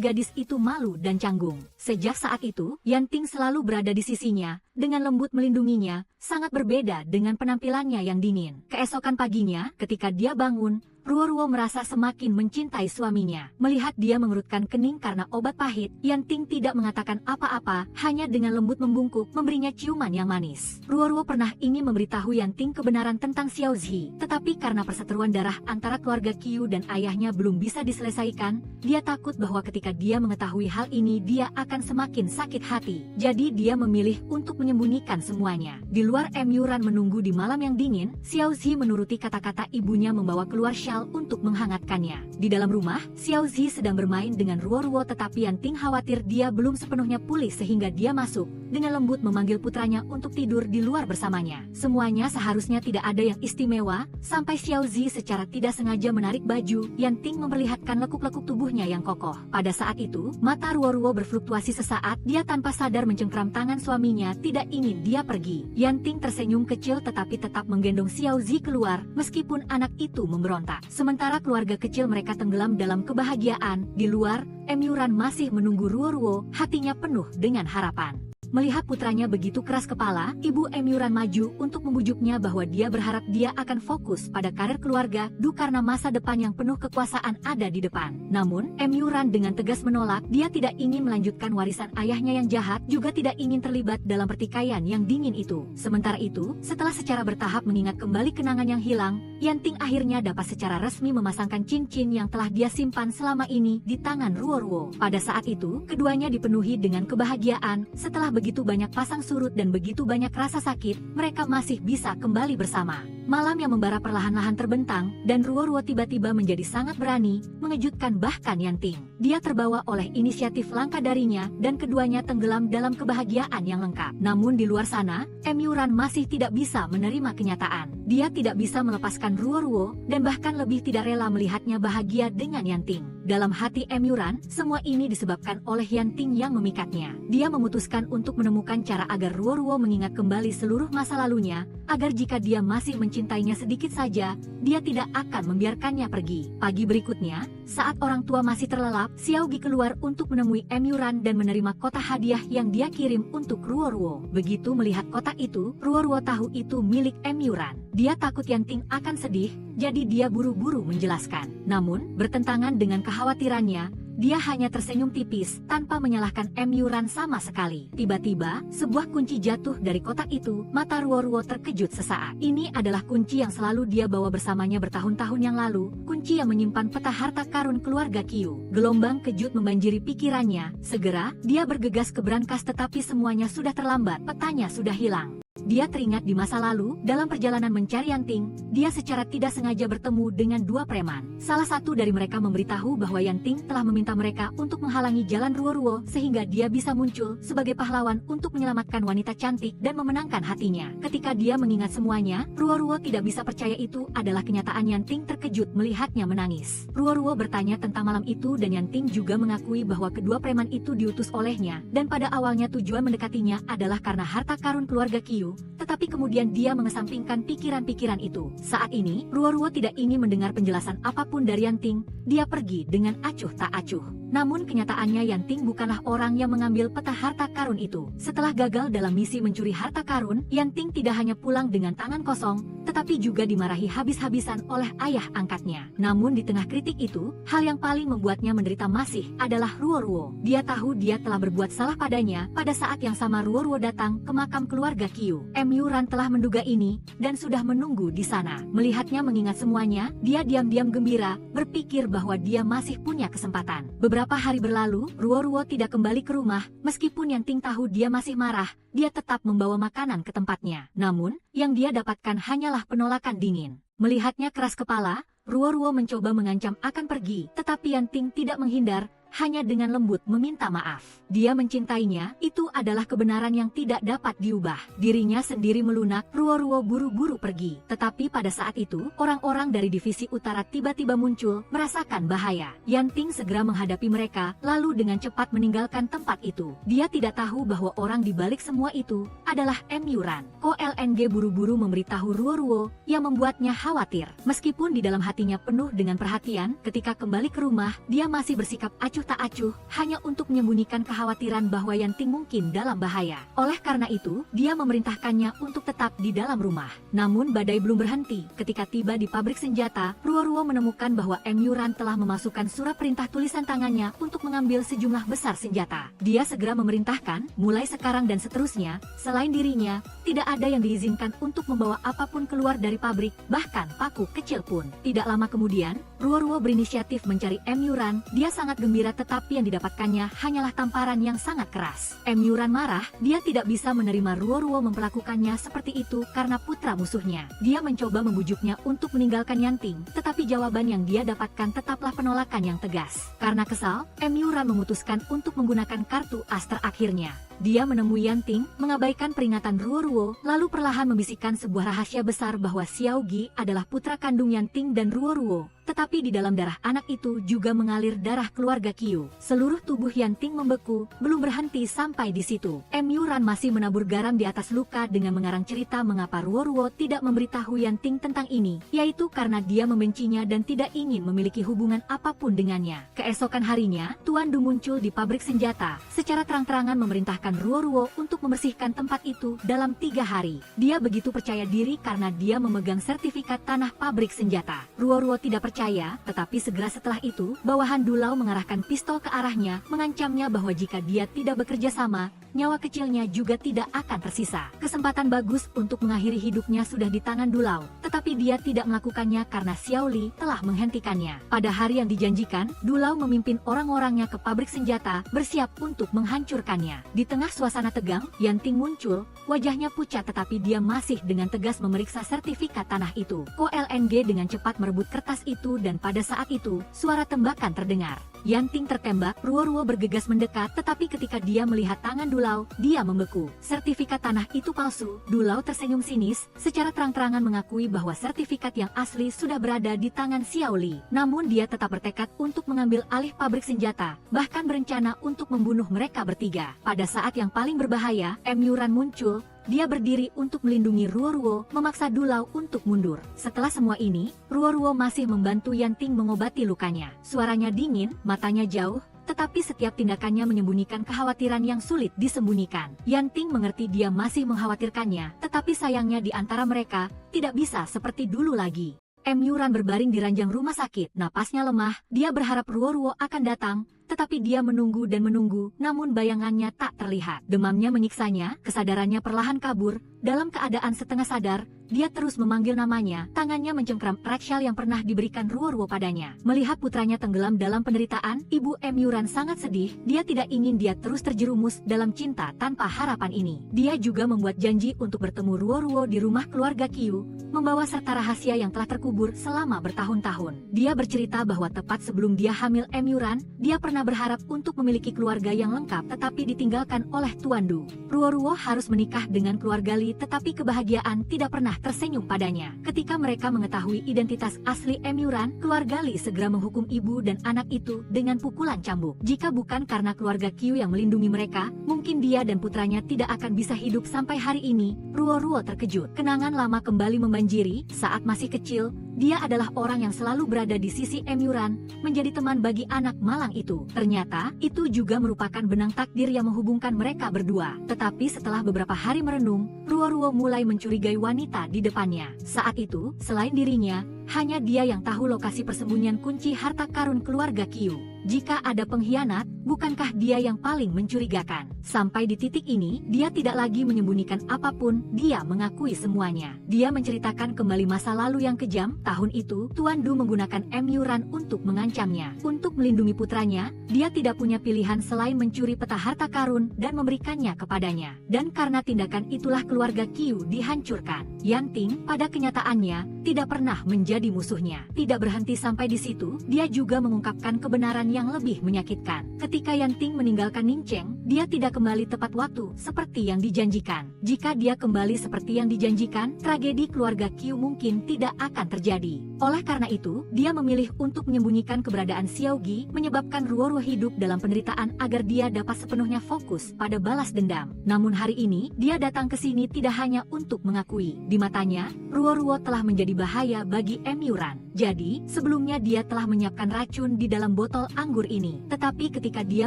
gadis itu malu dan canggung. Sejak saat itu, Yanting selalu berada di sisinya, dengan lembut melindunginya, sangat berbeda dengan penampilannya yang dingin. Keesokan paginya, ketika dia bangun, Ruo merasa semakin mencintai suaminya. Melihat dia mengerutkan kening karena obat pahit, Yanting tidak mengatakan apa-apa, hanya dengan lembut membungkuk, memberinya ciuman yang manis. Ruo pernah ingin memberitahu Yanting kebenaran tentang Xiao Zi, tetapi karena perseteruan darah antara keluarga Qiu dan ayahnya belum bisa diselesaikan, dia takut bahwa ketika dia mengetahui hal ini dia akan semakin sakit hati. Jadi dia memilih untuk menyembunyikan semuanya. Di luar Yuran menunggu di malam yang dingin, Xiao Zi menuruti kata-kata ibunya membawa keluar syal untuk menghangatkannya. Di dalam rumah, Xiao Zi sedang bermain dengan Ruo tetapi Yanting khawatir dia belum sepenuhnya pulih sehingga dia masuk, dengan lembut memanggil putranya untuk tidur di luar bersamanya. Semuanya seharusnya tidak ada yang istimewa, sampai Xiao Zi secara tidak sengaja menarik baju, Yanting memperlihatkan lekuk-lekuk tubuhnya yang kokoh. Pada saat itu, mata Ruo berfluktuasi sesaat, dia tanpa sadar mencengkram tangan suaminya, tidak ingin dia pergi. Yanting tersenyum kecil tetapi tetap menggendong Xiao Zi keluar, meskipun anak itu memberontak. Sementara keluarga kecil mereka tenggelam dalam kebahagiaan, di luar, Yuran masih menunggu Ruo, hatinya penuh dengan harapan. Melihat putranya begitu keras kepala, ibu Yuran maju untuk membujuknya bahwa dia berharap dia akan fokus pada karir keluarga, karena masa depan yang penuh kekuasaan ada di depan. Namun, Yuran dengan tegas menolak, dia tidak ingin melanjutkan warisan ayahnya yang jahat, juga tidak ingin terlibat dalam pertikaian yang dingin itu. Sementara itu, setelah secara bertahap mengingat kembali kenangan yang hilang, Yanting akhirnya dapat secara resmi memasangkan cincin yang telah dia simpan selama ini di tangan Ruo. Pada saat itu, keduanya dipenuhi dengan kebahagiaan. Setelah begitu banyak pasang surut dan begitu banyak rasa sakit, mereka masih bisa kembali bersama. Malam yang membara perlahan-lahan terbentang, dan Ruo tiba-tiba menjadi sangat berani, mengejutkan bahkan Yanting. Dia terbawa oleh inisiatif langka darinya, dan keduanya tenggelam dalam kebahagiaan yang lengkap. Namun di luar sana, Yuran masih tidak bisa menerima kenyataan. Dia tidak bisa melepaskan Ruo, dan bahkan lebih tidak rela melihatnya bahagia dengan Yanting. Dalam hati Yuran, semua ini disebabkan oleh Yanting yang memikatnya. Dia memutuskan untuk menemukan cara agar Ruo mengingat kembali seluruh masa lalunya, agar jika dia masih mencintainya sedikit saja, dia tidak akan membiarkannya pergi. Pagi berikutnya, saat orang tua masih terlelap, Xiao Gi keluar untuk menemui Yuran dan menerima kotak hadiah yang dia kirim untuk Ruo. Begitu melihat kotak itu, Ruo tahu itu milik Yuran. Dia takut Yanting akan sedih, jadi dia buru-buru menjelaskan. Namun, bertentangan dengan kekhawatirannya, dia hanya tersenyum tipis, tanpa menyalahkan Yuran sama sekali. Tiba-tiba, sebuah kunci jatuh dari kotak itu, mata Ruo terkejut sesaat. Ini adalah kunci yang selalu dia bawa bersamanya bertahun-tahun yang lalu, kunci yang menyimpan peta harta karun keluarga Qiu. Gelombang kejut membanjiri pikirannya, segera, dia bergegas ke brankas tetapi semuanya sudah terlambat, petanya sudah hilang. Dia teringat di masa lalu, dalam perjalanan mencari Yanting, dia secara tidak sengaja bertemu dengan dua preman. Salah satu dari mereka memberitahu bahwa Yanting telah meminta mereka untuk menghalangi jalan Ruo sehingga dia bisa muncul sebagai pahlawan untuk menyelamatkan wanita cantik dan memenangkan hatinya. Ketika dia mengingat semuanya, Ruo tidak bisa percaya itu adalah kenyataan. Yanting terkejut melihatnya menangis. Ruo bertanya tentang malam itu dan Yanting juga mengakui bahwa kedua preman itu diutus olehnya, dan pada awalnya tujuan mendekatinya adalah karena harta karun keluarga Qiu. Tetapi kemudian dia mengesampingkan pikiran-pikiran itu. Saat ini, Ruo tidak ingin mendengar penjelasan apapun dari Yanting. Dia pergi dengan acuh tak acuh. Namun kenyataannya Yanting bukanlah orang yang mengambil peta harta karun itu. Setelah gagal dalam misi mencuri harta karun, Yanting tidak hanya pulang dengan tangan kosong, tetapi juga dimarahi habis-habisan oleh ayah angkatnya. Namun di tengah kritik itu, hal yang paling membuatnya menderita masih adalah Ruo. Dia tahu dia telah berbuat salah padanya. Pada saat yang sama Ruo datang ke makam keluarga Qiu. Yuran telah menduga ini, dan sudah menunggu di sana. Melihatnya mengingat semuanya, dia diam-diam gembira, berpikir bahwa dia masih punya kesempatan. Beberapa hari berlalu, Ruo tidak kembali ke rumah, meskipun Yanting tahu dia masih marah, dia tetap membawa makanan ke tempatnya. Namun, yang dia dapatkan hanyalah penolakan dingin. Melihatnya keras kepala, Ruo mencoba mengancam akan pergi, tetapi Yanting tidak menghindar, hanya dengan lembut meminta maaf. Dia mencintainya, itu adalah kebenaran yang tidak dapat diubah. Dirinya sendiri melunak, Ruo-Ruo buru-buru pergi. Tetapi pada saat itu, orang-orang dari divisi utara tiba-tiba muncul, merasakan bahaya. Yanting segera menghadapi mereka, lalu dengan cepat meninggalkan tempat itu. Dia tidak tahu bahwa orang di balik semua itu adalah Emyuran. Ko LNG buru-buru memberitahu Ruo-Ruo yang membuatnya khawatir. Meskipun di dalam hatinya penuh dengan perhatian, ketika kembali ke rumah, dia masih bersikap acuh tak acuh, hanya untuk menyembunyikan kekhawatiran bahwa Yanting mungkin dalam bahaya. Oleh karena itu, dia memerintahkannya untuk tetap di dalam rumah. Namun badai belum berhenti. Ketika tiba di pabrik senjata, Ruo-Ruo menemukan bahwa Emyuran telah memasukkan surat perintah tulisan tangannya untuk mengambil sejumlah besar senjata. Dia segera memerintahkan, mulai sekarang dan seterusnya, selain dirinya, tidak ada yang diizinkan untuk membawa apapun keluar dari pabrik, bahkan paku kecil pun. Tidak lama kemudian, Ruo-Ruo berinisiatif mencari Emyuran. Dia sangat gembira, tetapi yang didapatkannya hanyalah tamparan yang sangat keras. Emyuran marah, dia tidak bisa menerima Ruo-Ruo memperlakukannya seperti itu karena putra musuhnya. Dia mencoba membujuknya untuk meninggalkan Yanting, tetapi jawaban yang dia dapatkan tetaplah penolakan yang tegas. Karena kesal, Emyuran memutuskan untuk menggunakan kartu as terakhirnya. Dia menemui Yanting, mengabaikan peringatan Ruo-Ruo, lalu perlahan membisikkan sebuah rahasia besar bahwa Xiaogi adalah putra kandung Yanting dan Ruo-Ruo. Tetapi di dalam darah anak itu juga mengalir darah keluarga Qiu. Seluruh tubuh Yanting membeku, belum berhenti sampai di situ. Emyuran masih menabur garam di atas luka dengan mengarang cerita mengapa Ruo-Ruo tidak memberitahu Yanting tentang ini, yaitu karena dia membencinya dan tidak ingin memiliki hubungan apapun dengannya. Keesokan harinya, Tuan Du muncul di pabrik senjata, secara terang-terangan memerintahkan Ruo-Ruo untuk membersihkan tempat itu dalam 3 hari. Dia begitu percaya diri karena dia memegang sertifikat tanah pabrik senjata. Ruo-Ruo tidak percaya, tetapi segera setelah itu, bawahan Dulau mengarahkan pistol ke arahnya, mengancamnya bahwa jika dia tidak bekerja sama, nyawa kecilnya juga tidak akan tersisa. Kesempatan bagus untuk mengakhiri hidupnya sudah di tangan Dulau, tetapi dia tidak melakukannya karena Xiao Li telah menghentikannya. Pada hari yang dijanjikan, Dulau memimpin orang-orangnya ke pabrik senjata, bersiap untuk menghancurkannya. Di tengah suasana tegang, Yanting muncul, wajahnya pucat tetapi dia masih dengan tegas memeriksa sertifikat tanah itu. Ko LNG dengan cepat merebut kertas itu dan pada saat itu, suara tembakan terdengar. Yanting tertembak, Ruo-Ruo bergegas mendekat, tetapi ketika dia melihat tangan Dulau, dia membeku. Sertifikat tanah itu palsu. Dulau tersenyum sinis, secara terang-terangan mengakui bahwa sertifikat yang asli sudah berada di tangan Xiao Li. Namun dia tetap bertekad untuk mengambil alih pabrik senjata, bahkan berencana untuk membunuh mereka bertiga. Pada saat yang paling berbahaya, Emyuran muncul. Dia berdiri untuk melindungi Ruo-Ruo, memaksa Dulau untuk mundur. Setelah semua ini, Ruo-Ruo masih membantu Yanting mengobati lukanya. Suaranya dingin, matanya jauh, tetapi setiap tindakannya menyembunyikan kekhawatiran yang sulit disembunyikan. Yanting mengerti dia masih mengkhawatirkannya, tetapi sayangnya di antara mereka, tidak bisa seperti dulu lagi. Emyuran berbaring di ranjang rumah sakit, napasnya lemah, dia berharap Ruo-Ruo akan datang, tetapi dia menunggu dan menunggu, namun bayangannya tak terlihat. Demamnya menyiksanya, kesadarannya perlahan kabur. Dalam keadaan setengah sadar, dia terus memanggil namanya, tangannya mencengkram ereksial yang pernah diberikan Ruo-Ruo padanya. Melihat putranya tenggelam dalam penderitaan, Ibu Emyuran sangat sedih, dia tidak ingin dia terus terjerumus dalam cinta tanpa harapan ini. Dia juga membuat janji untuk bertemu Ruo-Ruo di rumah keluarga Qiu, membawa serta rahasia yang telah terkubur selama bertahun-tahun. Dia bercerita bahwa tepat sebelum dia hamil Emyuran, dia pernah berharap untuk memiliki keluarga yang lengkap tetapi ditinggalkan oleh Tuan Du. Ruo-Ruo harus menikah dengan keluarga Li, tetapi kebahagiaan tidak pernah tersenyum padanya. Ketika mereka mengetahui identitas asli Emyuran, keluarga Li segera menghukum ibu dan anak itu dengan pukulan cambuk. Jika bukan karena keluarga Qiu yang melindungi mereka, mungkin dia dan putranya tidak akan bisa hidup sampai hari ini. Ruo-Ruo terkejut. Kenangan lama kembali membanjiri. Saat masih kecil, dia adalah orang yang selalu berada di sisi Emyuran, menjadi teman bagi anak malang itu. Ternyata, itu juga merupakan benang takdir yang menghubungkan mereka berdua. Tetapi setelah beberapa hari merenung, Ruo-Ruo mulai mencurigai wanita di depannya. Saat itu, selain dirinya, hanya dia yang tahu lokasi persembunyian kunci harta karun keluarga Qiu. Jika ada pengkhianat, bukankah dia yang paling mencurigakan? Sampai di titik ini, dia tidak lagi menyembunyikan apapun, dia mengakui semuanya. Dia menceritakan kembali masa lalu yang kejam. Tahun itu, Tuan Du menggunakan Emyuran untuk mengancamnya. Untuk melindungi putranya, dia tidak punya pilihan selain mencuri peta harta karun dan memberikannya kepadanya. Dan karena tindakan itulah keluarga Qiu dihancurkan. Yanting, pada kenyataannya, tidak pernah menjadi menjadi musuhnya. Tidak berhenti sampai di situ, dia juga mengungkapkan kebenaran yang lebih menyakitkan. Ketika Yanting meninggalkan Ningcheng, dia tidak kembali tepat waktu seperti yang dijanjikan. Jika dia kembali seperti yang dijanjikan, tragedi keluarga Qiu mungkin tidak akan terjadi. Oleh karena itu, dia memilih untuk menyembunyikan keberadaan Xiao Gi, menyebabkan Ruoruo hidup dalam penderitaan agar dia dapat sepenuhnya fokus pada balas dendam. Namun hari ini, dia datang ke sini tidak hanya untuk mengakui. Di matanya, Ruoruo telah menjadi bahaya bagi Emyuran. Jadi, sebelumnya dia telah menyiapkan racun di dalam botol anggur ini. Tetapi ketika dia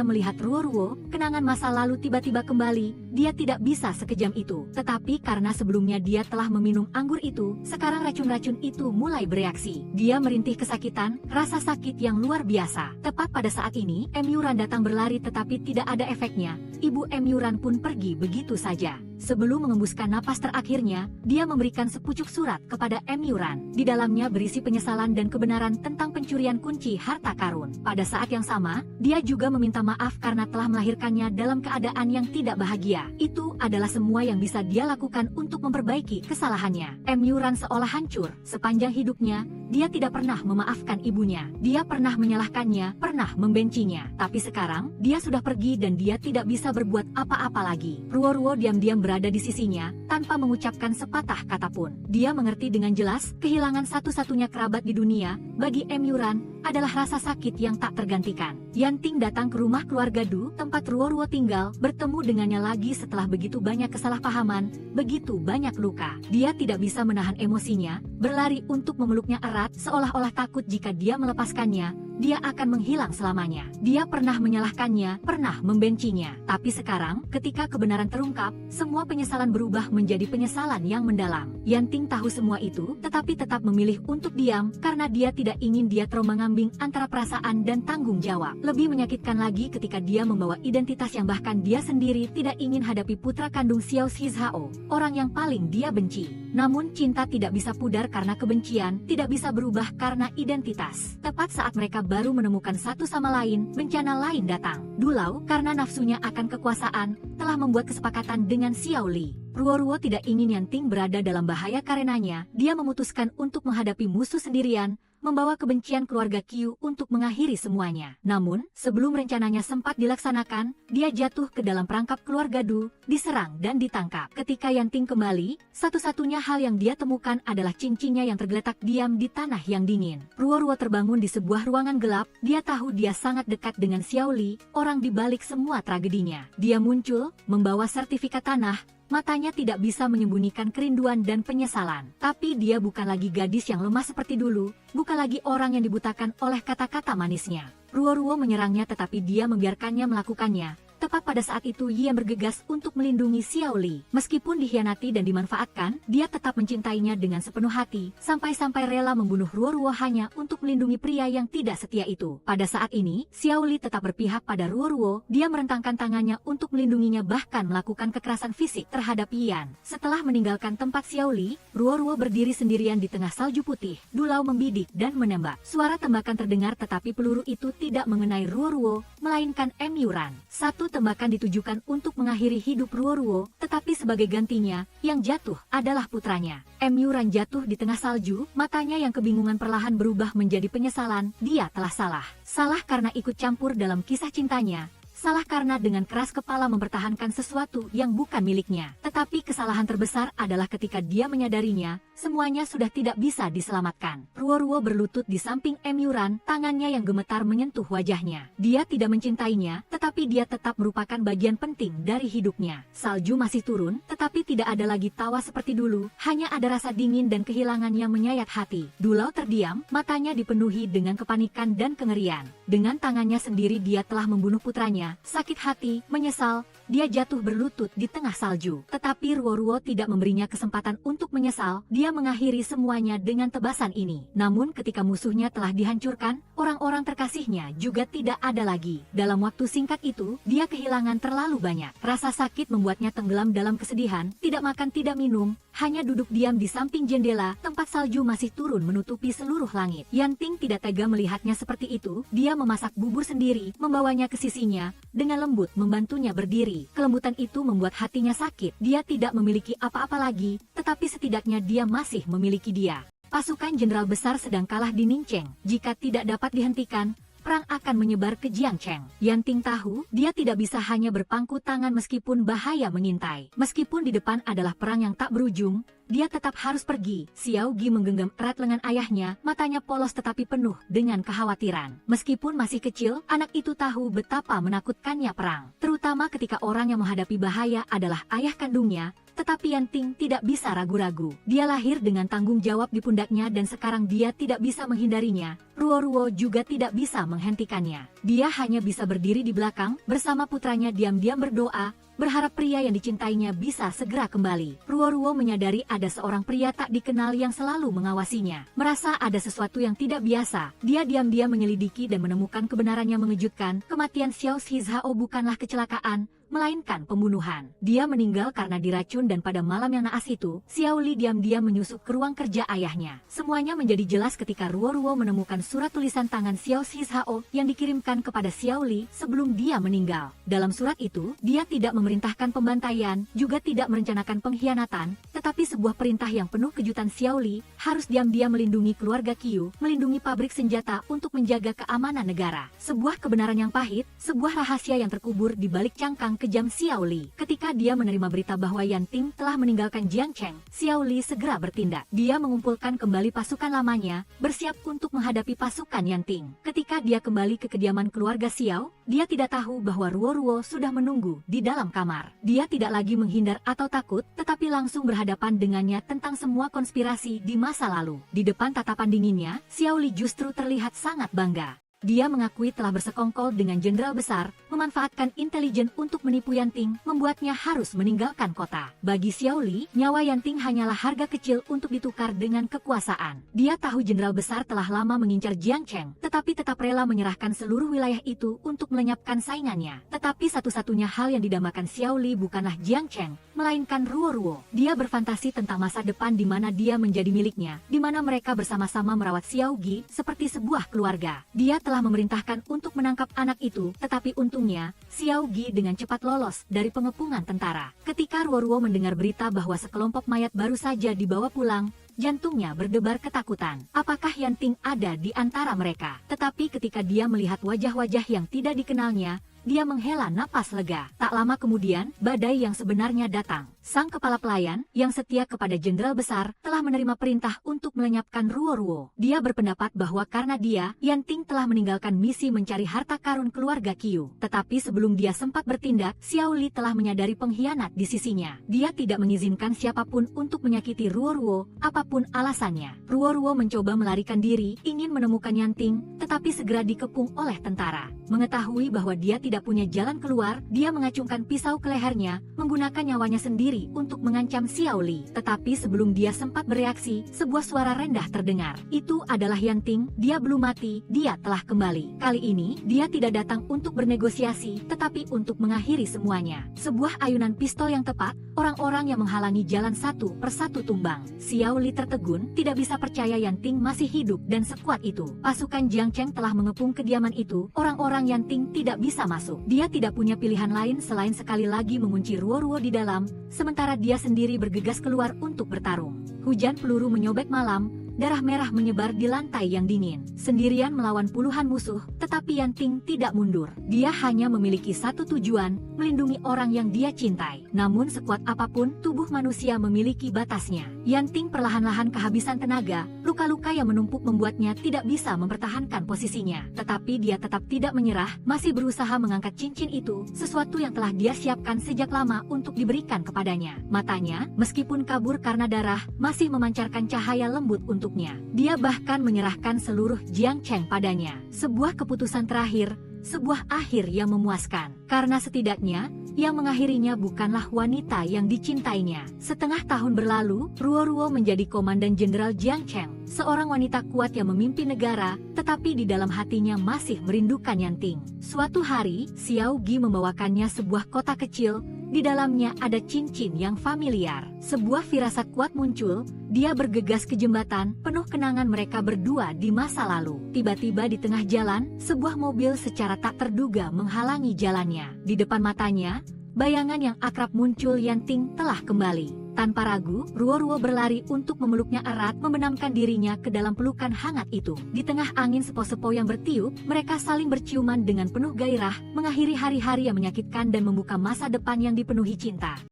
melihat Ruoruo, kenangan masa lalu tiba-tiba kembali, dia tidak bisa sekejam itu. Tetapi karena sebelumnya dia telah meminum anggur itu, sekarang racun-racun itu mulai bereaksi. Dia merintih kesakitan, rasa sakit yang luar biasa. Tepat pada saat ini, Emyuran datang berlari tetapi tidak ada efeknya. Ibu Emyuran pun pergi begitu saja. Sebelum mengembuskan napas terakhirnya, dia memberikan sepucuk surat kepada Emyuran. Di dalamnya berisi penyesalan dan kebenaran tentang pencurian kunci harta karun. Pada saat yang sama, dia juga meminta maaf karena telah melahirkannya dalam keadaan yang tidak bahagia. Itu adalah semua yang bisa dia lakukan untuk memperbaiki kesalahannya. Emyuran seolah hancur. Sepanjang hidupnya, dia tidak pernah memaafkan ibunya. Dia pernah menyalahkannya, pernah membencinya. Tapi sekarang, dia sudah pergi dan dia tidak bisa berbuat apa-apa lagi. Ruoruo diam-diam berada di sisinya, tanpa mengucapkan sepatah kata pun. Dia mengerti dengan jelas, kehilangan satu-satunya kerabat di dunia, bagi Emyuran, adalah rasa sakit yang tak tergantikan. Yanting datang ke rumah keluarga Du, tempat Ruoruo tinggal, bertemu dengannya lagi setelah begitu banyak kesalahpahaman, begitu banyak luka. Dia tidak bisa menahan emosinya, berlari untuk memeluknya erat, seolah-olah takut jika dia melepaskannya, dia akan menghilang selamanya. Dia pernah menyalahkannya, pernah membencinya. Tapi sekarang, ketika kebenaran terungkap, semua penyesalan berubah menjadi penyesalan yang mendalam. Yanting tahu semua itu, tetapi tetap memilih untuk diam, karena dia tidak ingin dia terombang-ambing antara perasaan dan tanggung jawab. Lebih menyakitkan lagi ketika dia membawa identitas yang bahkan dia sendiri tidak ingin hadapi putra kandung Xiao Shizhao, orang yang paling dia benci. Namun cinta tidak bisa pudar karena kebencian, tidak bisa berubah karena identitas. Tepat saat mereka baru menemukan satu sama lain, bencana lain datang. Dulau, karena nafsunya akan kekuasaan, telah membuat kesepakatan dengan Xiao Li. Ruoruo tidak ingin Yanting berada dalam bahaya karenanya, dia memutuskan untuk menghadapi musuh sendirian, membawa kebencian keluarga Qiu untuk mengakhiri semuanya. Namun, sebelum rencananya sempat dilaksanakan, dia jatuh ke dalam perangkap keluarga Du, diserang dan ditangkap. Ketika Yanting kembali, satu-satunya hal yang dia temukan adalah cincinnya yang tergeletak diam di tanah yang dingin. Ruoruo terbangun di sebuah ruangan gelap, dia tahu dia sangat dekat dengan Xiao Li, orang di balik semua tragedinya. Dia muncul, membawa sertifikat tanah, matanya tidak bisa menyembunyikan kerinduan dan penyesalan. Tapi dia bukan lagi gadis yang lemah seperti dulu, bukan lagi orang yang dibutakan oleh kata-kata manisnya. Ruoruo menyerangnya tetapi dia membiarkannya melakukannya. Tepat pada saat itu Yan bergegas untuk melindungi Xiao Li. Meskipun dikhianati dan dimanfaatkan, dia tetap mencintainya dengan sepenuh hati, sampai-sampai rela membunuh Ruoruo hanya untuk melindungi pria yang tidak setia itu. Pada saat ini, Xiao Li tetap berpihak pada Ruoruo, dia merentangkan tangannya untuk melindunginya bahkan melakukan kekerasan fisik terhadap Yan. Setelah meninggalkan tempat Xiao Li, Ruoruo berdiri sendirian di tengah salju putih, dulau membidik dan menembak. Suara tembakan terdengar tetapi peluru itu tidak mengenai Ruoruo, melainkan Emyuran. Satu tembakan ditujukan untuk mengakhiri hidup Ruoruo, tetapi sebagai gantinya, yang jatuh adalah putranya. Emyuran jatuh di tengah salju, matanya yang kebingungan perlahan berubah menjadi penyesalan, dia telah salah. Salah karena ikut campur dalam kisah cintanya. Salah karena dengan keras kepala mempertahankan sesuatu yang bukan miliknya. Tetapi kesalahan terbesar adalah ketika dia menyadarinya, semuanya sudah tidak bisa diselamatkan. Ruoruo berlutut di samping Emyuran, tangannya yang gemetar menyentuh wajahnya. Dia tidak mencintainya, tetapi dia tetap merupakan bagian penting dari hidupnya. Salju masih turun, tetapi tidak ada lagi tawa seperti dulu, hanya ada rasa dingin dan kehilangan yang menyayat hati. Dulau terdiam, matanya dipenuhi dengan kepanikan dan kengerian. Dengan tangannya sendiri dia telah membunuh putranya. Sakit hati, menyesal, dia jatuh berlutut di tengah salju. Tetapi Ruoruo tidak memberinya kesempatan untuk menyesal, dia mengakhiri semuanya dengan tebasan ini. Namun ketika musuhnya telah dihancurkan, orang-orang terkasihnya juga tidak ada lagi. Dalam waktu singkat itu, dia kehilangan terlalu banyak. Rasa sakit membuatnya tenggelam dalam kesedihan, tidak makan tidak minum, hanya duduk diam di samping jendela, tempat salju masih turun menutupi seluruh langit. Yanting tidak tega melihatnya seperti itu, dia memasak bubur sendiri, membawanya ke sisinya, dengan lembut membantunya berdiri. Kelembutan itu membuat hatinya sakit. Dia tidak memiliki apa-apa lagi, tetapi setidaknya dia masih memiliki dia. Pasukan jenderal besar sedang kalah di Ningcheng. Jika tidak dapat dihentikan, perang akan menyebar ke Jiangcheng. Yan Ting tahu, dia tidak bisa hanya berpangku tangan meskipun bahaya mengintai. Meskipun di depan adalah perang yang tak berujung, dia tetap harus pergi. Xiao Gi menggenggam erat lengan ayahnya, matanya polos tetapi penuh dengan kekhawatiran. Meskipun masih kecil, anak itu tahu betapa menakutkannya perang. Terutama ketika orang yang menghadapi bahaya adalah ayah kandungnya. Tetapi Yan Ting tidak bisa ragu-ragu. Dia lahir dengan tanggung jawab di pundaknya dan sekarang dia tidak bisa menghindarinya. Ruo juga tidak bisa menghentikannya. Dia hanya bisa berdiri di belakang, bersama putranya diam-diam berdoa, berharap pria yang dicintainya bisa segera kembali. Ruo menyadari ada seorang pria tak dikenal yang selalu mengawasinya. Merasa ada sesuatu yang tidak biasa, dia diam-diam menyelidiki dan menemukan kebenaran yang mengejutkan. Kematian Xiao Shizhao bukanlah kecelakaan, melainkan pembunuhan. Dia meninggal karena diracun dan pada malam yang naas itu, Xiao Li diam-diam menyusup ke ruang kerja ayahnya. Semuanya menjadi jelas ketika Ruo menemukan surat tulisan tangan Xiao Shizhao yang dikirimkan kepada Xiao Li sebelum dia meninggal. Dalam surat itu, dia tidak memerintahkan pembantaian, juga tidak merencanakan pengkhianatan, tetapi sebuah perintah yang penuh kejutan. Xiao Li harus diam-diam melindungi keluarga Qiu, melindungi pabrik senjata untuk menjaga keamanan negara. Sebuah kebenaran yang pahit, sebuah rahasia yang terkubur di balik cangkang kejam Xiao Li. Ketika dia menerima berita bahwa Yan Ting telah meninggalkan Jiangcheng, Xiao Li segera bertindak. Dia mengumpulkan kembali pasukan lamanya, bersiap untuk menghadapi pasukan Yan Ting. Ketika dia kembali ke kediaman keluarga Xiao, dia tidak tahu bahwa Ruo sudah menunggu di dalam kamar. Dia tidak lagi menghindar atau takut, tetapi langsung berhadapan dengannya tentang semua konspirasi di masa lalu. Di depan tatapan dinginnya, Xiao Li justru terlihat sangat bangga. Dia mengakui telah bersekongkol dengan jenderal besar, memanfaatkan intelijen untuk menipu Yan Ting, membuatnya harus meninggalkan kota. Bagi Xiao Li, nyawa Yan Ting hanyalah harga kecil untuk ditukar dengan kekuasaan. Dia tahu jenderal besar telah lama mengincar Jiangcheng, tetapi tetap rela menyerahkan seluruh wilayah itu untuk melenyapkan saingannya. Tetapi satu-satunya hal yang didambakan Xiao Li bukanlah Jiangcheng, melainkan Ruo. Dia berfantasi tentang masa depan di mana dia menjadi miliknya, di mana mereka bersama-sama merawat Xiao Gi seperti sebuah keluarga. Dia telah memerintahkan untuk menangkap anak itu, tetapi untungnya, Xiao Gi dengan cepat lolos dari pengepungan tentara. Ketika Ruo mendengar berita bahwa sekelompok mayat baru saja dibawa pulang, jantungnya berdebar ketakutan. Apakah Yan Ting ada di antara mereka? Tetapi ketika dia melihat wajah-wajah yang tidak dikenalnya, dia menghela napas lega. Tak lama kemudian, badai yang sebenarnya datang. Sang kepala pelayan, yang setia kepada jenderal besar, telah menerima perintah untuk melenyapkan Ruo. Dia berpendapat bahwa karena dia, Yan Ting telah meninggalkan misi mencari harta karun keluarga Qiu. Tetapi sebelum dia sempat bertindak, Xiao Li telah menyadari pengkhianat di sisinya. Dia tidak mengizinkan siapapun untuk menyakiti Ruo, apapun alasannya. Ruo mencoba melarikan diri, ingin menemukan Yan Ting, tetapi segera dikepung oleh tentara. Mengetahui bahwa dia tidak punya jalan keluar, dia mengacungkan pisau ke lehernya, menggunakan nyawanya sendiri untuk mengancam Xiao Li. Tetapi sebelum dia sempat bereaksi, sebuah suara rendah terdengar. Itu adalah Yan Ting, dia belum mati, dia telah kembali. Kali ini, dia tidak datang untuk bernegosiasi, tetapi untuk mengakhiri semuanya. Sebuah ayunan pistol yang tepat, orang-orang yang menghalangi jalan satu persatu tumbang. Xiao Li tertegun, tidak bisa percaya Yan Ting masih hidup dan sekuat itu. Pasukan Jiangcheng telah mengepung kediaman itu, orang-orang Yan Ting tidak bisa masuk. Dia tidak punya pilihan lain selain sekali lagi mengunci Ruo di dalam, sementara dia sendiri bergegas keluar untuk bertarung. Hujan peluru menyobek malam, darah merah menyebar di lantai yang dingin. Sendirian melawan puluhan musuh, tetapi Yan Ting tidak mundur. Dia hanya memiliki satu tujuan, melindungi orang yang dia cintai. Namun sekuat apapun, tubuh manusia memiliki batasnya. Yan Ting perlahan-lahan kehabisan tenaga, luka-luka yang menumpuk membuatnya tidak bisa mempertahankan posisinya. Tetapi dia tetap tidak menyerah, masih berusaha mengangkat cincin itu, sesuatu yang telah dia siapkan sejak lama untuk diberikan kepadanya. Matanya, meskipun kabur karena darah, masih memancarkan cahaya lembut untuknya. Dia bahkan menyerahkan seluruh Jiangcheng padanya. Sebuah keputusan terakhir, sebuah akhir yang memuaskan. Karena setidaknya, yang mengakhirinya bukanlah wanita yang dicintainya. Setengah tahun berlalu, Ruo menjadi komandan jenderal Jiangcheng, seorang wanita kuat yang memimpin negara, tetapi di dalam hatinya masih merindukan Yan Ting. Suatu hari, Xiao Gi membawakannya sebuah kotak kecil. Di dalamnya ada cincin yang familiar. Sebuah firasat kuat muncul, dia bergegas ke jembatan, penuh kenangan mereka berdua di masa lalu. Tiba-tiba di tengah jalan, sebuah mobil secara tak terduga menghalangi jalannya. Di depan matanya, bayangan yang akrab muncul. Yan Ting telah kembali. Tanpa ragu, Ruo-Ruo berlari untuk memeluknya erat, membenamkan dirinya ke dalam pelukan hangat itu. Di tengah angin sepo-sepo yang bertiup, mereka saling berciuman dengan penuh gairah, mengakhiri hari-hari yang menyakitkan dan membuka masa depan yang dipenuhi cinta.